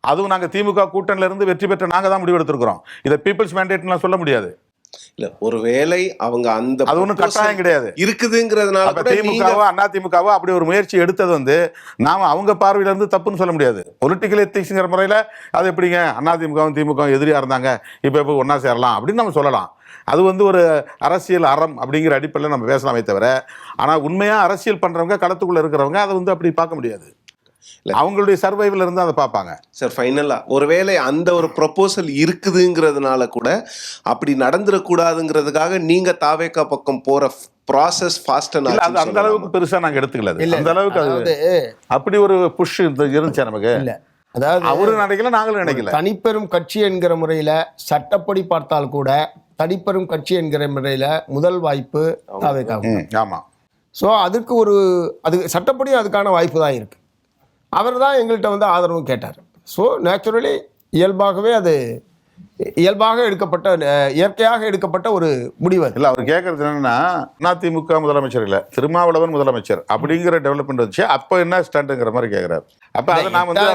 அதுவும் நாங்கள் திமுக கூட்டணியிலேருந்து வெற்றி பெற்ற நாங்கள் தான் முடிவு எடுத்துருக்குறோம். இதை பீப்புள்ஸ் மேண்டேட்லாம் சொல்ல முடியாது. இல்லை, ஒருவேளை அவங்க அந்த அது ஒன்றும் கட்டாயம் கிடையாது இருக்குதுங்கிறதுனால திமுகவோ அதிமுகவோ அப்படி ஒரு முயற்சி எடுத்தது வந்து நாம் அவங்க பார்வையிலேருந்து தப்புன்னு சொல்ல முடியாது. பொலிட்டிக்கல் எத்திக்ஸுங்கிற முறையில் அது எப்படிங்க அதிமுகவும் திமுகவும் எதிரியாக இருந்தாங்க, இப்போ ஒன்றா சேரலாம் அப்படின்னு நம்ம சொல்லலாம். அது வந்து ஒரு அரசியல் அறம் அப்படிங்கிற அடிப்படையில் நம்ம பேசலாமே தவிர, ஆனால் உண்மையாக அரசியல் பண்ணுறவங்க, களத்துக்குள்ளே இருக்கிறவங்க அதை வந்து அப்படி பார்க்க முடியாது. அவங்களுடைய சர்வைவில் இருந்து அதை பார்ப்பாங்க. சார், ஃபைனலாக ஒருவேளை அந்த ஒரு ப்ரொபோசல் இருக்குதுங்கிறதுனால கூட அப்படி நடந்துடக்கூடாதுங்கிறதுக்காக நீங்கள் தாவேக்கா பக்கம் போகிற ப்ராசஸ் ஃபாஸ்ட்டாக அது அந்த அளவுக்கு பெருசாக நாங்கள் எடுத்துக்கல. அந்த அளவுக்கு அது அப்படி ஒரு புஷ் இருந்துச்சு நமக்கு. இல்லை, அதாவது அவரும் நினைக்கல, நாங்களும் நினைக்கல. தனிப்பெரும் கட்சி என்கிற முறையில் சட்டப்படி பார்த்தால் கூட தனிப்பெரும் கட்சி என்கிற முறையில் முதல் வாய்ப்பு தாவேக்காவும். ஆமாம். ஸோ அதுக்கு அது சட்டப்படி அதுக்கான வாய்ப்பு தான் இருக்குது. அவர் தான் எங்கள்கிட்ட வந்து ஆதரவு கேட்டார். ஸோ நேச்சுரலி இயல்பாகவே அது இயல்பாக எடுக்கப்பட்ட, இயற்கையாக எடுக்கப்பட்ட ஒரு முடிவு. இல்லை, அவர் கேட்கறது என்னன்னா, அதிமுக முதலமைச்சர் இல்லை, திருமாவளவன் முதலமைச்சர் அப்படிங்கிற டெவலப்மெண்ட் வச்சு அப்போ என்ன ஸ்டாண்டுங்கிற மாதிரி கேட்குறாரு. அப்போ அதை நான் வந்து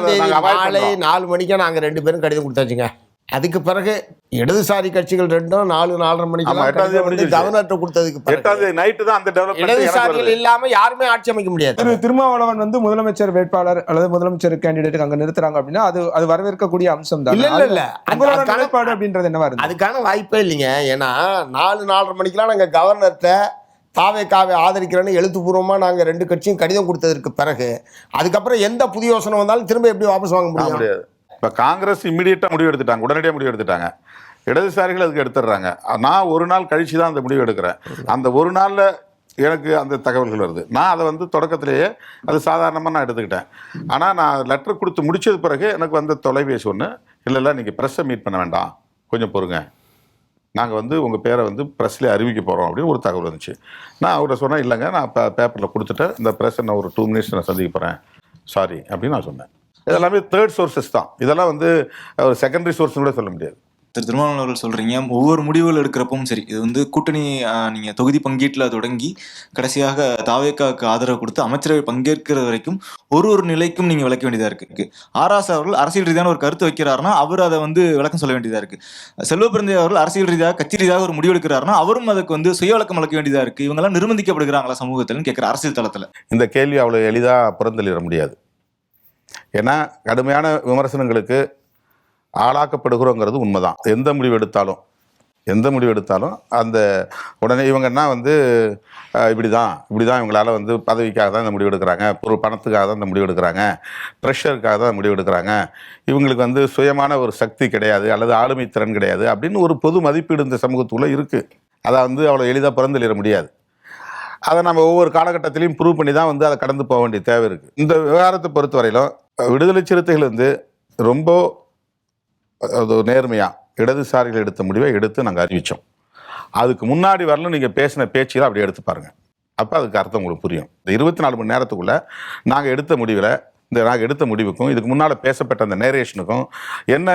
4 மணிக்கே நாங்கள் 2 பேரும் கடிதம் கொடுத்தாச்சுங்க. அதுக்கு பிறகு இடதுசாரி கட்சிகள் 4:30 மணிக்கு கவர்னர்கிட்ட கொடுத்ததுக்கு 8ஆம் நைட்டு தான் அந்த டெவலப்மெண்ட். இடதுசாரிகள் இல்லாம யாருமே ஆட்சி அமைக்க முடியாது. திருமாவளவன் வந்து முதலமைச்சர் வேட்பாளர் அல்லது முதலமைச்சர் கேண்டிடேட் அங்க நிறுத்துறாங்க அப்படின்னா அது வரவேற்கக்கூடிய அம்சம் தான். இல்ல நிலைப்பாடு அப்படின்றது என்னவா இருக்கு? அதுக்கான வாய்ப்பே இல்லைங்க. ஏன்னா 4:30 மணிக்கெல்லாம் நாங்க கவர்னர்கிட்ட தாவேக்காவை ஆதரிக்கிறேன்னு எழுத்துப்பூர்வமா நாங்க 2 கட்சியும் கடிதம் கொடுத்ததற்கு பிறகு அதுக்கப்புறம் எந்த புதிய யோசனை வந்தாலும் திரும்ப எப்படி வாபஸ் வாங்க முடியாது. இப்போ காங்கிரஸ் இம்மிடியேட்டாக முடிவு எடுத்துட்டாங்க, உடனடியாக முடிவு எடுத்துட்டாங்க. இடதுசாரிகள் அதுக்கு எடுத்துடுறாங்க. நான் ஒரு நாள் கழித்து தான் அந்த முடிவு எடுக்கிறேன். அந்த ஒரு நாளில் எனக்கு அந்த தகவல்கள் வருது. நான் அதை வந்து தொடக்கத்திலேயே அது சாதாரணமாக நான் எடுத்துக்கிட்டேன். ஆனால் நான் லெட்டர் கொடுத்து முடிச்சது பிறகு எனக்கு வந்து தொலைபேசி ஒன்று, இல்லை நீங்கள் ப்ரெஸ்ஸை மீட் பண்ண வேண்டாம், கொஞ்சம் பொறுங்க, நாங்கள் வந்து உங்கள் பேரை வந்து ப்ரெஸ்லேயே அறிவிக்க போகிறோம் அப்படின்னு ஒரு தகவல் வந்துச்சு. நான் அவர்கிட்ட சொன்னேன், இல்லைங்க நான் பேப்பரில் கொடுத்துட்டேன், இந்த ப்ரெஸ்ஸை நான் ஒரு 2 மினிட்ஸ் நான் சந்திக்க போகிறேன், சாரி அப்படின்னு நான் சொன்னேன். இதெல்லாமே தேர்ட் சோர்ஸஸ் தான். இதெல்லாம் வந்து ஒரு செகண்டரி சோர்ஸ்னு கூட சொல்ல முடியாது. திருமாவளவன் அவர்கள் சொல்கிறீங்க, ஒவ்வொரு முடிவுகள் எடுக்கிறப்பவும் சரி, இது வந்து கூட்டணி நீங்கள் தொகுதி பங்கீட்டில் தொடங்கி கடைசியாக தாவேக்காவுக்கு ஆதரவு கொடுத்து அமைச்சரவை பங்கேற்கிற வரைக்கும் ஒரு நிலைக்கும் நீங்கள் விளக்க வேண்டியதாக இருக்குது. ஆராசா அவர்கள் அரசியல் ரீதியான ஒரு கருத்து வைக்கிறாருன்னா அவர் அதை வந்து விளக்கம் சொல்ல வேண்டியதாக இருக்குது. செல்வப்பிரந்தை அவர்கள் அரசியல் ரீதியாக கட்சி ரீதியாக ஒரு முடிவு எடுக்கிறாருன்னா அவரும் அதுக்கு வந்து சுய விளக்கம் வளர்க்க வேண்டியதாக இருக்குது. இவங்கெல்லாம் நிர்பந்திக்கப்படுகிறாங்களா சமூகத்தில்னு கேட்குற அரசியல் தளத்தில்? இந்த கேள்வி அவ்வளோ எளிதாக புறந்தள்ளிட முடியாது. ஏன்னா கடுமையான விமர்சனங்களுக்கு ஆளாக்கப்படுகிறோங்கிறது உண்மைதான். எந்த முடிவு எடுத்தாலும் அந்த உடனே இவங்கன்னா வந்து இப்படி தான் இவங்களால் வந்து பதவிக்காக தான் இந்த முடிவு எடுக்கிறாங்க, ஒரு பணத்துக்காக தான் இந்த முடிவு எடுக்கிறாங்க, ப்ரெஷருக்காக தான் முடிவு எடுக்கிறாங்க, இவங்களுக்கு வந்து சுயமான ஒரு சக்தி கிடையாது அல்லது ஆளுமை திறன் கிடையாது அப்படின்னு ஒரு பொது மதிப்பீடு இந்த சமூகத்துக்குள்ளே இருக்குது. அதை வந்து அவ்வளோ எளிதாக புறந்தள்ளிட முடியாது. அதை நம்ம ஒவ்வொரு காலகட்டத்திலையும் ப்ரூவ் பண்ணி தான் வந்து அதை கடந்து போக வேண்டிய தேவை இருக்குது. இந்த விவகாரத்தை பொறுத்தவரையிலும் விடுதலை சிறுத்தைகள் வந்து ரொம்ப அது நேர்மையாக இடதுசாரிகள் எடுத்த முடிவை எடுத்து நாங்கள் அறிவித்தோம். அதுக்கு முன்னாடி வரலும் நீங்கள் பேசின பேச்சுகளை அப்படியே எடுத்து பாருங்கள். அப்போ அதுக்கு அர்த்தம் உங்களுக்கு புரியும். இந்த 24 மணி நேரத்துக்குள்ளே நாங்கள் எடுத்த முடிவில் நாங்கள் எடுத்த முடிவுக்கும் இதுக்கு முன்னால் பேசப்பட்ட அந்த நேரேஷனுக்கும் என்ன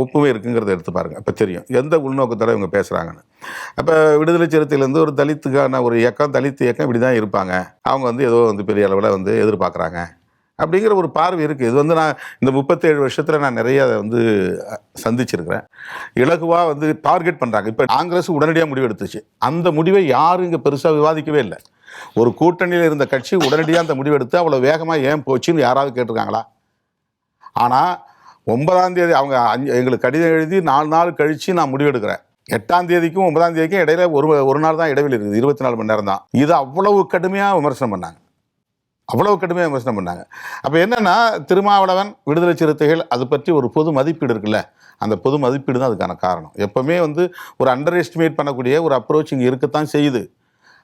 ஒப்புமை இருக்குங்கிறத எடுத்து பாருங்கள். அப்போ தெரியும் எந்த உள்நோக்கத்தோட இவங்க பேசுகிறாங்கன்னு. அப்போ விடுதலை சிறுத்தையிலேருந்து ஒரு தலித்துக்கான ஒரு இயக்கம், தலித் இயக்கம் இப்படி தான் இருப்பாங்க, அவங்க வந்து ஏதோ வந்து பெரிய அளவில் வந்து எதிர்பார்க்குறாங்க அப்படிங்கிற ஒரு பார்வை இருக்குது. இது வந்து நான் இந்த 37 வருஷத்தில் நான் நிறைய அதை வந்து சந்திச்சிருக்கிறேன். இலகுவாக வந்து டார்கெட் பண்ணுறாங்க. இப்போ காங்கிரஸ் உடனடியாக முடிவு எடுத்துச்சு. அந்த முடிவை யாரும் இங்கே பெருசாக விவாதிக்கவே இல்லை. ஒரு கூட்டணியில் இருந்த கட்சி உடனடியாக அந்த முடிவெடுத்து அவ்வளோ வேகமாக ஏன் போச்சுன்னு யாராவது கேட்டிருக்காங்களா? ஆனால் 9ஆம் தேதி அவங்க எங்களுக்கு கடிதம் எழுதி 4 நாள் கழித்து நான் முடிவெடுக்கிறேன். 8ஆம் தேதிக்கும் 9ஆம் தேதிக்கும் இடையில ஒரு நாள் தான் இடைவெளி இருக்குது, 24 மணி நேரம் தான். இது அவ்வளவு கடுமையாக விமர்சனம் பண்ணாங்க, அவ்வளவு கடுமையாக விமர்சனம் பண்ணாங்க. அப்போ என்னென்னா, திருமாவளவன், விடுதலை சிறுத்தைகள் அது பற்றி ஒரு பொது மதிப்பீடு இருக்குல்ல, அந்த பொது மதிப்பீடு தான் அதுக்கான காரணம். எப்போவுமே வந்து ஒரு அண்டர் எஸ்டிமேட் பண்ணக்கூடிய ஒரு அப்ரோச் இங்கே இருக்கத்தான் செய்யுது.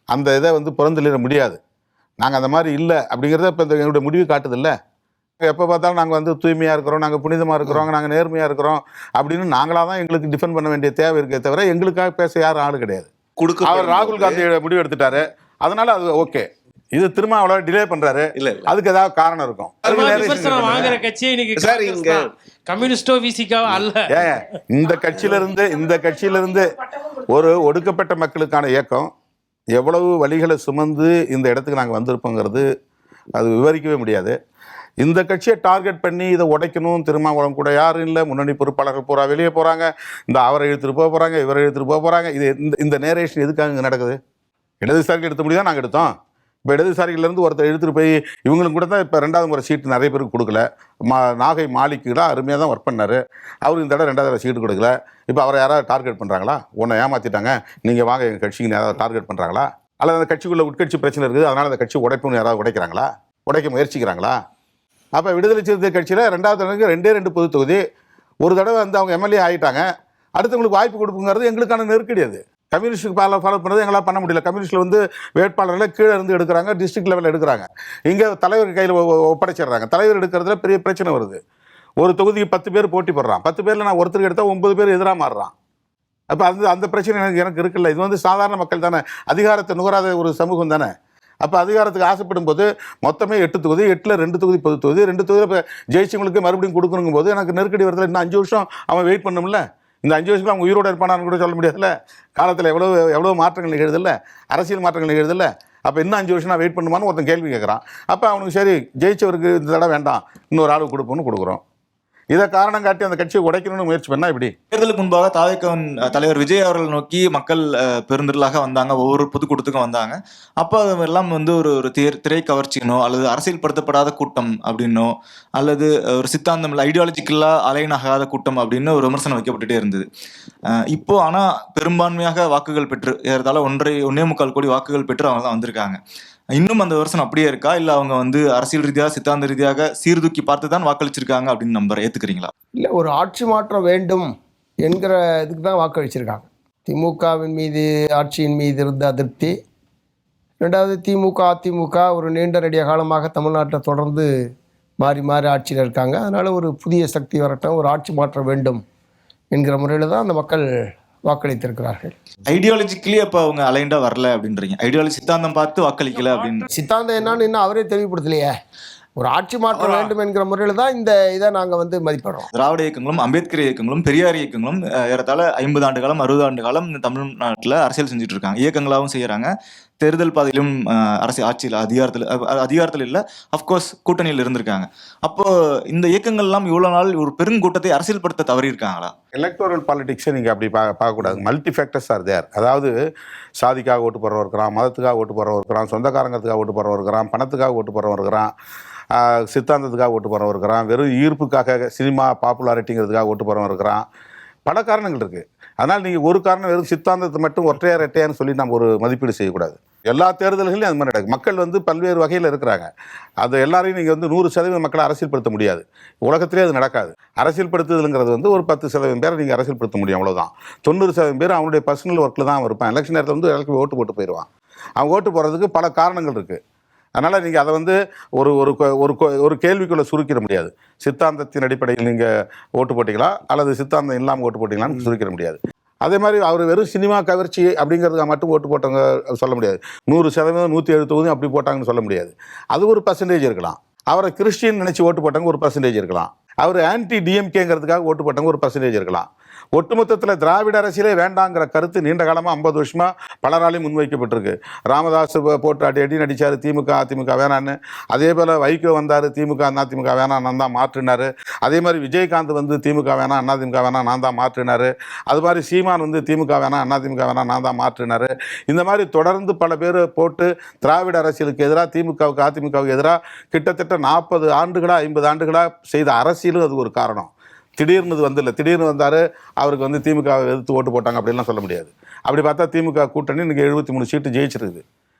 அந்த இதை வந்து புறந்தள்ளிட முடியாது. நாங்கள் அந்த மாதிரி இல்லை அப்படிங்கிறத இப்போ எங்களுடைய முடிவு காட்டுதில்லை. எப்போ பார்த்தாலும் நாங்கள் வந்து தூய்மையாக இருக்கிறோம், நாங்கள் புனிதமாக இருக்கிறோம், நாங்கள் நேர்மையாக இருக்கிறோம் அப்படின்னு நாங்களாக தான் எங்களுக்கு டிஃபெண்ட் பண்ண வேண்டிய தேவை இருக்கே தவிர எங்களுக்காக பேச யாரும் ஆள் கிடையாது. அவர் ராகுல் காந்தி முடிவு எடுத்துட்டாரு, அதனால அது ஓகே. இது திருமாவளவன் டிலே பண்றாரு, அதுக்கு ஏதாவது காரணம் இருக்கும். வாங்குற கட்சியே இன்னைக்கு கம்யூனிஸ்டோ விசிகோ அல்ல. இந்த கட்சியிலிருந்து ஒரு ஒடுக்கப்பட்ட மக்களுக்கான இயக்கம் எவ்வளவு வழிகளை சுமந்து இந்த இடத்துக்கு நாங்கள் வந்திருப்போங்கிறது அது விவரிக்கவே முடியாது. இந்த கட்சியை டார்கெட் பண்ணி இதை உடைக்கணும், திருமாவளவன் கூட யாரும் இல்லை, முன்னணி பொறுப்பாளர்கள் பூரா வெளியே போகிறாங்க, இந்த அவரை இழுத்துட்டு போக போகிறாங்க, இவரை இழுத்துட்டு போக போகிறாங்க. இது இந்த நேரேஷன் எதுக்காக இங்கே நடக்குது? இடதுசாரிகள் எடுத்த முடியும் தான் நாங்கள் எடுத்தோம். இப்போ இடதுசாரிகள்லேருந்து ஒருத்தர் எடுத்துகிட்டு போய் இவங்களுக்கு கூட தான் இப்போ 2வது முறை சீட்டு நிறைய பேருக்கு கொடுக்கல. நாகை மாலிக்குலாம் அருமையாக தான் ஒர்க் பண்ணார், அவருக்கு இந்த தடவை 2வது சீட்டு கொடுக்கல. இப்போ அவரை யாராவது டார்கெட் பண்ணுறாங்களா? உன்னை ஏமாற்றிட்டாங்க, நீங்கள் வாங்க எங்கள் கட்சிக்கு யாராவது டார்கெட் பண்ணுறாங்களா? அல்லது அந்த கட்சிக்குள்ளே உட்கட்சி பிரச்சனை இருக்குது, அதனால் அந்த கட்சி உடைப்புன்னு யாராவது உடைக்கிறாங்களா? உடைக்க முயற்சிக்கிறாங்களா? அப்போ விடுதலை சிறுத்தை கட்சியில் 2வது தடவைக்கு 2 பொது தொகுதி, ஒரு தடவை வந்து அவங்க எம்எல்ஏ ஆகிட்டாங்க, அடுத்தவங்களுக்கு வாய்ப்பு கொடுப்புங்கிறது எங்களுக்கான நெருக்கடி. அது கம்யூனிஸ்ட்டுக்கு ஃபாலோ பண்ணுறது எங்களால் பண்ண முடியல. கம்யூனிஸ்ட்டில் வந்து வேட்பாளர்களை கீழே இருந்து எடுக்கிறாங்க, டிஸ்ட்ரிக்ட் லெவலில் எடுக்கிறாங்க, இங்கே தலைவர் கையில் ஒப்படைச்சிடுறாங்க. தலைவர் எடுக்கிறதுல பெரிய பிரச்சனை வருது. ஒரு தொகுதிக்கு 10 பேர் போட்டி போடுறான், 10 பேரில் நான் ஒருத்தருக்கு எடுத்தால் 9 பேர் எதிராக மாறுறான். அப்போ அந்த பிரச்சனை எனக்கு இருக்குல்ல. இது வந்து சாதாரண மக்கள் தானே, அதிகாரத்தை நுகராத ஒரு சமூகம் தானே. அப்போ அதிகாரத்துக்கு ஆசைப்படும் போது மொத்தமே 8 தொகுதி, 8ல் 2 தொகுதி பொது தொகுதி, 2 தொகுதியில் இப்போ ஜெயிச்சவங்களுக்கு மறுபடியும் கொடுக்கணுங்கும் போது எனக்கு நெருக்கடி வருதுல. இன்னும் 5 வருஷம் அவன் வெயிட் பண்ணும்ல. இந்த 5 வருஷத்துக்கு அவங்க உயிரோடு இருப்பானான்னு கூட சொல்ல முடியாதுல்ல. காலத்தில் எவ்வளோ மாற்றங்கள் நிகழ்தில்ல, அரசியல் மாற்றங்கள் நிகழ்தில்ல. அப்போ இன்னும் 5 வருஷம் நான் வெயிட் பண்ணுமான்னு ஒருத்தன் கேள்வி கேட்குறான். அப்போ அவனுக்கு சரி, ஜெயிச்சவருக்கு இந்த தடவை வேண்டாம், இன்னொரு ஆளுக்கு கொடுப்போம்னு கொடுக்குறோம். இதை காரணம் காட்டி அந்த கட்சியை உடைக்கணும்னு முயற்சி பண்ணா இப்படி. தேர்தலுக்கு முன்பாக தாவேக்காவின் தலைவர் விஜய் அவர்கள் நோக்கி மக்கள் பெருந்திரளாக வந்தாங்க, ஒவ்வொரு பொதுக்கூட்டத்துக்கும் வந்தாங்க. அப்போ அதெல்லாம் வந்து ஒரு திரை கவர்ச்சினோ அல்லது அரசியல் படுத்தப்படாத கூட்டம் அப்படின்னோ அல்லது ஒரு சித்தாந்தம் இல்லை, ஐடியாலஜிக்கலாக அலைன் ஆகாத கூட்டம் அப்படின்னு ஒரு விமர்சனம் வைக்கப்பட்டுட்டே இருந்தது. இப்போ ஆனால் பெரும்பான்மையாக வாக்குகள் பெற்று ஏறத்தாழ 1.25 கோடி வாக்குகள் பெற்று அவங்க தான் வந்திருக்காங்க. இன்னும் அந்த விமர்சனம் அப்படியே இருக்கா, இல்லை அவங்க வந்து அரசியல் ரீதியாக சித்தாந்த ரீதியாக சீர்தூக்கி பார்த்து தான் வாக்களிச்சிருக்காங்க அப்படின்னு நம்புற ஏற்றுக்கிறீங்களா? இல்லை, ஒரு ஆட்சி மாற்றம் வேண்டும் என்கிற இதுக்கு தான் வாக்களிச்சிருக்காங்க. திமுகவின் மீது, ஆட்சியின் மீது இருந்த அதிருப்தி, 2வது திமுக அதிமுக ஒரு நீண்ட நெடிய காலமாக தமிழ்நாட்டில் தொடர்ந்து மாறி மாறி ஆட்சியில் இருக்காங்க. அதனால் ஒரு புதிய சக்தி வரட்டும், ஒரு ஆட்சி மாற்றம் வேண்டும் என்கிற முறையில் தான் அந்த மக்கள் வாக்களித்திருக்கிறார்கள். ஐடியாலஜிக்கலி அப்போ அவங்க அலைண்டாக வரல அப்படின்றீங்க, ஐடியாலஜி சித்தாந்தம் பார்த்து வாக்களிக்கல அப்படின்னு. சித்தாந்தம் என்னன்னு இன்னும் அவரே தெளிவுபடுத்தலையே. ஒரு ஆட்சி மாற்றம் வேண்டும் என்கிற முறையில் தான் இந்த இதை நாங்கள் வந்து மதிப்பிடுறோம். திராவிட இயக்கங்களும் அம்பேத்கர் இயக்கங்களும் பெரியார் இயக்கங்களும் ஏறத்தாழ 50 ஆண்டு காலம் 60 ஆண்டு காலம் இந்த தமிழ்நாட்டில் அரசியல் செஞ்சுட்டு இருக்காங்க, இயக்கங்களாகவும் செய்கிறாங்க, தேர்தல் பாதையிலும் அரசியல் ஆட்சியில் அதிகாரத்தில் இல்லை, அஃப்கோர்ஸ் கூட்டணியில் இருந்திருக்காங்க. அப்போ இந்த இயக்கங்கள்லாம் இவ்வளோ நாள் ஒரு பெருங்கூட்டத்தை அரசியல்படுத்த தவறி இருக்காங்களா? எலக்டோரல் பாலிடிக்ஸை நீங்கள் அப்படி பார்க்கக்கூடாது. Multi factors are there. அதாவது சாதிக்காக ஓட்டு போடுறவர் இருக்கிறான், மதத்துக்காக ஓட்டு போடுறவர் இருக்கிறான், சொந்தக்காரங்கிறதுக்காக ஓட்டு போடுறவர் இருக்கிறான், பணத்துக்காக ஓட்டு போடுறவர் இருக்கிறான், சித்தாந்தத்துக்காக ஓட்டு போடுறவர் இருக்கிறான், வெறும் ஈர்ப்புக்காக சினிமா பாப்புலாரிட்டிங்கிறதுக்காக ஓட்டு போடுறவர் இருக்கிறான். பல காரணங்கள் இருக்குது. அதனால் நீங்கள் ஒரு காரணம் வெறும் சித்தாந்தத்தை மட்டும் ஒற்றையார் ரெட்டையான்னு சொல்லி நம்ம ஒரு மதிப்பீடு செய்யக்கூடாது. எல்லா தேர்தல்களையும் அது மாதிரி நடக்கும். மக்கள் வந்து பல்வேறு வகையில் இருக்கிறாங்க. அது எல்லாரையும் நீங்கள் வந்து 100% மக்களை அரசியல்படுத்த முடியாது. உலகத்திலே அது நடக்காது. அரசியல்படுத்துதலுங்கிறது வந்து ஒரு 10% பேரை நீங்கள் அரசியல்படுத்த முடியும், அவ்வளோதான். 90% பேர் அவனுடைய பர்சனல் ஒர்க்கில் தான் இருப்பான். எலெக்ஷன் நேரத்தில் வந்து எல்லாருக்கும் ஓட்டு போட்டு போயிடுவான். அவங்க ஓட்டு போடுறதுக்கு பல காரணங்கள் இருக்குது. அதனால் நீங்கள் அதை வந்து ஒரு ஒரு ஒரு ஒரு கேள்விக்குள்ளே சுருக்கிட முடியாது. சித்தாந்தத்தின் அடிப்படையில் நீங்கள் ஓட்டு போட்டிங்களா அல்லது சித்தாந்தம் இல்லாமல் ஓட்டு போட்டிங்களான்னு சுருக்கிட முடியாது. அதே மாதிரி அவர் வெறும் சினிமா கவர்ச்சி அப்படிங்கிறதுக்கு மட்டும் ஓட்டு போட்டவங்க சொல்ல முடியாது. 100%, 170 அப்படி போட்டாங்கன்னு சொல்ல முடியாது. அது ஒரு பர்சன்டேஜ் இருக்கலாம். அவரை கிறிஸ்டியன் நினச்சி ஓட்டு போட்டவங்க ஒரு பர்சன்டேஜ் இருக்கலாம். அவர் ஆன்டி டிஎம்கேங்கிறதுக்காக ஓட்டு போட்டவங்க ஒரு பர்சன்டேஜ் இருக்கலாம். ஒட்டுமொத்தத்தில் திராவிட அரசியலே வேண்டாங்கிற கருத்து நீண்ட காலமாக 50 வருஷமாக பலராலையும் முன்வைக்கப்பட்டிருக்கு. ராமதாஸ் போட்டு அடி நடித்தார் திமுக அதிமுக வேணான்னு. அதே போல் வைகோ வந்தார், திமுக அதிமுக வேணாம் நான் தான் மாற்றினார். அதே மாதிரி விஜயகாந்த் வந்து திமுக வேணாம் அதிமுக வேணாம் நான் தான் மாற்றினார். அது மாதிரி சீமான் வந்து திமுக வேணாம் அதிமுக வேணாம் நான் தான் மாற்றினார். இந்த மாதிரி தொடர்ந்து பல பேர் போட்டு திராவிட அரசியலுக்கு எதிராக திமுகவுக்கு அதிமுகவுக்கு எதிராக கிட்டத்தட்ட 40 ஆண்டுகளாக 50 ஆண்டுகளாக செய்த அரசியலும் அது ஒரு காரணம். திடீர்னு திடீர்னு வந்தார், அவருக்கு வந்து திமுக எதிர்த்து ஓட்டு போட்டாங்க அப்படின்லாம் சொல்ல முடியாது. அப்படி பார்த்தா திமுக கூட்டணி இன்றைக்கி 73 சீட்டு ஜெயிச்சிருக்குது.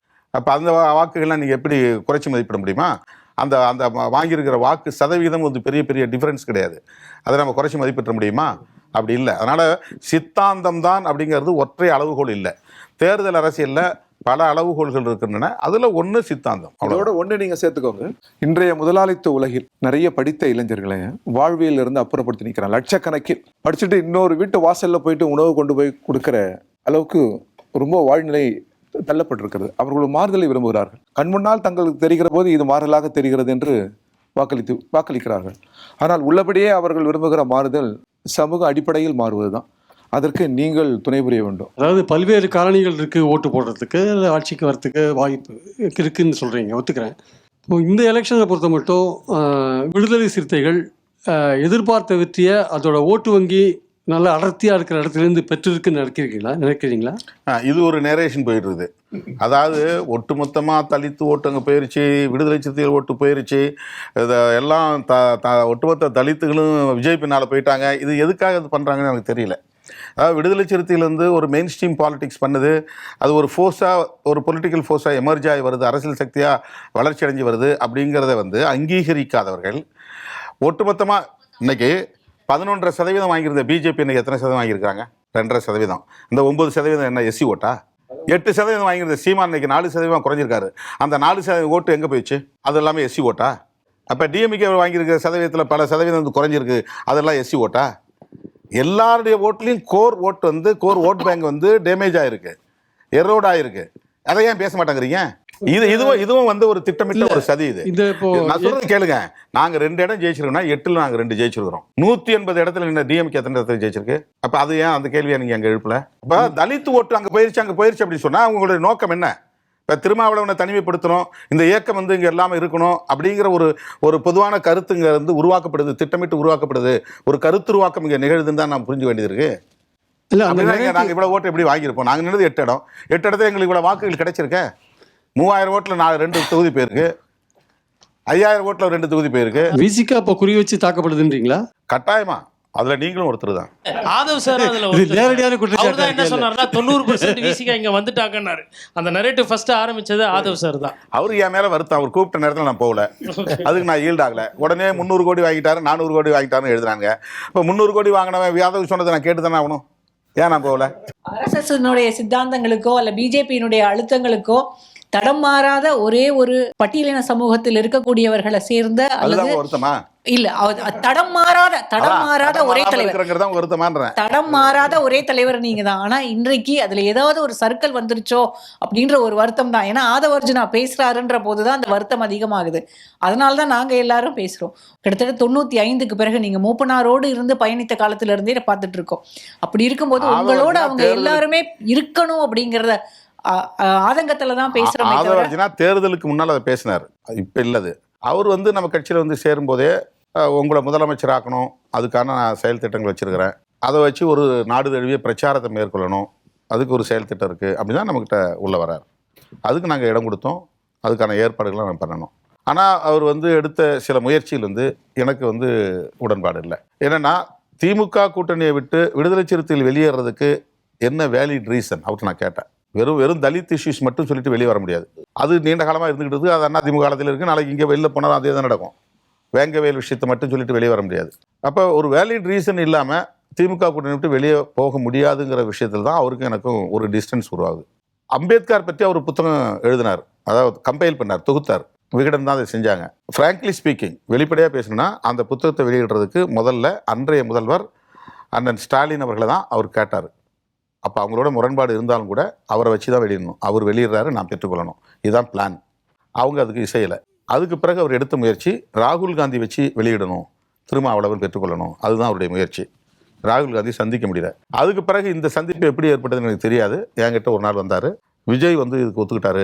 அப்போ அந்த வாக்குகள்லாம் நீங்கள் எப்படி குறைச்சி மதிப்பிட முடியுமா? அந்த அந்த வாங்கியிருக்கிற வாக்கு சதவீதம் வந்து பெரிய பெரிய டிஃப்ரென்ஸ் கிடையாது. அதை நம்ம குறைச்சி மதிப்பிட முடியுமா? அப்படி இல்லை. அதனால் சித்தாந்தம் தான் அப்படிங்கிறது ஒற்றை அளவுகோல் இல்லை. தேர்தல் அரசியலில் பல அளவுகோல்கள் இருக்கின்றன. அதில் ஒன்று சித்தாந்தம். அதோட ஒன்று நீங்கள் சேர்த்துக்கோங்க. இன்றைய முதலாளித்துவ உலகில் நிறைய படித்த இளைஞர்களை வாழ்வியல் இருந்து அப்புறப்படுத்தி நிற்கிறாங்க. லட்சக்கணக்கில் படிச்சுட்டு இன்னொரு வீட்டு வாசலில் போயிட்டு உணவு கொண்டு போய் கொடுக்குற அளவுக்கு ரொம்ப வாழ்நிலை தள்ளப்பட்டிருக்கிறது. அவர்கள் மாறுதலை விரும்புகிறார்கள். கண்முன்னால் தங்களுக்கு தெரிகிற போது இது மாறுதலாக தெரிகிறது என்று வாக்களிக்கிறார்கள். ஆனால் உள்ளபடியே அவர்கள் விரும்புகிற மாறுதல் சமூக அடிப்படையில் மாறுவது தான். அதற்கு நீங்கள் துணை புரிய வேண்டும். அதாவது பல்வேறு காரணிகள் இருக்குது ஓட்டு போடுறதுக்கு, ஆட்சிக்கு வரத்துக்கு வாய்ப்பு இருக்குதுன்னு சொல்கிறீங்க, ஒத்துக்கிறேன். இப்போ இந்த எலெக்ஷனை பொறுத்த மட்டும் விடுதலை சிறுத்தைகள் எதிர்பார்த்த வெற்றியை அதோட ஓட்டு வங்கி நல்ல அடர்த்தியாக இருக்கிற இடத்துலேருந்து பெற்றிருக்குன்னு நினைக்கிறீங்களா? இது ஒரு நேரேஷன் போயிடுறது. அதாவது ஒட்டுமொத்தமாக தலித்து ஓட்டு அங்கே போயிருச்சு, விடுதலை சிறுத்தைகள் ஓட்டு போயிருச்சு, இதை எல்லாம் ஒட்டுமொத்த தலித்துகளும் விஜய் பின்னால் போயிட்டாங்க. இது எதுக்காக இது பண்ணுறாங்கன்னு எனக்கு தெரியல. அதாவது விடுதலை சிறுத்தைகள் வந்து ஒரு மெயின் ஸ்ட்ரீம் பாலிடிக்ஸ் பண்ணுது. அது ஒரு ஃபோர்ஸாக, ஒரு பொலிட்டிக்கல் ஃபோர்ஸாக எமர்ஜ் ஆகி வருது, அரசியல் சக்தியாக வளர்ச்சி அடைஞ்சு வருது. அப்படிங்கிறத வந்து அங்கீகரிக்காதவர்கள் ஒட்டுமொத்தமாக இன்றைக்கி 11.5% வாங்கியிருந்த பிஜேபி இன்னைக்கு எத்தனை சதவீதம் வாங்கியிருக்காங்க? 2.5%. இந்த 9% என்ன எஸ்சி ஓட்டா? 8% வாங்கியிருந்த சீமான் இன்னைக்கு 4% குறைஞ்சிருக்காரு. அந்த 4% ஓட்டு எங்கே போயிடுச்சு? அது எல்லாமே எஸ்சி ஓட்டா? அப்போ டிஎம்கே வாங்கியிருக்கிற சதவீதத்தில் பல சதவீதம் வந்து குறைஞ்சிருக்கு, அதெல்லாம் எஸ்சி ஓட்டா? எல்லாருடைய ஓட்டுலையும் கோர் ஓட் பேங்க் வந்து டேமேஜ் ஆகிருக்கு, எரோட் ஆகிருக்கு. அதை ஏன் பேச மாட்டேங்கிறீங்க? இதுவும் வந்து ஒரு திட்டமிட்ட ஒரு சதி. இது நான் சொல்றது கேளுங்க. நாங்க 2 இடம் ஜெயிச்சிருக்கோம்னா 8ல் நாங்க 2 ஜெயிச்சிருக்கிறோம். 180 இடத்துல என்ன டிஎம்கே எத்தனை இடத்துல ஜெயிச்சிருக்கு? அப்ப அது ஏன் அந்த கேள்வியா நீங்க அங்க எழுப்பல? இப்ப தலித் ஓட்டு அங்க போயிருச்சு அப்படின்னு சொன்னா உங்களுடைய நோக்கம் என்ன? இப்போ திருமாவளவனை தனிமைப்படுத்தணும், இந்த இயக்கம் வந்து இங்கே எல்லாமே இருக்கணும் அப்படிங்கிற ஒரு பொதுவான கருத்து இங்கே வந்து உருவாக்கப்படுது, திட்டமிட்டு உருவாக்கப்படுது. ஒரு கருத்துருவாக்கம் இங்கே நிகழ்துன்னு தான் நாம் புரிஞ்சு வேண்டியது இருக்கு. இல்லை நாங்கள் இவ்வளோ ஓட்டு எப்படி வாங்கியிருப்போம்? நாங்கள் நின்றது 8 இடம், 8 இடத்துல எங்களுக்கு இவ்வளோ வாக்குகள் கிடைச்சிருக்கேன். 3000 ஓட்டில் 2 தொகுதி போயிருக்கு, 5000 ஓட்டில் 2 தொகுதி போயிருக்கு. விசிகா இப்போ குறி வச்சு தாக்கப்படுதுன்றீங்களா? கட்டாயமா. அதுல நீங்களும் ஒருத்தர் தான். ஆதவ் சார் அதுல நேரடியான குற்றச்சாட்டு என்ன சொன்னார்னா 90% விசிகா இங்க வந்துட்டாங்கன்னாரு. அந்த நரேட்டிவ் ஃபர்ஸ்ட் ஆரம்பிச்சது ஆதவ் சார் தான். அவரு என் மேல வருத்தம். அவர் கூப்பிட்ட நேரத்தில் நான் போகல, அதுக்கு நான் ஈல்ட் ஆகல. உடனே 300 கோடி வாங்கிட்டாரு, 400 கோடி வாங்கிட்டாருன்னு எழுதுறாங்க. இப்போ 300 கோடி வாங்கினவன் ஆதவ் சொன்னதை நான் கேட்டு தானே ஆகணும். ஏன் நான் போகல? ஆர்எஸ்எஸ்னுடைய சித்தாந்தங்களுக்கோ அல்ல பிஜேபியினுடைய அழுத்தங்களுக்கோ தடம் மாறாத ஒரே ஒரு பட்டியலின சமூகத்தில் இருக்கக்கூடியவர்களை சேர்ந்த அல்லது இல்ல தடம் மாறாத ஒரே தலைவர், தடம் மாறாத ஒரே தலைவர் நீங்க தான். ஆனா இன்றைக்கு அதுல ஏதாவது ஒரு சர்க்கிள் வந்துருச்சோ அப்படின்ற ஒரு வருத்தம் தான். ஏன்னா ஆதவர்ஜுனா பேசுறாருன்ற போதுதான் அந்த வருத்தம் அதிகமாகுது. அதனாலதான் நாங்க எல்லாரும் பேசுறோம். கிட்டத்தட்ட 95க்கு பிறகு நீங்க மூப்பனாரோடு இருந்து பயணித்த காலத்துல இருந்தே பார்த்துட்டு இருக்கோம். அப்படி இருக்கும்போது உங்களோட அவங்க எல்லாருமே இருக்கணும் அப்படிங்கறத ஆதங்கத்துல தான் பேசுறோம். ஆதவர்ஜுனா தேர்தலுக்கு முன்னால் அதை பேசினார், இப்ப இல்லது. அவர் வந்து நம்ம கட்சியில் வந்து சேரும்போதே உங்களை முதலமைச்சர் ஆக்கணும், அதுக்கான நான் செயல் திட்டங்கள் வச்சுருக்கிறேன், அதை வச்சு ஒரு நாடு தழுவிய பிரச்சாரத்தை மேற்கொள்ளணும், அதுக்கு ஒரு செயல் திட்டம் இருக்குது அப்படின்னா நம்மக்கிட்ட உள்ள வரார். அதுக்கு நாங்கள் இடம் கொடுத்தோம், அதுக்கான ஏற்பாடுகளை நம்ம பண்ணணும். ஆனால் அவர் வந்து எடுத்த சில முயற்சியில் வந்து எனக்கு வந்து உடன்பாடு இல்லை. என்னென்னா திமுக கூட்டணியை விட்டு விடுதலை சிறுத்தைகள் வெளியேறதுக்கு என்ன வேலிட் ரீசன் அவர்கிட்ட நான் கேட்டேன். வெறும் தலித் இஷ்யூஸ் மட்டும் சொல்லிட்டு வெளியே வர முடியாது. அது நீண்ட காலமாக இருந்துக்கிட்டு அது அண்ணா திமுக காலத்தில் இருக்குது. நாளைக்கு இங்கே வெளில போனாலும் அதே தான் நடக்கும். வேங்கவேல் விஷயத்தை மட்டும் சொல்லிட்டு வெளியே வர முடியாது. அப்போ ஒரு வேலிட் ரீசன் இல்லாமல் திமுக கூட்டணி விட்டு வெளியே போக முடியாதுங்கிற விஷயத்தில் தான் அவருக்கும் எனக்கும் ஒரு டிஸ்டன்ஸ் உருவாகுது. அம்பேத்கர் பற்றி அவர் புத்தகம் எழுதினார், அதாவது கம்பைல் பண்ணார், தொகுத்தார். விகடன் தான் அதை செஞ்சாங்க. ஃப்ராங்க்லி ஸ்பீக்கிங், வெளிப்படையாக பேசணும்னா அந்த புத்தகத்தை வெளியிடுறதுக்கு முதல்ல அன்றைய முதல்வர் அண்ணன் ஸ்டாலின் அவர்களை தான் அவர் கேட்டார். அப்போ அவங்களோட முரண்பாடு இருந்தாலும் கூட அவரை வச்சு தான் வெளியிடணும். அவர் வெளியிடுறாரு, நான் பெற்றுக்கொள்ளணும், இதுதான் பிளான். அவங்க அதுக்கு இசையலை. அதுக்கு பிறகு அவர் எடுத்த முயற்சி ராகுல் காந்தி வச்சு வெளியிடணும், திருமாவளவன் பெற்றுக்கொள்ளணும், அதுதான் அவருடைய முயற்சி. ராகுல் காந்தி சந்திக்க முடியல. அதுக்கு பிறகு இந்த சந்திப்பு எப்படி ஏற்பட்டதுன்னு எனக்கு தெரியாது. என்கிட்ட ஒரு நாள் வந்தார், விஜய் வந்து இதுக்கு ஒத்துக்கிட்டாரு,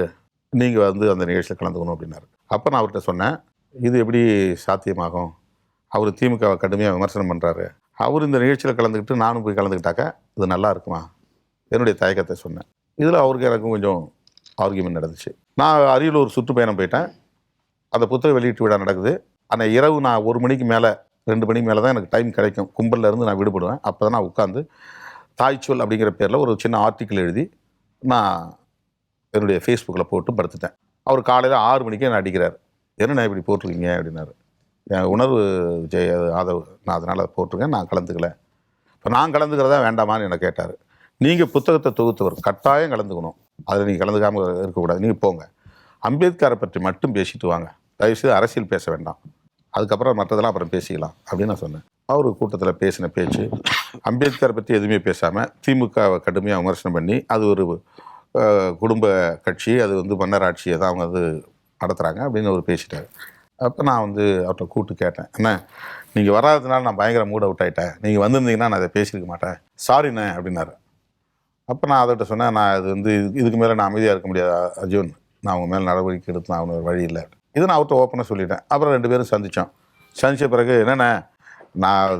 நீங்கள் வந்து அந்த நிகழ்ச்சியில் கலந்துக்கணும் அப்படின்னாரு. அப்போ நான் அவர்கிட்ட சொன்னேன், இது எப்படி சாத்தியமாகும்? அவர் திமுகவை கடுமையாக விமர்சனம் பண்ணுறாரு, அவர் இந்த நிகழ்ச்சியில் கலந்துக்கிட்டு நானும் போய் கலந்துக்கிட்டாக்கா இது நல்லா இருக்குமா? என்னுடைய தயக்கத்தை சொன்னேன். இதில் அவருக்கு எனக்கும் கொஞ்சம் ஆர்கியூமெண்ட் நடந்துச்சு. நான் அரியலூர் சுற்றுப்பயணம் போயிட்டேன். அந்த புத்தக வெளியீட்டு விழா நடக்குது. ஆனால் இரவு நான் 1 மணிக்கு மேலே 2 மணிக்கு மேலே தான் எனக்கு டைம் கிடைக்கும். கும்பலில் இருந்து நான் விடுபடுவேன். அப்போ தான் நான் உட்காந்து தாய்ச்சொல் அப்படிங்கிற பேரில் ஒரு சின்ன ஆர்டிக்கிள் எழுதி நான் என்னுடைய ஃபேஸ்புக்கில் போட்டு படுத்துட்டேன். அவர் காலையில் 6 மணிக்கே நான் அடிக்கிறார், என்ன இப்படி போட்டிருக்கீங்க அப்படின்னாரு. என் உணர்வு விஜய் ஆதவ், நான் அதனால் போட்டிருக்கேன், நான் கலந்துக்கல. இப்போ நான் கலந்துக்கிறதா வேண்டாமான்னு என்னை கேட்டார். நீங்கள் புத்தகத்தை தொகுத்தவர், கட்டாயம் கலந்துக்கணும், அதில் நீங்கள் கலந்துக்காமல் இருக்கக்கூடாது, நீங்கள் போங்க, அம்பேத்கரை பற்றி மட்டும் பேசிட்டு வாங்க, தயவுசெய்து அரசியல் பேச வேண்டாம், அதுக்கப்புறம் மற்றதெல்லாம் அப்புறம் பேசிக்கலாம் அப்படின்னு நான் சொன்னேன். அவர் கூட்டத்தில் பேசின பேச்சு அம்பேத்கரை பற்றி எதுவுமே பேசாமல் திமுகவை கடுமையாக விமர்சனம் பண்ணி, அது ஒரு குடும்ப கட்சி, அது வந்து மன்னராட்சியை தான் அவங்க வந்து நடத்துகிறாங்க அப்படின்னு அவர் பேசிட்டார். அப்போ நான் வந்து அவர்கிட்ட கூப்பிட்டு கேட்டேன், அண்ணே நீங்கள் வராததுனால நான் பயங்கர மூட் அவுட் ஆகிட்டேன், நீங்கள் வந்திருந்தீங்கன்னா நான் அதை பேசியிருக்க மாட்டேன், சாரிண்ணே அப்படின்னாரு. அப்போ நான் அவர்கிட்ட சொன்னேன், நான் இது வந்து இதுக்கு மேலே நான் அமைதியாக இருக்க முடியாது அர்ஜுன், நான் அவங்க மேலே நடவடிக்கை எடுத்து நான் அவனுக்கு வழி இல்லை, இதை நான் அவர்கிட்ட ஓப்பனாக சொல்லிட்டேன். அப்புறம் 2 பேரும் சந்தித்தோம். சந்தித்த பிறகு என்னென்ன நான்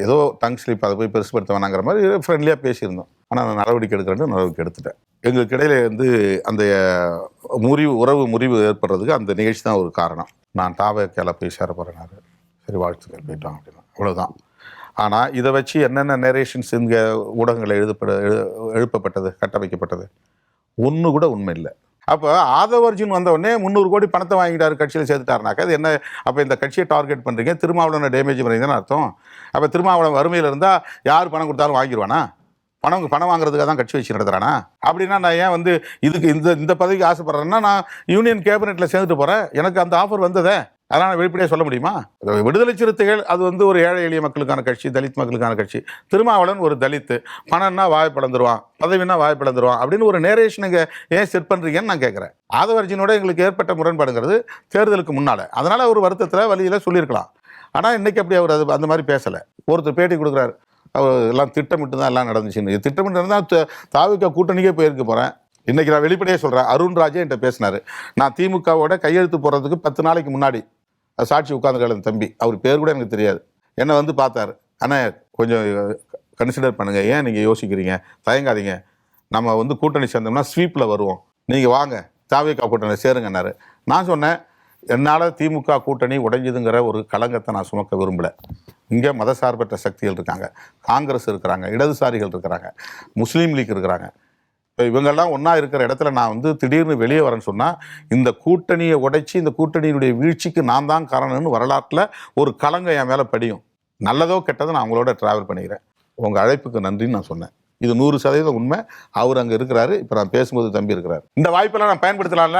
ஏதோ டங் ஸ்லிப் அதை போய் பெருசுப்படுத்த வேணாங்கிற மாதிரி ஃப்ரெண்ட்லியாக பேசியிருந்தோம். ஆனால் நான் நடவடிக்கை எடுக்கிறேன்னு நடவடிக்கை எடுத்துட்டேன். எங்களுக்கு இடையில வந்து அந்த உறவு முறிவு ஏற்படுறதுக்கு அந்த நிகழ்ச்சி தான் ஒரு காரணம். நான் தாவக்கையால போய் சேர போகிறேன்னாரு. சரி வாழ்த்துக்கள் போயிட்டோம் அப்படின்னா, அவ்வளோதான். ஆனால் இதை வச்சு என்னென்ன நரேஷன்ஸ் இங்கே ஊடகங்களில் எழுப்பப்பட்டது, கட்டமைக்கப்பட்டது, ஒன்று கூட உண்மை இல்லை. அப்போ ஆதவ அர்ஜுன் வந்தவுடனே 300 கோடி பணத்தை வாங்கிட்டாரு, கட்சியில் சேர்த்துட்டாருனாக்கா அது என்ன? அப்போ இந்த கட்சியை டார்கெட் பண்ணுறீங்க, திருமாவளவனை டேமேஜ் பண்ணுறீங்கன்னு அர்த்தம். அப்போ திருமாவளவன் வறுமையில் இருந்தால் யார் பணம் கொடுத்தாலும் வாங்கிடுவானா? பணம் வாங்குறதுக்காக தான் கட்சி வச்சு நடத்துறானா? அப்படின்னா நான் ஏன் வந்து இதுக்கு இந்த பதவிக்கு ஆசைப்படுறேன்னா, நான் யூனியன் கேபினெட்டில் சேர்ந்துட்டு போகிறேன், எனக்கு அந்த ஆஃபர் வந்ததே, அதெல்லாம் நான் வெளிப்படையாக சொல்ல முடியுமா? விடுதலை சிறுத்தைகள் அது வந்து ஒரு ஏழை எளிய மக்களுக்கான கட்சி, தலித் மக்களுக்கான கட்சி. திருமாவளவன் ஒரு தலித்து, பணம்னா வாய் பிளந்துருவான், பதவினா வாய் பிளந்துருவான் அப்படின்னு ஒரு நேரேஷனுங்க ஏன் செட் பண்ணுறீங்கன்னு நான் கேட்குறேன். ஆதவ அர்ஜுனோட எங்களுக்கு ஏற்பட்ட முரண்பாடுங்கிறது தேர்தலுக்கு முன்னால், அதனால் ஒரு வருத்தத்தில் வழியில் சொல்லியிருக்கலாம். ஆனால் இன்றைக்கி அப்படி அவர் அது அந்த மாதிரி பேசலை. ஒருத்தர் பேட்டி கொடுக்குறாரு, அவர் எல்லாம் திட்டமிட்டு தான் எல்லாம் நடந்துச்சுன்னு. திட்டமிட்டு இருந்தால் தாவிக கூட்டணிக்கே போயிருக்க போகிறேன். இன்றைக்கி நான் வெளிப்படையே சொல்கிறேன், அருண்ராஜே என்கிட்ட பேசினார். நான் திமுகவோட கையெழுத்து போடுறதுக்கு 10 நாளைக்கு முன்னாடி சாட்சி உட்காந்துக்கால தம்பி, அவர் பேர் கூட எனக்கு தெரியாது, என்னை வந்து பார்த்தாரு. ஆனால் கொஞ்சம் கன்சிடர் பண்ணுங்கள், ஏன் நீங்கள் யோசிக்கிறீங்க, தயங்காதீங்க, நம்ம வந்து கூட்டணி சேர்ந்தோம்னா ஸ்வீப்பில் வருவோம், நீங்கள் வாங்க தாவிக கூட்டணி சேருங்கன்னாரு. நான் சொன்னேன், என்னால் திமுக கூட்டணி உடைஞ்சதுங்கிற ஒரு களங்கத்தை நான் சுமக்க விரும்பலை. இங்கே மதசார்பற்ற சக்திகள் இருக்காங்க, காங்கிரஸ் இருக்கிறாங்க, இடதுசாரிகள் இருக்கிறாங்க, முஸ்லீம் லீக் இருக்கிறாங்க. இப்போ இவங்கெல்லாம் ஒன்றா இருக்கிற இடத்துல நான் வந்து திடீர்னு வெளியே வரேன்னு சொன்னால், இந்த கூட்டணியை உடைச்சி இந்த கூட்டணியினுடைய வீழ்ச்சிக்கு நான் தான் காரணம்னு வரலாற்றில் ஒரு களங்கம் என் மேலே படியும். நல்லதோ கெட்டதோ நான் அவங்களோட ட்ராவல் பண்ணிக்கிறேன். உங்கள் அழைப்புக்கு நன்றின்னு நான் சொன்னேன். இது 100% உண்மை. அவர் அங்கே இருக்கிறாரு, இப்போ நான் பேசும்போது தம்பி இருக்கிறார். இந்த வாய்ப்பெல்லாம் நான் பயன்படுத்தலாம்ல.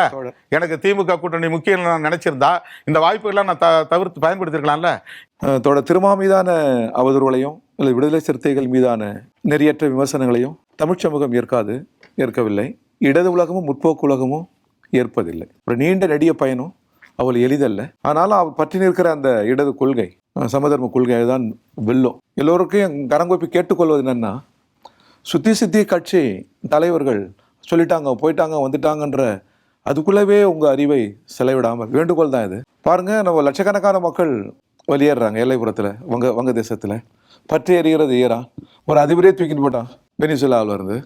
எனக்கு திமுக கூட்டணி முக்கியம் நான் நினச்சிருந்தா இந்த வாய்ப்புகள்லாம் நான் தவிர்த்து பயன்படுத்திருக்கலாம்ல. திருமா மீதான அவதூறுகளையும் இல்லை விடுதலை சிறுத்தைகள் மீதான நெறியற்ற விமர்சனங்களையும் தமிழ் சமூகம் ஏற்கவில்லை. இடது உலகமும் முற்போக்கு உலகமும் ஏற்பதில்லை. ஒரு நீண்ட நெடிய பயணம் அவள் எளிதல்ல. ஆனாலும் அவள் பற்றி நிற்கிற அந்த இடது கொள்கை, சமதர்ம கொள்கை தான் வெல்லும். எல்லோருக்கும் கரங்கோப்பி கேட்டுக்கொள்வது என்னன்னா, சுத்தி கட்சி தலைவர்கள் சொல்லிட்டாங்க, போயிட்டாங்க, வந்துட்டாங்கன்ற அதுக்குள்ளவே உங்கள் அறிவை செலவிடாமல் வேண்டுகோள் தான் இது. பாருங்கள், நம்ம லட்சக்கணக்கான மக்கள் வெளியேறாங்க எல்லைப்புறத்தில், வங்கதேசத்தில் பற்றி எறிகிறது ஈரான். ஒரு அதிபரே தூக்கிட்டு போட்டான் வெனிசுலாவில் இருந்து.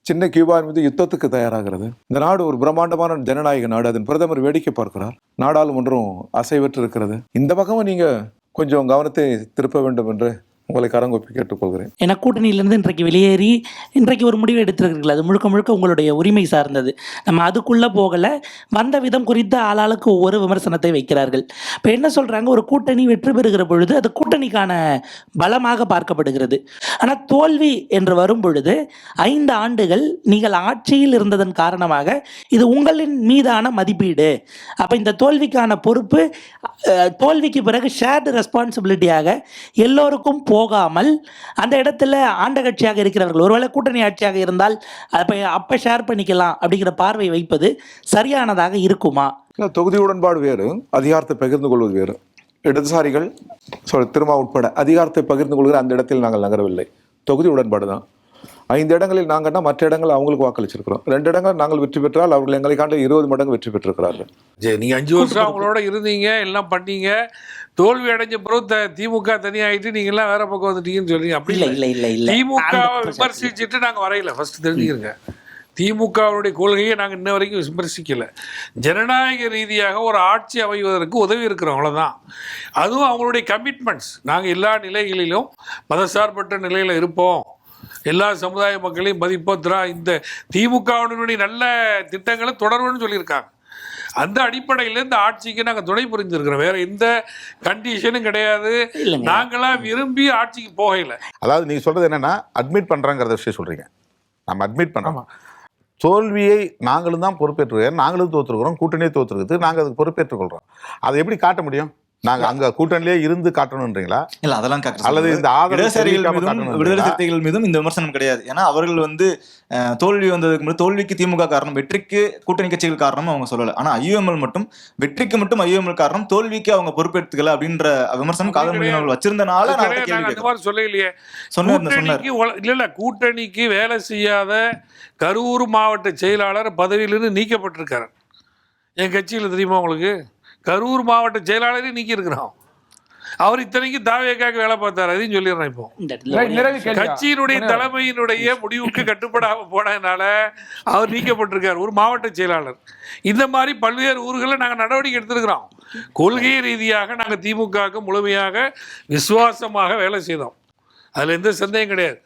சின்ன கியூபாவின் மீது யுத்தத்துக்கு தயாராகிறது. இந்த நாடு ஒரு பிரம்மாண்டமான ஜனநாயக நாடு, அதன் பிரதமர் வேடிக்கை பார்க்கிறார். நாடாளுமன்றம் அசைவற்று இருக்கிறது. இந்த பக்கமும் நீங்கள் கொஞ்சம் கவனத்தை திருப்ப வேண்டும் என்று உங்களை கரங்கொப்பி கேட்டுக்கொள்கிறேன். ஏன்னா கூட்டணியிலேருந்து இன்றைக்கு வெளியேறி இன்றைக்கு ஒரு முடிவு எடுத்திருக்கிறீர்கள், அது முழுக்க முழுக்க உங்களுடைய உரிமை சார்ந்தது. நம்ம அதுக்குள்ளே போகலை. வந்த விதம் குறித்து ஆளாளுக்கு ஒவ்வொரு விமர்சனத்தை வைக்கிறார்கள். இப்போ என்ன சொல்கிறாங்க, ஒரு கூட்டணி வெற்றி பெறுகிற பொழுது அது கூட்டணிக்கான பலமாக பார்க்கப்படுகிறது. ஆனால் தோல்வி என்று வரும் பொழுது 5 ஆண்டுகள் நீங்கள் ஆட்சியில் இருந்ததன் காரணமாக இது உங்களின் மீதான மதிப்பீடு. அப்போ இந்த தோல்விக்கான பொறுப்பு தோல்விக்கு பிறகு ஷேர்டு ரெஸ்பான்சிபிலிட்டியாக எல்லோருக்கும் போகாமல் அந்த இடத்துல ஆண்ட கட்சியாக இருக்கிறவர்கள் ஒருவேளை கூட்டணி ஆட்சியாக இருந்தால் அப்போ ஷேர் பண்ணிக்கலாம் அப்படிங்கிற பார்வை வைப்பது சரியானதாக இருக்குமா? தொகுதி உடன்பாடு வேறு, அதிகாரத்தை பகிர்ந்து கொள்வது வேறு. இடதுசாரிகள் திரும்ப உட்பட அதிகாரத்தை பகிர்ந்து கொள்கிற அந்த இடத்தில் நாங்கள் நகரவில்லை. தொகுதி உடன்பாடு தான். 5 இடங்களில் நாங்கன்னா மற்ற இடங்கள் அவங்களுக்கு வாக்களிச்சிருக்கிறோம். 2 இடங்கள் நாங்கள் வெற்றி பெற்றால் அவர்கள் எங்களை காண்ட 20 மடங்கு வெற்றி பெற்றிருக்கிறார்கள். நீங்கள் 5 வருஷம் அவங்களோட இருந்தீங்க, எல்லாம் பண்ணீங்க. தோல்வி அடைஞ்ச பிறகு திமுக தனியாகிட்டு நீங்கள்லாம் வேற பக்கம் வந்துட்டீங்கன்னு சொல்றீங்க. அப்படி இல்லை. திமுகவை விமர்சிச்சுட்டு நாங்கள் வரையில ஃபர்ஸ்ட் தெரிஞ்சுக்கிறங்க. திமுகவுடைய கொள்கையை நாங்கள் இன்ன வரைக்கும் விமர்சிக்கலை. ஜனநாயக ரீதியாக ஒரு ஆட்சி அமைவதற்கு உதவி இருக்கிறோம், அவ்வளோதான். அதுவும் அவங்களுடைய கமிட்மெண்ட்ஸ். நாங்கள் எல்லா நிலைகளிலும் மதசார்பற்ற நிலையில் இருப்போம், எல்லா சமுதாய மக்களையும் மதிப்போம், இந்த திமுகவினுடைய நல்ல திட்டங்களை தொடர்புன்னு சொல்லியிருக்காங்க. அந்த அடிப்படையில் இந்த ஆட்சிக்கு நாங்கள் துணை புரிஞ்சிருக்கிறோம். வேற எந்த கண்டிஷனும் கிடையாது. நாங்களாம் விரும்பி ஆட்சிக்கு போகல. அதாவது நீங்கள் சொல்கிறது என்னென்னா அட்மிட் பண்ணுறாங்கிறத விஷயம் சொல்கிறீங்க. நம்ம அட்மிட் பண்ணோம், தோல்வியை நாங்களும் தான் பொறுப்பேற்றுக்கிறோம். நாங்களும் தோற்றுருக்கிறோம், கூட்டணியை தோற்றுருக்குது, நாங்கள் அதுக்கு பொறுப்பேற்றுக்கொள்கிறோம். அதை எப்படி காட்ட முடியும்? நாங்க அங்க கூட்டணியிலே இருந்து காட்டணும்ன்றீங்களா? இல்ல அதெல்லாம் அல்லது இந்த விடுதலை சிறுத்தைகள் மீதும் இந்த விமர்சனம் கிடையாது. ஏன்னா அவர்கள் வந்து தோல்வி வந்ததுக்கு முன்னாடி தோல்விக்கு திமுக காரணம், வெற்றிக்கு கூட்டணி கட்சிகள் காரணம் அவங்க சொல்லல. ஆனா ஐயுஎம்எல் மட்டும் வெற்றிக்கு மட்டும் ஐயுஎம்எல் காரணம், தோல்விக்கு அவங்க பொறுப்பேற்றுக்கல அப்படின்ற விமர்சனம் காதல் மொழியினர்கள் வச்சிருந்தனால சொல்லலையே. இல்ல கூட்டணிக்கு வேலை செய்யாத கரூர் மாவட்ட செயலாளர் பதவியிலிருந்து நீக்கப்பட்டிருக்காரு. என் கட்சியில் தெரியுமா உங்களுக்கு? கரூர் மாவட்ட செயலாளரே நீக்கி இருக்கிறோம். அவர் இத்தனைக்கு தாவேக்காக வேலை பார்த்தார். அதையும் சொல்லிடுறேன். இப்போ கட்சியினுடைய தலைமையினுடைய முடிவுக்கு கட்டுப்படாம போனதுனால அவர் நீக்கப்பட்டிருக்கார், ஒரு மாவட்ட செயலாளர். இந்த மாதிரி பல்வேறு ஊர்களில் நாங்கள் நடவடிக்கை எடுத்திருக்கிறோம். கொள்கை ரீதியாக நாங்கள் திமுகவுக்கு முழுமையாக விசுவாசமாக வேலை செய்தோம். அதில் எந்த சந்தேகம் கிடையாது.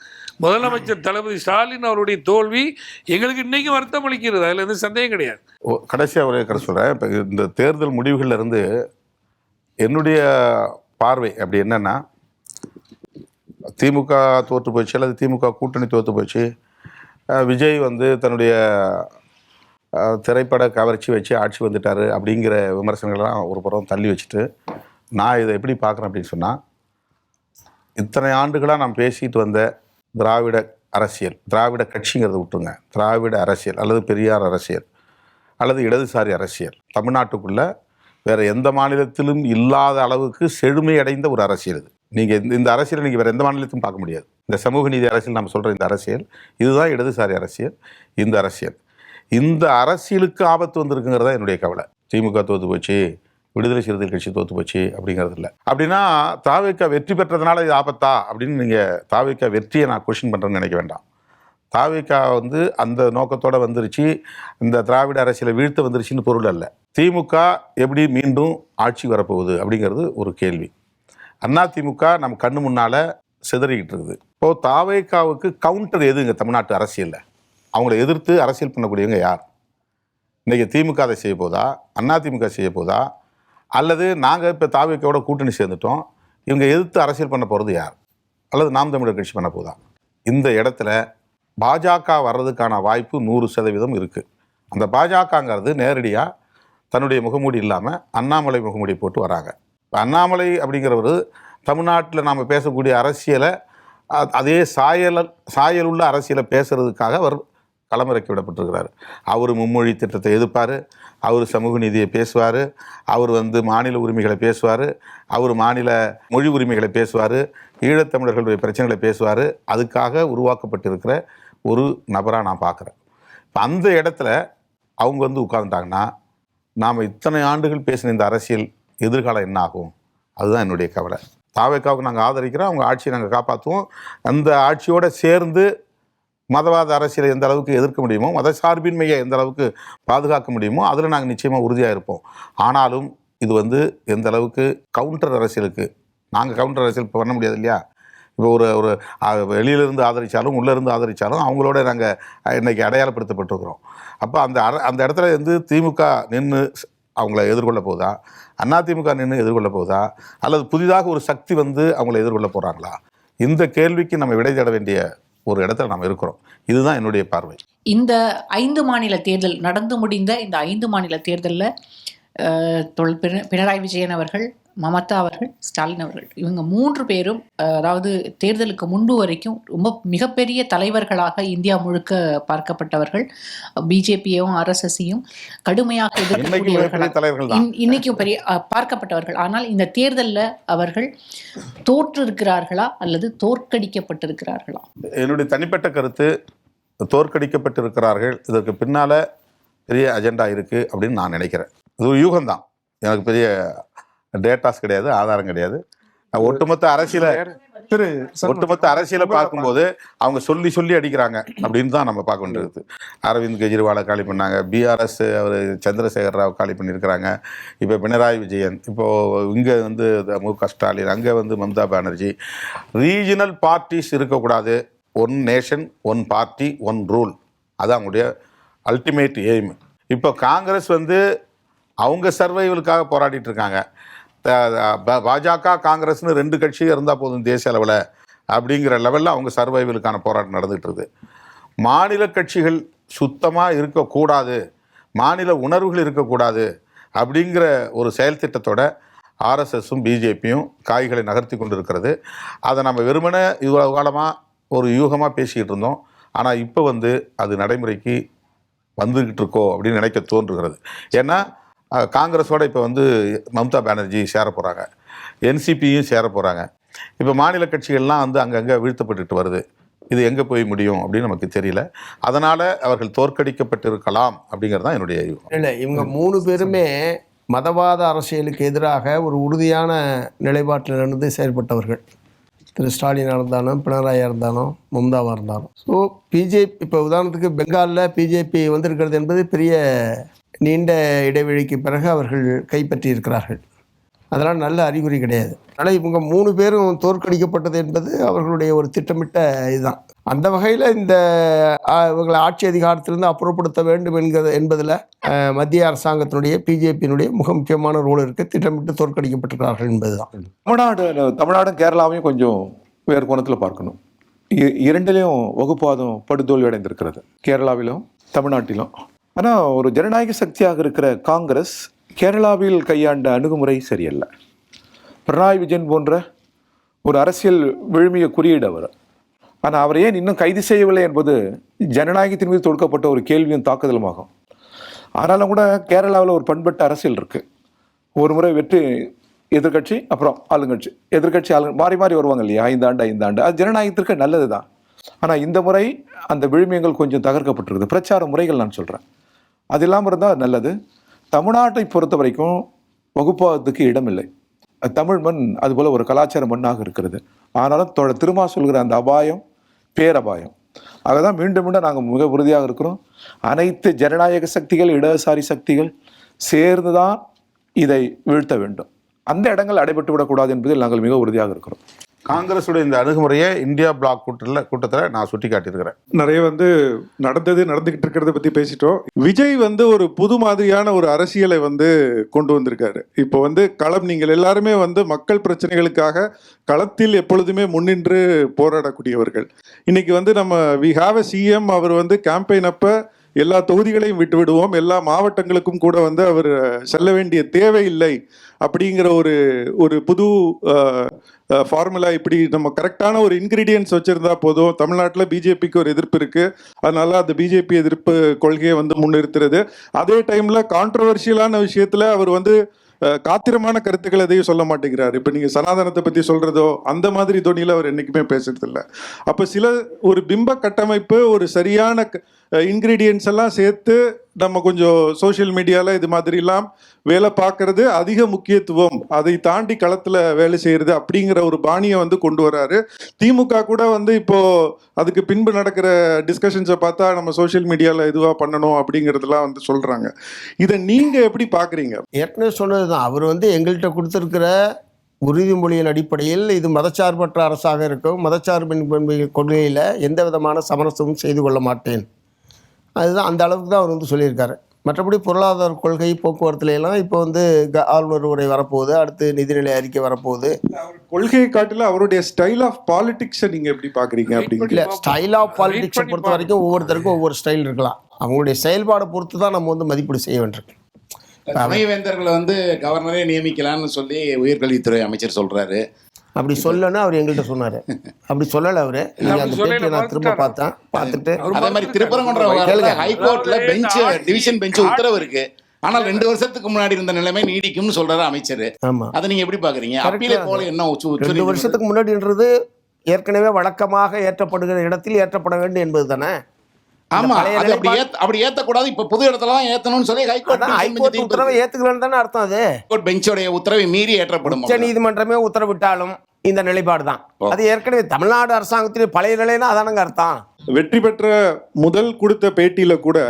முதலமைச்சர் தளபதி ஸ்டாலின் அவருடைய தோல்வி எங்களுக்கு இன்னைக்கு வருத்தம் அளிக்கிறது. அதில் எந்த சந்தேகம் கிடையாது. கடைசியாக ஒரே கருத்து சொல்கிறேன். இப்போ இந்த தேர்தல் முடிவுகளில் இருந்து என்னுடைய பார்வை அப்படி என்னன்னா, திமுக தோற்று போச்சு அல்லது திமுக கூட்டணி தோற்று போச்சு, விஜய் வந்து தன்னுடைய திரைப்பட கவர்ச்சி வச்சு ஆட்சி வந்துட்டார் அப்படிங்கிற விமர்சனங்கள்லாம் ஒரு புறம் தள்ளி வச்சுட்டு, நான் இதை எப்படி பார்க்குறேன் அப்படின்னு சொன்னால், இத்தனை ஆண்டுகளாக நான் பேசிட்டு வந்த திராவிட அரசியல், திராவிட கட்சிங்கிறத விட்டுருங்க, திராவிட அரசியல் அல்லது பெரியார் அரசியல் அல்லது இடதுசாரி அரசியல் தமிழ்நாட்டுக்குள்ளே வேறு எந்த மாநிலத்திலும் இல்லாத அளவுக்கு செழுமை அடைந்த ஒரு அரசியல் இது. நீங்கள் இந்த அரசியலை நீங்கள் வேறு எந்த மாநிலத்திலும் பார்க்க முடியாது. இந்த சமூக நீதி அரசியல் நம்ம சொல்கிற இந்த அரசியல், இதுதான் இடதுசாரி அரசியல். இந்த அரசியலுக்கு ஆபத்து வந்திருக்குங்கிறதா என்னுடைய கவலை. திமுக தோற்று போச்சு, விடுதலை சிறுத்தைகள் கட்சி தோற்று போச்சு அப்படிங்கிறது இல்லை. அப்படின்னா தாவேக்கா வெற்றி பெற்றதுனால இது ஆபத்தா அப்படின்னு நீங்கள் தாவேக்கா வெற்றியை நான் கொஸ்டின் பண்ணுறேன்னு நினைக்க வேண்டாம். தாவேக்கா வந்து அந்த நோக்கத்தோடு வந்துருச்சு, இந்த திராவிட அரசியலை வீழ்த்த வந்துருச்சுன்னு பொருள் அல்ல. திமுக எப்படி மீண்டும் ஆட்சி வரப்போகுது அப்படிங்கிறது ஒரு கேள்வி. அதிமுக நம்ம கண்ணு முன்னால் சிதறிக்கிட்டு இருக்குது. இப்போது தாவேக்காவுக்கு கவுண்டர் எதுங்க தமிழ்நாட்டு அரசியலில்? அவங்கள எதிர்த்து அரசியல் பண்ணக்கூடியவங்க யார்? இன்றைக்கி திமுக அதை செய்ய போதா, அதிமுக செய்ய போதா, அல்லது நாங்கள் இப்போ தாவேக்காவோட கூட்டணி சேர்ந்துட்டோம், இவங்க எதிர்த்து அரசியல் பண்ண போகிறது யார்? அல்லது நாம் தமிழர் கட்சி பண்ண போதா? இந்த இடத்துல பாஜக வர்றதுக்கான வாய்ப்பு 100% இருக்குது. அந்த பாஜகங்கிறது நேரடியாக தன்னுடைய முகமூடி இல்லாமல் அண்ணாமலை முகமூடி போட்டு வராங்க. இப்போ அண்ணாமலை அப்படிங்கிறவர் தமிழ்நாட்டில் நாம் பேசக்கூடிய அரசியலை அதே சாயலுள்ள அரசியலை பேசுகிறதுக்காக அவர் களமிறக்கி விடப்பட்டிருக்கிறார். அவர் மும்மொழி திட்டத்தை எதிர்ப்பார், அவர் சமூக நீதியை பேசுவார், அவர் மாநில உரிமைகளை பேசுவார், அவர் மாநில மொழி உரிமைகளை பேசுவார், ஈழத்தமிழர்களுடைய பிரச்சனைகளை பேசுவார். அதுக்காக உருவாக்கப்பட்டிருக்கிற ஒரு நபராக நான் பார்க்குறேன். இப்போ அந்த இடத்துல அவங்க உட்கார்ந்துட்டாங்கன்னா நாம் இத்தனை ஆண்டுகள் பேசின இந்த அரசியல் எதிர்காலம் என்ன ஆகும்? அதுதான் என்னுடைய கவலை. தாவேக்காவுக்கு நாங்கள் ஆதரிக்கிறோம், அவங்க ஆட்சியை நாங்கள் காப்பாற்றுவோம். அந்த ஆட்சியோடு சேர்ந்து மதவாத அரசியலை எந்த அளவுக்கு எதிர்க்க முடியுமோ, மத சார்பின்மையை எந்த அளவுக்கு பாதுகாக்க முடியுமோ அதில் நாங்கள் நிச்சயமாக உறுதியாக இருப்போம். ஆனாலும் இது எந்த அளவுக்கு கவுண்டர் அரசியலுக்கு, நாங்கள் கவுண்டர் அரசியல் பண்ண முடியாது இல்லையா? இப்போ ஒரு ஒரு வெளியிலிருந்து ஆதரித்தாலும் உள்ளேருந்து ஆதரித்தாலும் அவங்களோட நாங்கள் இன்றைக்கி அடையாளப்படுத்தப்பட்டிருக்கிறோம். அப்போ அந்த இடத்துல வந்து திமுக நின்று அவங்கள எதிர்கொள்ள போகுதா, அதிமுக நின்று எதிர்கொள்ள போகுதா, அல்லது புதிதாக ஒரு சக்தி வந்து அவங்கள எதிர்கொள்ள போகிறாங்களா? இந்த கேள்விக்கு நம்ம விடை தேட வேண்டிய ஒரு இடத்துல நம்ம இருக்கிறோம். இதுதான் என்னுடைய பார்வை. இந்த 5 மாநில தேர்தல் நடந்து முடிந்த இந்த 5 மாநில தேர்தலில் பினராயி விஜயன் அவர்கள், மமதா அவர்கள், ஸ்டாலின் அவர்கள், இவங்க 3 பேரும் அதாவது தேர்தலுக்கு முன்பு வரைக்கும் ரொம்ப மிகப்பெரிய தலைவர்களாக இந்தியா முழுக்க பார்க்கப்பட்டவர்கள். பிஜேபியும் RSSையும் கடுமையாக எதிர்க்கக்கூடியவர்கள், இன்னைக்கும் பெரிய பார்க்கப்பட்டவர்கள். ஆனால் இந்த தேர்தலில் அவர்கள் தோற்று இருக்கிறார்களா அல்லது தோற்கடிக்கப்பட்டிருக்கிறார்களா? என்னுடைய தனிப்பட்ட கருத்து, தோற்கடிக்கப்பட்டிருக்கிறார்கள். இதற்கு பின்னால் பெரிய அஜெண்டா இருக்குது அப்படின்னு நான் நினைக்கிறேன். இது ஒரு யூகம்தான், எனக்கு பெரிய டேட்டாஸ் கிடையாது, ஆதாரம் கிடையாது. ஒட்டுமொத்த அரசியலை பார்க்கும்போது அவங்க சொல்லி அடிக்கிறாங்க அப்படின்னு தான் நம்ம பார்க்க வேண்டியது. அரவிந்த் கெஜ்ரிவாலை காலி பண்ணாங்க, பிஆர்எஸ் அவர் சந்திரசேகர ராவ் காலி பண்ணியிருக்கிறாங்க, இப்போ பினராயி விஜயன், இப்போது இங்கே வந்து முக ஸ்டாலின், அங்கே வந்து மம்தா பானர்ஜி. ரீஜனல் பார்ட்டிஸ் இருக்கக்கூடாது, one nation, one party, one rule, அது அவங்களுடைய அல்டிமேட் எய்ம். இப்போ காங்கிரஸ் வந்து அவங்க சர்வைவலுக்காக போராடிட்டு இருக்காங்க. பாஜக காங்கிரஸ்னு 2 கட்சி இருந்தால் போதும் தேசிய அளவில் அப்படிங்கிற லெவலில் அவங்க சர்வைவலுக்கான போராட்டம் நடந்துகிட்டு இருக்குது. மாநில கட்சிகள் சுத்தமாக இருக்கக்கூடாது, மாநில உணர்வுகள் இருக்கக்கூடாது அப்படிங்கிற ஒரு செயல் திட்டத்தோட ஆர்எஸ்எஸும் பிஜேபியும் காய்களை நகர்த்தி கொண்டு இருக்கிறது. அதை நம்ம வெறுமனே இவ்வளவு காலமாக ஒரு யூகமாக பேசிக்கிட்டு இருந்தோம். ஆனால் இப்போ வந்து அது நடைமுறைக்கு வந்துக்கிட்டு இருக்கோ அப்படின்னு நினைக்க தோன்றுகிறது. ஏன்னா காங்கிரஸோட இப்போ வந்து மம்தா பானர்ஜி சேர போகிறாங்க, என்சிபியும் சேர போகிறாங்க. இப்போ மாநில கட்சிகள்லாம் வந்து அங்கங்கே வீழ்த்தப்பட்டுட்டு வருது. இது எங்கே போய் முடியும் அப்படின்னு நமக்கு தெரியல. அதனால் அவர்கள் தோற்கடிக்கப்பட்டிருக்கலாம் அப்படிங்கிறது தான் என்னுடைய யூகம். இல்லை, இவங்க 3 பேருமே மதவாத அரசியலுக்கு எதிராக ஒரு உறுதியான நிலைப்பாட்டில் இருந்து செயல்பட்டவர்கள். திரு ஸ்டாலினாக இருந்தாலும், பினராயாக இருந்தாலும், மம்தாவாக இருந்தாலும். ஸோ பிஜேபி இப்போ உதாரணத்துக்கு பெங்காலில் பிஜேபி வந்திருக்கிறது என்பது பெரிய நீண்ட இடைவெளிக்கு பிறகு அவர்கள் கைப்பற்றி இருக்கிறார்கள். அதனால் நல்ல அறிகுறி கிடையாது. ஆனால் இவங்க 3 பேரும் தோற்கடிக்கப்பட்டது என்பது அவர்களுடைய ஒரு திட்டமிட்ட இதுதான். அந்த வகையில் இந்த இவங்களை ஆட்சி அதிகாரத்திலிருந்து அப்புறப்படுத்த வேண்டும் என்பதில் மத்திய அரசாங்கத்தினுடைய பிஜேபியினுடைய மிக முக்கியமான ரோல் இருக்குது. திட்டமிட்டு தோற்கடிக்கப்பட்டிருக்கிறார்கள் என்பது தான். தமிழ்நாடும் கேரளாவையும் கொஞ்சம் வேறு கோணத்தில் பார்க்கணும். இரண்டிலையும் வகுப்பாதம் படுதோல்வி அடைந்திருக்கிறது, கேரளாவிலும் தமிழ்நாட்டிலும். ஆனால் ஒரு ஜனநாயக சக்தியாக இருக்கிற காங்கிரஸ் கேரளாவில் கையாண்ட அணுகுமுறை சரியல்ல. பினராயி விஜயன் போன்ற ஒரு அரசியல் விழுமிய குறியீடு அவர். ஆனால் அவர் ஏன் இன்னும் கைது செய்யவில்லை என்பது ஜனநாயகத்தின் மீது தொடுக்கப்பட்ட ஒரு கேள்வியும் தாக்குதலுமாகும். ஆனாலும் கூட கேரளாவில் ஒரு பண்பட்ட அரசியல் இருக்குது. ஒரு முறை வெற்றி எதிர்கட்சி, அப்புறம் ஆளுங்கட்சி, எதிர்கட்சி மாறி மாறி வருவாங்க இல்லையா, 5 ஆண்டு. அது ஜனநாயகத்திற்கு நல்லது தான். ஆனால் இந்த முறை அந்த விழுமியங்கள் கொஞ்சம் தகர்க்கப்பட்டிருக்குது. பிரச்சார முறைகள் நான் சொல்கிறேன், அது இல்லாமல் இருந்தால் நல்லது. தமிழ்நாட்டை பொறுத்த வரைக்கும் வகுப்பாதத்துக்கு இடமில்லை. தமிழ் மண் அதுபோல் ஒரு கலாச்சார மண்ணாக இருக்கிறது. ஆனாலும் திருமா சொல்கிற அந்த அபாயம் பேரபாயம். அதுதான் மீண்டும் மீண்டும் நாங்கள் மிக உறுதியாக இருக்கிறோம். அனைத்து ஜனநாயக சக்திகள், இடதுசாரி சக்திகள் சேர்ந்து தான் இதை வீழ்த்த வேண்டும். அந்த இடங்கள் அடைபட்டு விடக்கூடாது என்பதில் நாங்கள் மிக உறுதியாக இருக்கிறோம். காங்கிரஸுடைய இந்த அணுகுமுறையை இந்தியா பிளாக் கூட்டத்தில் நான் சுட்டி காட்டியிருக்கிறேன். நிறைய நடந்துகிட்டு இருக்கிறத பற்றி பேசிட்டோம். விஜய் ஒரு புது மாதிரியான ஒரு அரசியலை கொண்டு வந்திருக்காரு. இப்போ களம், நீங்கள் எல்லாருமே மக்கள் பிரச்சனைகளுக்காக களத்தில் எப்பொழுதுமே முன்னின்று போராடக்கூடியவர்கள். இன்னைக்கு நம்ம வி ஹாவ் எ சிஎம். அவர் கேம்பெயின் அப்போ எல்லா தொகுதிகளையும் விட்டு விடுவோம், எல்லா மாவட்டங்களுக்கும் கூட அவர் செல்ல வேண்டிய தேவையில்லை அப்படிங்கிற ஒரு புது ஃபார்முலா. இப்படி நம்ம கரெக்டான ஒரு இன்கிரீடியன்ஸ் வச்சுருந்தா போதும். தமிழ்நாட்டில் பிஜேபிக்கு ஒரு எதிர்ப்பு இருக்குது, அதனால அந்த பிஜேபி எதிர்ப்பு கொள்கையை முன்னிறுத்துறது. அதே டைமில் கான்ட்ரவர்ஷியலான விஷயத்தில் அவர் காத்திரமான கருத்துக்கள் எதையும் சொல்ல மாட்டேங்கிறார். இப்போ நீங்கள் சனாதனத்தை பற்றி சொல்கிறதோ அந்த மாதிரி தோணியில் அவர் என்றைக்குமே பேசுறதில்ல. அப்போ ஒரு பிம்ப கட்டமைப்பு, ஒரு சரியான இன்க்ரீடியன்ஸ் எல்லாம் சேர்த்து நம்ம கொஞ்சம் சோஷியல் மீடியாவில் இது மாதிரிலாம் வேலை பார்க்கறது அதிக முக்கியத்துவம், அதை தாண்டி களத்தில் வேலை செய்கிறது அப்படிங்கிற ஒரு பாணியை கொண்டு வராரு. திமுக கூட இப்போது அதுக்கு பின்பு நடக்கிற டிஸ்கஷன்ஸை பார்த்தா நம்ம சோஷியல் மீடியாவில் இதுவாக பண்ணணும் அப்படிங்கிறதுலாம் சொல்கிறாங்க. இதை நீங்கள் எப்படி பார்க்குறீங்க? ஏற்கனவே சொன்னது தான். அவர் எங்கள்கிட்ட கொடுத்துருக்கிற உறுதிமொழியின் அடிப்படையில் இது மதச்சார்பற்ற அரசாக இருக்கும், மதச்சார்பின் கொள்கையில் எந்த விதமான சமரசமும் செய்து கொள்ள மாட்டேன். அதுதான் அந்த அளவுக்கு தான் அவர் வந்து சொல்லியிருக்காரு. மற்றபடி பொருளாதார கொள்கை போக்குவரத்துல எல்லாம் இப்போ வந்து ஆளுநர் உரை வரப்போகுது, அடுத்து நிதிநிலை அறிக்கை வரப்போகுது. கொள்கையை காட்டில அவருடைய ஸ்டைல் ஆஃப் பாலிடிக்ஸை நீங்கள் எப்படி பார்க்குறீங்க? இல்லை, ஸ்டைல் ஆஃப் பாலிடிக்ஸை பொறுத்த வரைக்கும் ஒவ்வொருத்தருக்கும் ஒவ்வொரு ஸ்டைல் இருக்கலாம். அவங்களுடைய செயல்பாடை பொறுத்து தான் நம்ம வந்து மதிப்பீடு செய்ய வேண்டியிருக்கு. துணைவேந்தர்களை வந்து கவர்னரே நியமிக்கலான்னு சொல்லி உயர்கல்வித்துறை அமைச்சர் சொல்றாரு. அப்படி சொல்லணும்னு அவர் எங்கள்கிட்ட சொன்னார். அப்படி சொல்லலை அவரு. அந்த பேட்டியை நான் திரும்ப பார்த்தேன். பார்த்துட்டு அதே மாதிரி திருப்பரங்குன்ற ஹைகோர்ட்ல பெஞ்ச் டிவிஷன் பெஞ்ச் உத்தரவு இருக்கு, ஆனால் 2 வருஷத்துக்கு முன்னாடி இருந்த நிலைமை நீடிக்கும்னு சொல்றாரு அமைச்சர். ஆமா, அதை நீங்க எப்படி பாக்குறீங்க? அப்பீலே போல என்ன 2 வருஷத்துக்கு முன்னாடின்றது ஏற்கனவே வழக்கமாக ஏற்றப்படுகிற இடத்தில் ஏற்றப்பட வேண்டும் என்பது தானே. ஆமா, அப்படி ஏத்தக்கூடாது. இப்ப புது இடத்துல தான் ஏத்தணும்னு சொல்லி ஹைகோர்ட் உத்தரவை ஏத்துக்கலன்னு தானே அர்த்தம். அது ஹைகோர்ட் பெஞ்சோடைய உத்தரவை மீறி ஏற்றப்படும். உச்ச நீதிமன்றமே உத்தரவிட்டாலும் இந்த நிலைப்பாடு தான். அது ஏற்கனவே தமிழ்நாடு அரசாங்கத்தின் பழைய நிலைன்னா அதானங்க அர்த்தம். வெற்றி பெற்ற முதல் கொடுத்த பேட்டியில கூட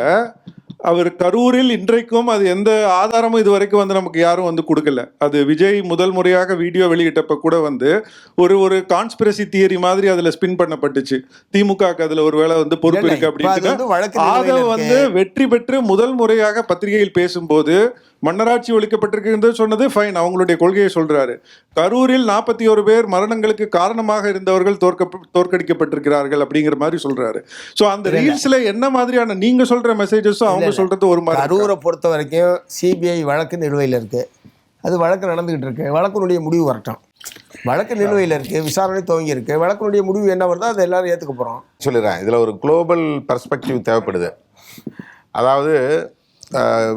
அவர் கரூரில் இன்றைக்கும் அது எந்த ஆதாரமும் இது வரைக்கும் வந்து நமக்கு யாரும் வந்து கொடுக்கல. அது விஜய் முதல் முறையாக வீடியோ வெளியிட்டப்ப கூட வந்து ஒரு கான்ஸ்பிரசி தியரி மாதிரி அதுல ஸ்பின் பண்ணப்பட்டுச்சு. திமுகக்கு அதுல ஒரு வேளை வந்து பொறுப்பு இருக்கு அப்படின்னு. அதை வந்து வெற்றி பெற்று முதல் முறையாக பத்திரிகையில் பேசும்போது மன்னராட்சி ஒழிக்கப்பட்டிருக்கு சொன்னது ஃபைன், அவங்களுடைய கொள்கையை சொல்றாரு. கரூரில் 41 பேர் மரணங்களுக்கு காரணமாக இருந்தவர்கள் தோற்கடிக்கப்பட்டிருக்கிறார்கள் அப்படிங்கிற மாதிரி சொல்றாரு. ஸோ அந்த ரீல்ஸ்ல என்ன மாதிரியான நீங்க சொல்ற மெசேஜஸும் அவங்க சொல்றது ஒரு மாதிரி. கரூரை பொறுத்த வரைக்கும் சிபிஐ வழக்கு நிலுவையில் இருக்கு. அது வழக்கு நடந்துகிட்டு இருக்கு. வழக்கினுடைய முடிவு வரட்டும். வழக்கு நிலுவையில் இருக்கு, விசாரணை துவங்கி இருக்கு. வழக்கினுடைய முடிவு என்ன வருதோ அதை எல்லாரும் ஏற்றுக்க போறோம். சொல்லிடுறேன், இதுல ஒரு குளோபல் பெர்ஸ்பெக்டிவ் தேவைப்படுது. அதாவது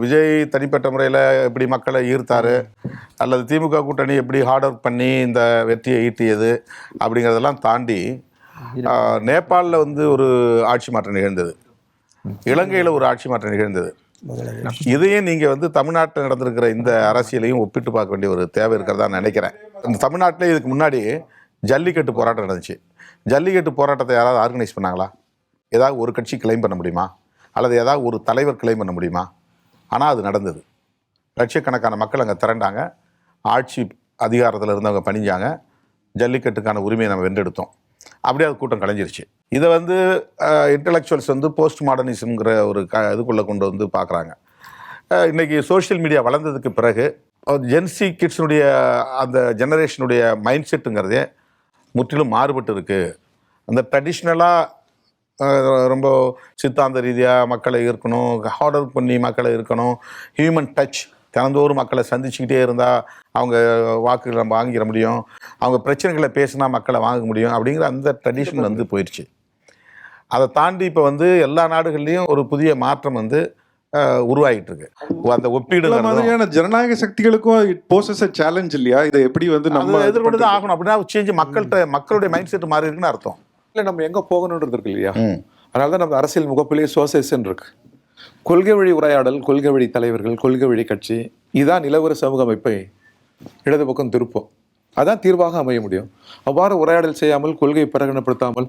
விஜய் தனிப்பட்ட முறையில் எப்படி மக்களை ஈர்த்தாரு, அல்லது திமுக கூட்டணி எப்படி ஹார்ட் ஒர்க் பண்ணி இந்த வெற்றியை ஈட்டியது அப்படிங்கிறதெல்லாம் தாண்டி நேபாளில் வந்து ஒரு ஆட்சி மாற்றம் நிகழ்ந்தது, இலங்கையில் ஒரு ஆட்சி மாற்றம் நிகழ்ந்தது. இதையும் நீங்கள் வந்து தமிழ்நாட்டில் நடந்திருக்கிற இந்த அரசியலையும் ஒப்பிட்டு பார்க்க வேண்டிய ஒரு தேவை இருக்கிறதா நினைக்கிறேன். இந்த தமிழ்நாட்டிலே இதுக்கு முன்னாடி ஜல்லிக்கட்டு போராட்டம் நடந்துச்சு. ஜல்லிக்கட்டு போராட்டத்தை யாராவது ஆர்கனைஸ் பண்ணாங்களா? ஏதாவது ஒரு கட்சி கிளைம் பண்ண முடியுமா? அல்லது ஏதாவது ஒரு தலைவர் கிளைம் பண்ண முடியுமா? ஆனால் அது நடந்தது. லட்சக்கணக்கான மக்கள் அங்கே திரண்டாங்க, ஆட்சி அதிகாரத்தில் இருந்தவங்க பணிஞ்சாங்க, ஜல்லிக்கட்டுக்கான உரிமையை நம்ம வென்றெடுத்தோம். அப்படியே அது கூட்டம் கலைஞ்சிருச்சு. இதை வந்து இன்டலெக்சுவல்ஸ் வந்து போஸ்ட் மாடர்னிசம்ங்கிற ஒரு இதுக்குள்ளே கொண்டு வந்து பார்க்குறாங்க. இன்றைக்கி சோஷியல் மீடியா வளர்ந்ததுக்கு பிறகு ஜென்சி கிட்ஸினுடைய அந்த ஜெனரேஷனுடைய மைண்ட் செட்டுங்கிறதே முற்றிலும் மாறுபட்டு இருக்குது. அந்த ட்ரெடிஷ்னலாக ரொம்ப சித்தாந்த ரீதியாக மக்களை இருக்கணும், ஹார்ட் ஒர்க் பண்ணி மக்களை இருக்கணும், ஹியூமன் டச், தினந்தோறும் மக்களை சந்திச்சுக்கிட்டே இருந்தால் அவங்க வாக்குகளை நம்ம வாங்கிட முடியும், அவங்க பிரச்சனைகளை பேசினா மக்களை வாங்க முடியும் அப்படிங்கிற அந்த ட்ரெடிஷன் வந்து போயிடுச்சு. அதை தாண்டி இப்போ வந்து எல்லா நாடுகள்லேயும் ஒரு புதிய மாற்றம் வந்து உருவாகிட்டு இருக்கு. அந்த ஒப்பீடு மாதிரியான ஜனநாயக சக்திகளுக்கும் இட் போசஸ் a சேலஞ்ச் இல்லையா? இதை எப்படி வந்து நம்ம எதிர்கொண்டு தான் ஆகணும். அப்படின்னா சேஞ்ச் மக்களுடைய மைண்ட் செட் மாறி இருக்குன்னு அர்த்தம். இல்லை, நம்ம எங்கே போகணுன்றது இருக்கு இல்லையா? அதனால தான் நம்ம அரசியல் முகப்பிலேயே சோசியலிசம் இருக்கு. கொள்கை வழி உரையாடல், கொள்கை வழி தலைவர்கள், கொள்கை வழி கட்சி, இதுதான் நிலவர சமூக அமைப்பை இடது பக்கம் திருப்போம். அதான் தீர்வாக அமைய முடியும். அவ்வாறு உரையாடல் செய்யாமல், கொள்கையை பிரகடனப்படுத்தாமல்,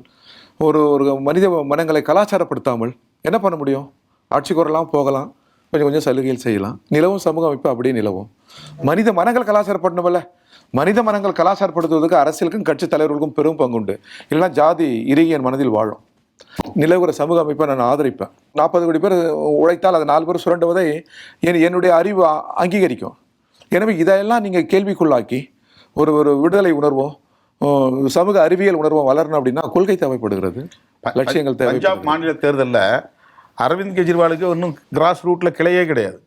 ஒரு மனித மனங்களை கலாச்சாரப்படுத்தாமல் என்ன பண்ண முடியும்? ஆட்சிக்கு வரலாம், போகலாம், கொஞ்சம் கொஞ்சம் சலுகைகள் செய்யலாம், நிலவும் சமூக அமைப்பு அப்படியே நிலவும். மனித மனங்கள் கலாச்சாரப்படணும்ல. மனித மனங்கள் கலாச்சாரப்படுத்துவதற்கு அரசியலுக்கும் கட்சி தலைவர்களுக்கும் பெரும் பங்குண்டு. இல்லைன்னா ஜாதி இறுகிய மனதில் வாழும். நிலவுற சமூக அமைப்பை நான் ஆதரிப்பேன். 40 கோடி பேர் உழைத்தால் அது 4 பேர் சுரண்டுவதை என்னுடைய அறிவு அங்கீகரிக்கும். எனவே இதையெல்லாம் நீங்கள் கேள்விக்குள்ளாக்கி ஒரு விடுதலை உணர்வோம், சமூக அறிவியல் உணர்வோம் வளரணும் அப்படின்னா கொள்கை தேவைப்படுகிறது, லட்சியங்கள் தேவை. பஞ்சாப் மாநில தேர்தலில் அரவிந்த் கெஜ்ரிவாலுக்கு இன்னும் கிராஸ் ரூட்டில் கிளையே கிடையாது.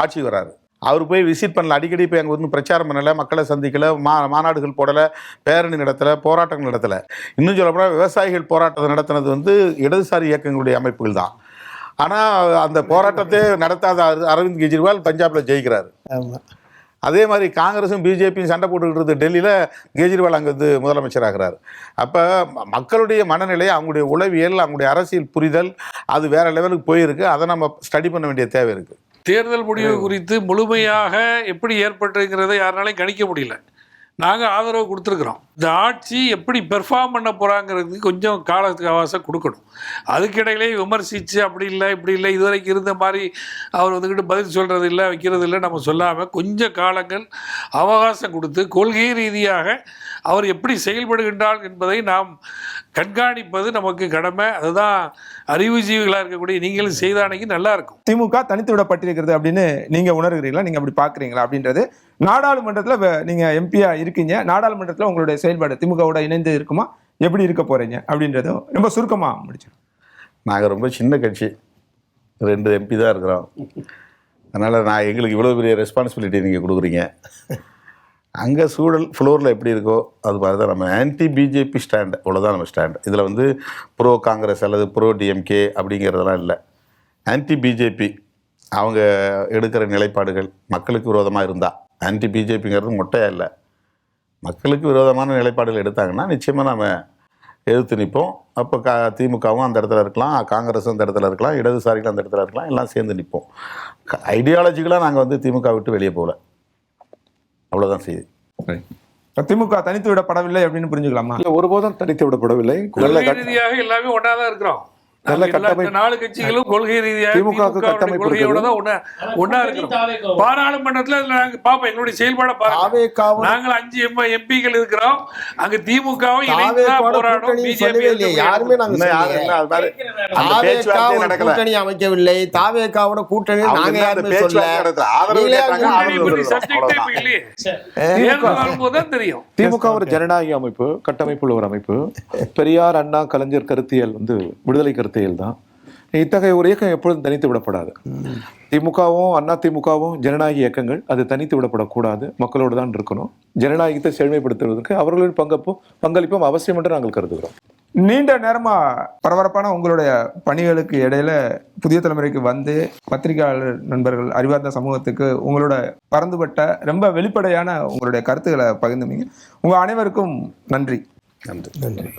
ஆட்சி வராரு, அவர் போய் விசிட் பண்ணல, அடிக்கடி போய் அங்கே ஒன்றும் பிரச்சாரம் பண்ணலை, மக்களை சந்திக்கலை, மாநாடுகள் போடலை, பேரணி நடத்தலை, போராட்டங்கள் நடத்தலை. இன்னும் சொல்லப்போனால் விவசாயிகள் போராட்டத்தை நடத்தினது வந்து இடதுசாரி இயக்கங்களுடைய அமைப்புகள் தான். ஆனால் அந்த போராட்டத்தை நடத்தாத அரவிந்த் கெஜ்ரிவால் பஞ்சாபில் ஜெயிக்கிறார். அதே மாதிரி காங்கிரஸும் பிஜேபியும் சண்டை போட்டுக்கிட்டு டெல்லியில் கெஜ்ரிவால் அங்கே வந்து முதலமைச்சராகிறார். அப்போ மக்களுடைய மனநிலை, அவங்களுடைய உளவியல், அவங்களுடைய அரசியல் புரிதல் அது வேறு லெவலுக்கு போயிருக்கு. அதை நம்ம ஸ்டடி பண்ண வேண்டிய தேவை இருக்குது. தேர்தல் முடிவு குறித்து முழுமையாக எப்படி ஏற்பட்டிருக்கிறதை யாருனாலையும் கணிக்க முடியல. நாங்கள் ஆதரவு கொடுத்துருக்குறோம். இந்த ஆட்சி எப்படி பெர்ஃபார்ம் பண்ண போகிறாங்கிறதுக்கு கொஞ்சம் கால அவகாசம் கொடுக்கணும். அதுக்கிடையிலே விமர்சித்து அப்படி இல்லை இப்படி இல்லை இதுவரைக்கும் இருந்த மாதிரி அவர் வந்துக்கிட்டு பதில் சொல்கிறது இல்லை வைக்கிறது இல்லை நம்ம சொல்லாமல் கொஞ்சம் காலங்கள் அவகாசம் கொடுத்து கொள்கை ரீதியாக அவர் எப்படி செயல்படுகின்றார் என்பதை நாம் கண்காணிப்பது நமக்கு கடமை. அதுதான் அறிவுஜீவிகளாக இருக்கக்கூடிய நீங்களும் செய்தானைக்கு நல்லா இருக்கும். திமுக தனித்து விடப்பட்டிருக்கிறது அப்படின்னு நீங்க உணர்கிறீங்களா, நீங்க அப்படி பாக்குறீங்களா அப்படின்றது? நாடாளுமன்றத்தில் நீங்க எம்பியா இருக்கீங்க, நாடாளுமன்றத்தில் உங்களுடைய செயல்பாடு திமுகவோட இணைந்து இருக்குமா, எப்படி இருக்க போறீங்க அப்படின்றதும் ரொம்ப சுருக்கமா முடிச்சிடும். நாங்கள் ரொம்ப சின்ன கட்சி, 2 MP தான் இருக்கிறோம். அதனால் எங்களுக்கு இவ்வளோ பெரிய ரெஸ்பான்சிபிலிட்டி நீங்கள் கொடுக்குறீங்க. அங்கே சூழல் ஃப்ளோரில் எப்படி இருக்கோ அது மாதிரி தான் நம்ம ஆன்டி பிஜேபி ஸ்டாண்டு, அவ்வளோதான் நம்ம ஸ்டாண்டு. இதில் வந்து ப்ரோ காங்கிரஸ் அல்லது ப்ரோ டிஎம்கே அப்படிங்கிறதெல்லாம் இல்லை. ஆன்டி பிஜேபி அவங்க எடுக்கிற நிலைப்பாடுகள் மக்களுக்கு விரோதமாக இருந்தால், ஆன்டி பிஜேபிங்கிறது மொட்டையாக இல்லை, மக்களுக்கு விரோதமான நிலைப்பாடுகள் எடுத்தாங்கன்னா நிச்சயமாக நம்ம எதிர்த்து நிற்போம். அப்போ திமுகவும் அந்த இடத்துல இருக்கலாம், காங்கிரஸும் அந்த இடத்துல இருக்கலாம், இடதுசாரிகளும் அந்த இடத்துல இருக்கலாம், எல்லாம் சேர்ந்து நிற்போம். ஐடியாலஜிக்கலாக நாங்கள் வந்து திமுக விட்டு வெளியே போகல, அவ்வளோதான் செய்தி. திமுக தனித்து விடப்படவில்லை அப்படின்னு புரிஞ்சுக்கலாமா? இல்லை, ஒருபோதும் தனித்து விடப்படவில்லை. கொள்கை ரீதியாக எல்லாமே ஒன்றா தான் இருக்கிறோம். நல்ல கட்டமைப்பு, 4 கட்சிகளும் கொள்கை ரீதியாக திமுக கொள்கையோட தான் ஒன்றா இருக்கிறோம். பாராளுமன்றத்தில் நாங்க பாப்போம் எங்களுடைய செயல்பாட பாருங்க. நாங்கள் 5 MPக்கள் இருக்கிறோம். அங்க திமுகவும் இணைந்து போராடும். பிஜேபி யாருமே கூட்டணி அமைக்கவில்லை. தாவேகாவோட கூட்டணி நாங்க யாருமே தெரியும். திமுக ஒரு ஜனநாயக அமைப்பு, கட்டமைப்புள்ள ஒரு அமைப்பு. பெரியார், அண்ணா, கலைஞர் கருத்தியல் வந்து விடுதலை கருத்தியல் தான். இத்தகைய ஒரு இயக்கம் எப்பொழுதும் தனித்து விடப்படாது. திமுகவும் அண்ணா திமுகவும் ஜனநாயக இயக்கங்கள், அது தனித்து விடப்படக்கூடாது, மக்களோடு தான் இருக்கணும். ஜனநாயகத்தை செழுமைப்படுத்துவதற்கு அவர்களின் பங்களிப்பும் அவசியம் என்று நாங்கள் கருதுகிறோம். நீண்ட நேரமா பரபரப்பான உங்களுடைய பணிகளுக்கு இடையில புதிய தலைமுறைக்கு வந்து பத்திரிகையாளர் நண்பர்கள், அறிவார்ந்த சமூகத்துக்கு உங்களோட பறந்துபட்ட ரொம்ப வெளிப்படையான உங்களுடைய கருத்துக்களை பகிர்ந்துமீங்க. உங்க அனைவருக்கும் நன்றி. நன்றி.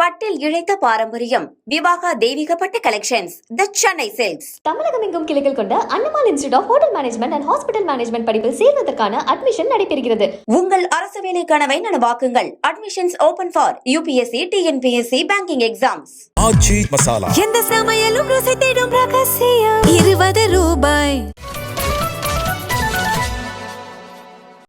பட்டில் இழைத்த பாரம்பரியம், விவாகா தெய்வீகப்பட்ட collections, the Chennai silks. Tamilagam எங்கும் கிளைகள் கொண்ட அண்ணமால் institute of hotel management and hospital management படிப்பில் சேர்வதற்கான அட்மிஷன் நடைபெறுகிறது. உங்கள் அரசு வேலை கனவை நனவாக்குங்கள். Admissions open for UPSC, TNPSC, banking exams. எந்த சமையலும் ருசி தேடும் ரகசியம்.